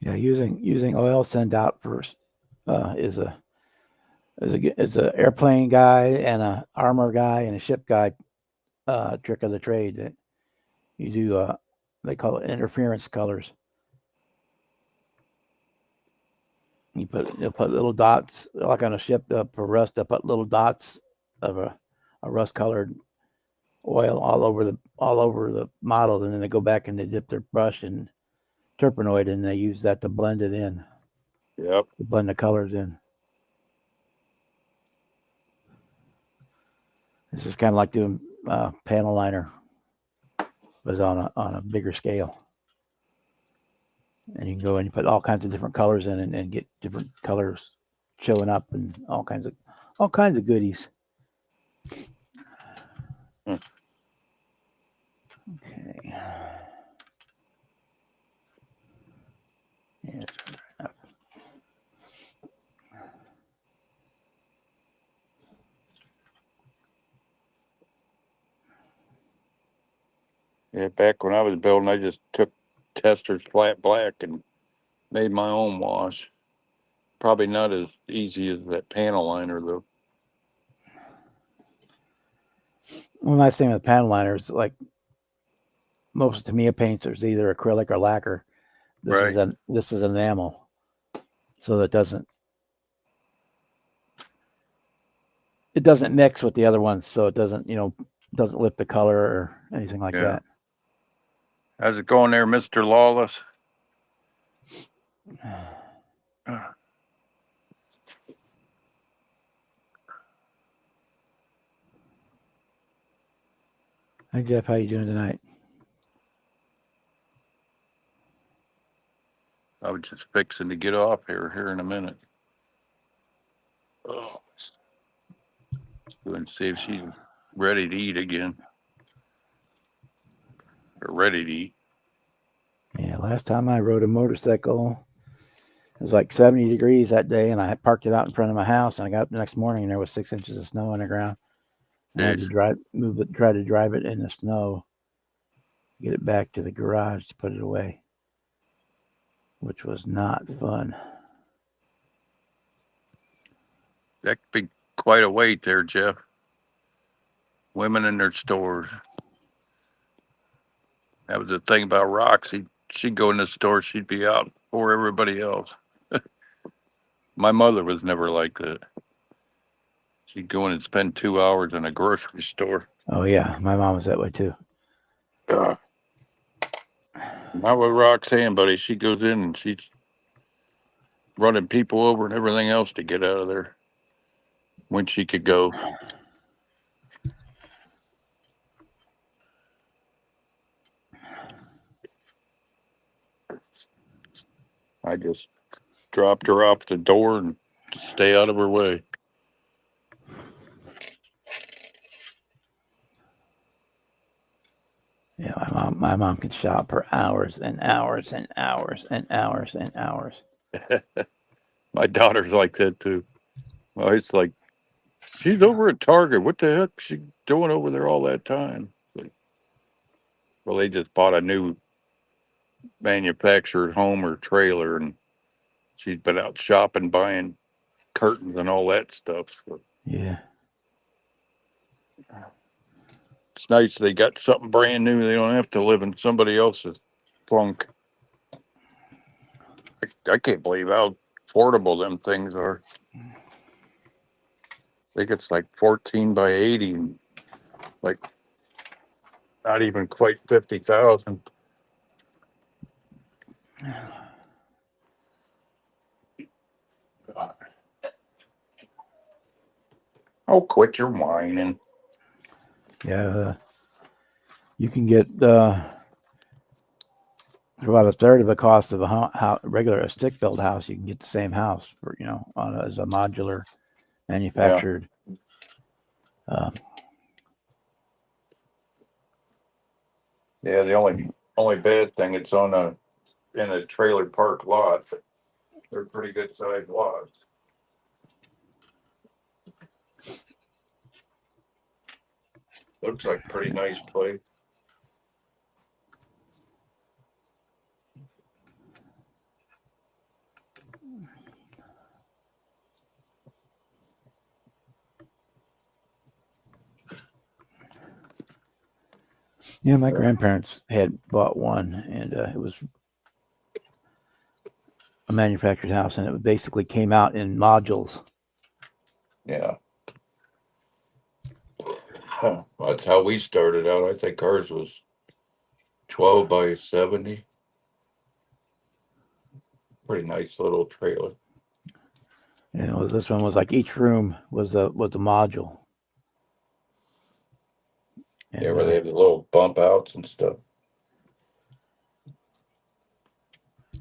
Yeah, using oil send out first is a airplane guy and a armor guy and a ship guy trick of the trade that you do. They call it interference colors. You'll put little dots like on a ship for rust. They'll put little dots of a rust colored oil all over the model, and then they go back and they dip their brush in turpenoid and they use that to blend it in. Yep. To blend the colors in. It's just kind of like doing panel liner, but on a bigger scale. And you can go and you put all kinds of different colors in and get different colors showing up and all kinds of goodies. Okay. Yeah, that's right enough. Yeah, back when I was building, I just took Tester's flat black and made my own wash. Probably not as easy as that panel liner, though. One nice thing with panel liners, like most Tamiya paints, there's either acrylic or lacquer. This is enamel, so it doesn't mix with the other ones, so it doesn't lift the color or anything like that. How's it going there, Mr. Lawless? Hi Jeff, how you doing tonight? I was just fixing to get off here in a minute. Oh, let's go and see if she's ready to eat again. Or ready to eat. Yeah, last time I rode a motorcycle, it was like 70 degrees that day, and I parked it out in front of my house. And I got up the next morning, and there was 6 inches of snow on the ground. I had to try to drive it in the snow, get it back to the garage to put it away, which was not fun. That could be quite a wait there, Jeff. Women in their stores. That was the thing about Roxy. She'd go in the store, she'd be out before everybody else. My mother was never like that. She'd go in and spend 2 hours in a grocery store. Oh yeah, my mom was that way too. Not with Roxanne, buddy. She goes in and she's running people over and everything else to get out of there when she could go. I just dropped her off the door and stay out of her way. Yeah, my mom can shop for hours and hours and hours and hours and hours. My daughter's like that too. Well, it's like she's over at Target. What the heck is she doing over there all that time? Like, well, they just bought a new manufactured home or trailer, and she's been out shopping, buying curtains and all that stuff. So Yeah. it's nice they got something brand new. They don't have to live in somebody else's funk. I can't believe how affordable them things are. I think it's like 14 by 80, and like not even quite 50,000. Oh, quit your whining. Yeah. You can get for about a third of the cost of a regular stick built house. You can get the same house for as a modular manufactured. Yeah, the only bad thing, it's in a trailer park lot. But they're pretty good sized lots. Looks like a pretty nice place. Yeah, my grandparents had bought one, and it was a manufactured house, and it basically came out in modules. Yeah. Huh. That's how we started out. I think ours was 12 by 70. Pretty nice little trailer. This one was like each room was a module. And, Yeah, where they have the little bump outs and stuff.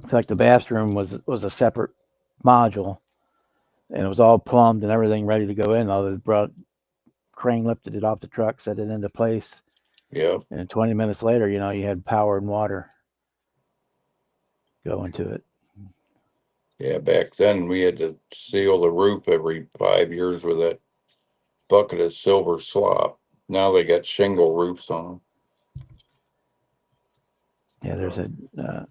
in fact, the bathroom was a separate module, and it was all plumbed and everything ready to go in. All they brought crane lifted it off the truck, set it into place. Yeah. And 20 minutes later, you had power and water go into it. Yeah, back then we had to seal the roof every 5 years with that bucket of silver slop. Now they got shingle roofs on them. Yeah, there's a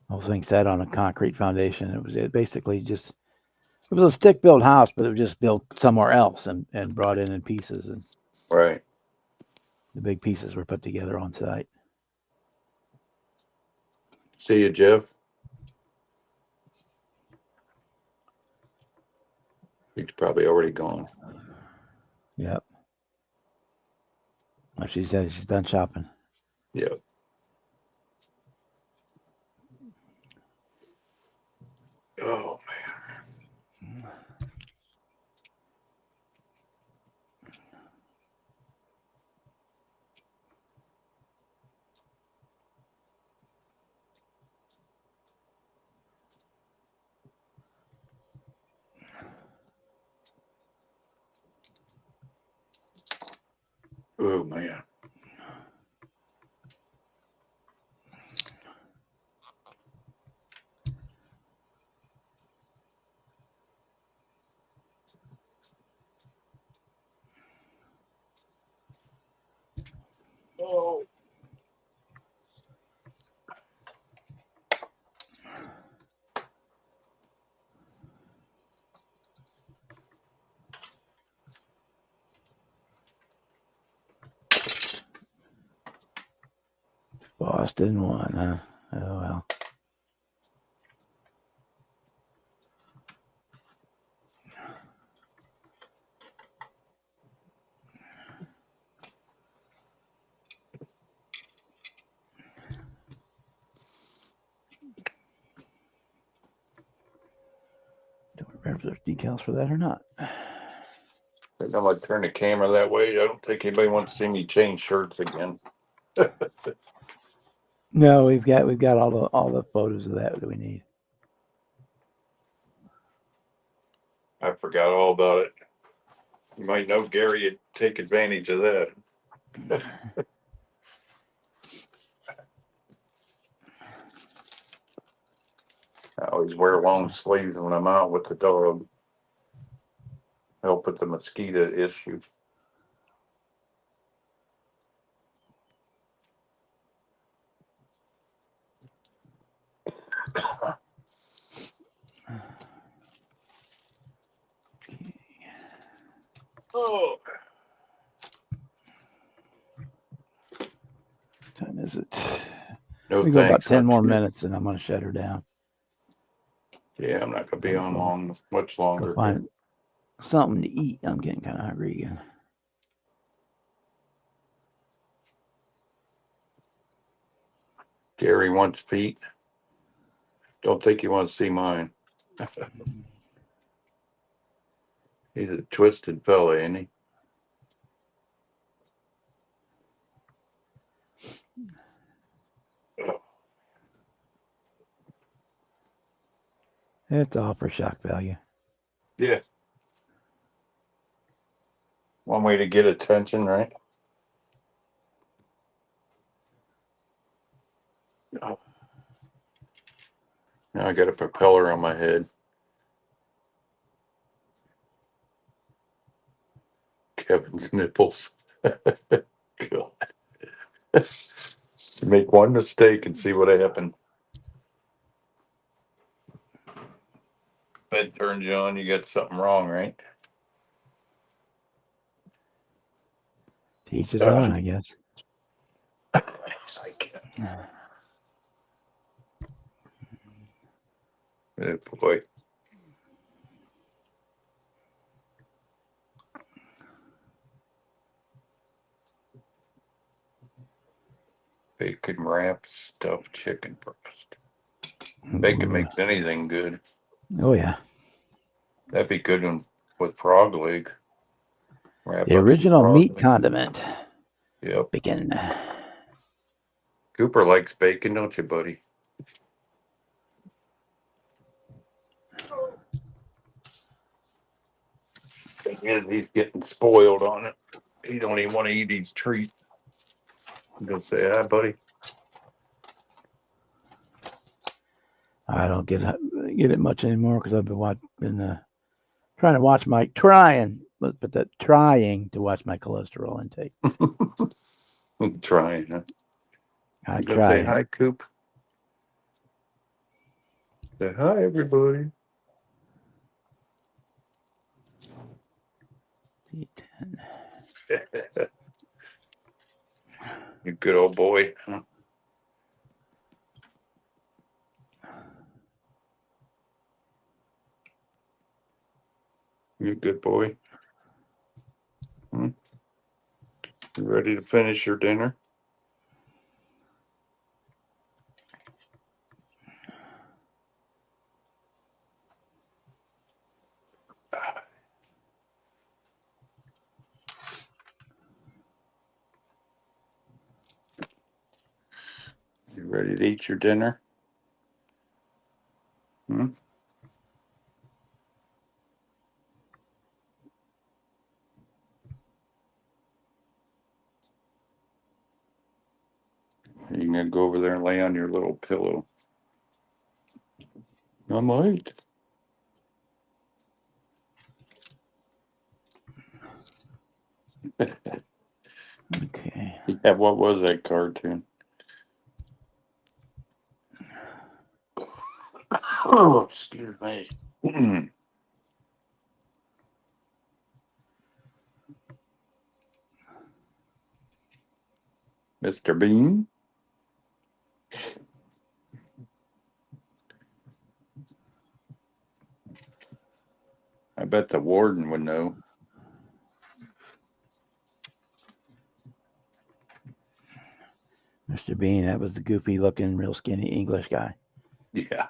whole thing set on a concrete foundation. It basically just it was a stick built house, but it was just built somewhere else and brought in pieces, and Right. the big pieces were put together on site. See you, Jeff. He's probably already gone. Yep. Well, she said she's done shopping. Yep. Oh man. Oh man. Oh. Boston won, huh? Oh well. Don't remember if there's decals for that or not. I think I'm gonna turn the camera that way. I don't think anybody wants to see me change shirts again. No, we've got all the photos of that we need. I forgot all about it. You might know Gary would take advantage of that. I always wear long sleeves when I'm out with the dog. Help with the mosquito issue. Oh, What time is it? no We go about thanks. 10 more Hutch. minutes and I'm going to shut her down. Yeah, I'm not gonna be on long, much Go longer. find something to eat. I'm getting kind of hungry again. Gary wants feet. Don't think you want to see mine. He's a twisted fella, ain't he? It's all for shock value. Yeah. One way to get attention, right? Now I got a propeller on my head. Kevin's nipples. God. Make one mistake and see what happened. Bed turns you on, you got something wrong, right? Teach his own, I guess. Oh boy. Bacon wrap stuffed chicken breast. Bacon makes anything good. Oh, yeah. That'd be good one with frog leg. Wrap The up some original frog meat leg. condiment. Yep. Bacon. Cooper likes bacon, don't you, buddy? Thing is, he's getting spoiled on it. He don't even want to eat his treat. I'm gonna say, hi, buddy. I don't get it much anymore because I've been trying to watch my trying to watch my cholesterol intake. I'm trying. Huh? I You gonna say try. hi, Coop? Say hi, everybody. You good old boy. Huh? You a good boy. Hmm? You ready to finish your dinner? You ready to eat your dinner? Hmm? You gonna go over there and lay on your little pillow? I might. Okay. Yeah, what was that cartoon? Oh, excuse me. Mr. Bean? I bet the warden would know. Mr. Bean, that was the goofy looking, real skinny English guy. Yeah.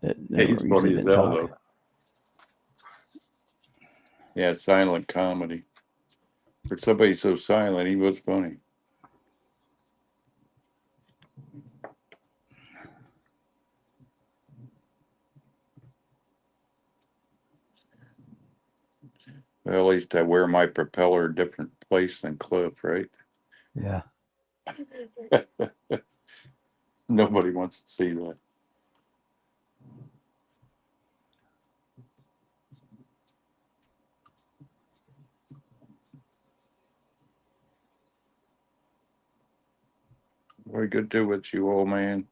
That Hey, he's usually funny as didn't hell, talk. though. Yeah, silent comedy. For somebody so silent, he was funny. Well, at least I wear my propeller a different place than Cliff, right? Yeah. Nobody wants to see that. What are you gonna do with you, old man?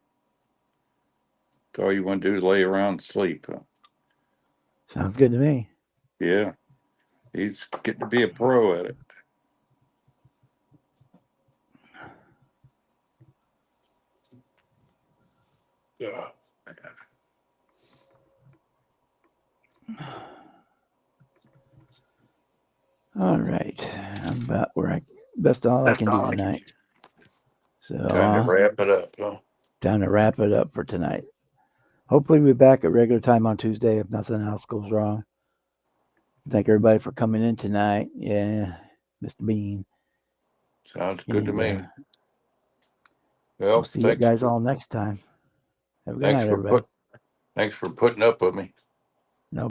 All you want to do is lay around and sleep. Huh? Sounds good to me. Yeah, he's getting to be a pro at it. Yeah. All right. I'm about where that's all I can do tonight. So Time to wrap it up, huh? time to wrap it up for tonight. Hopefully we'll be back at regular time on Tuesday if nothing else goes wrong. Thank everybody for coming in tonight. Yeah, Mr. Bean. Sounds good to me. We'll Well, see you guys all next time. Have a good night, everybody. Thanks for putting up with me.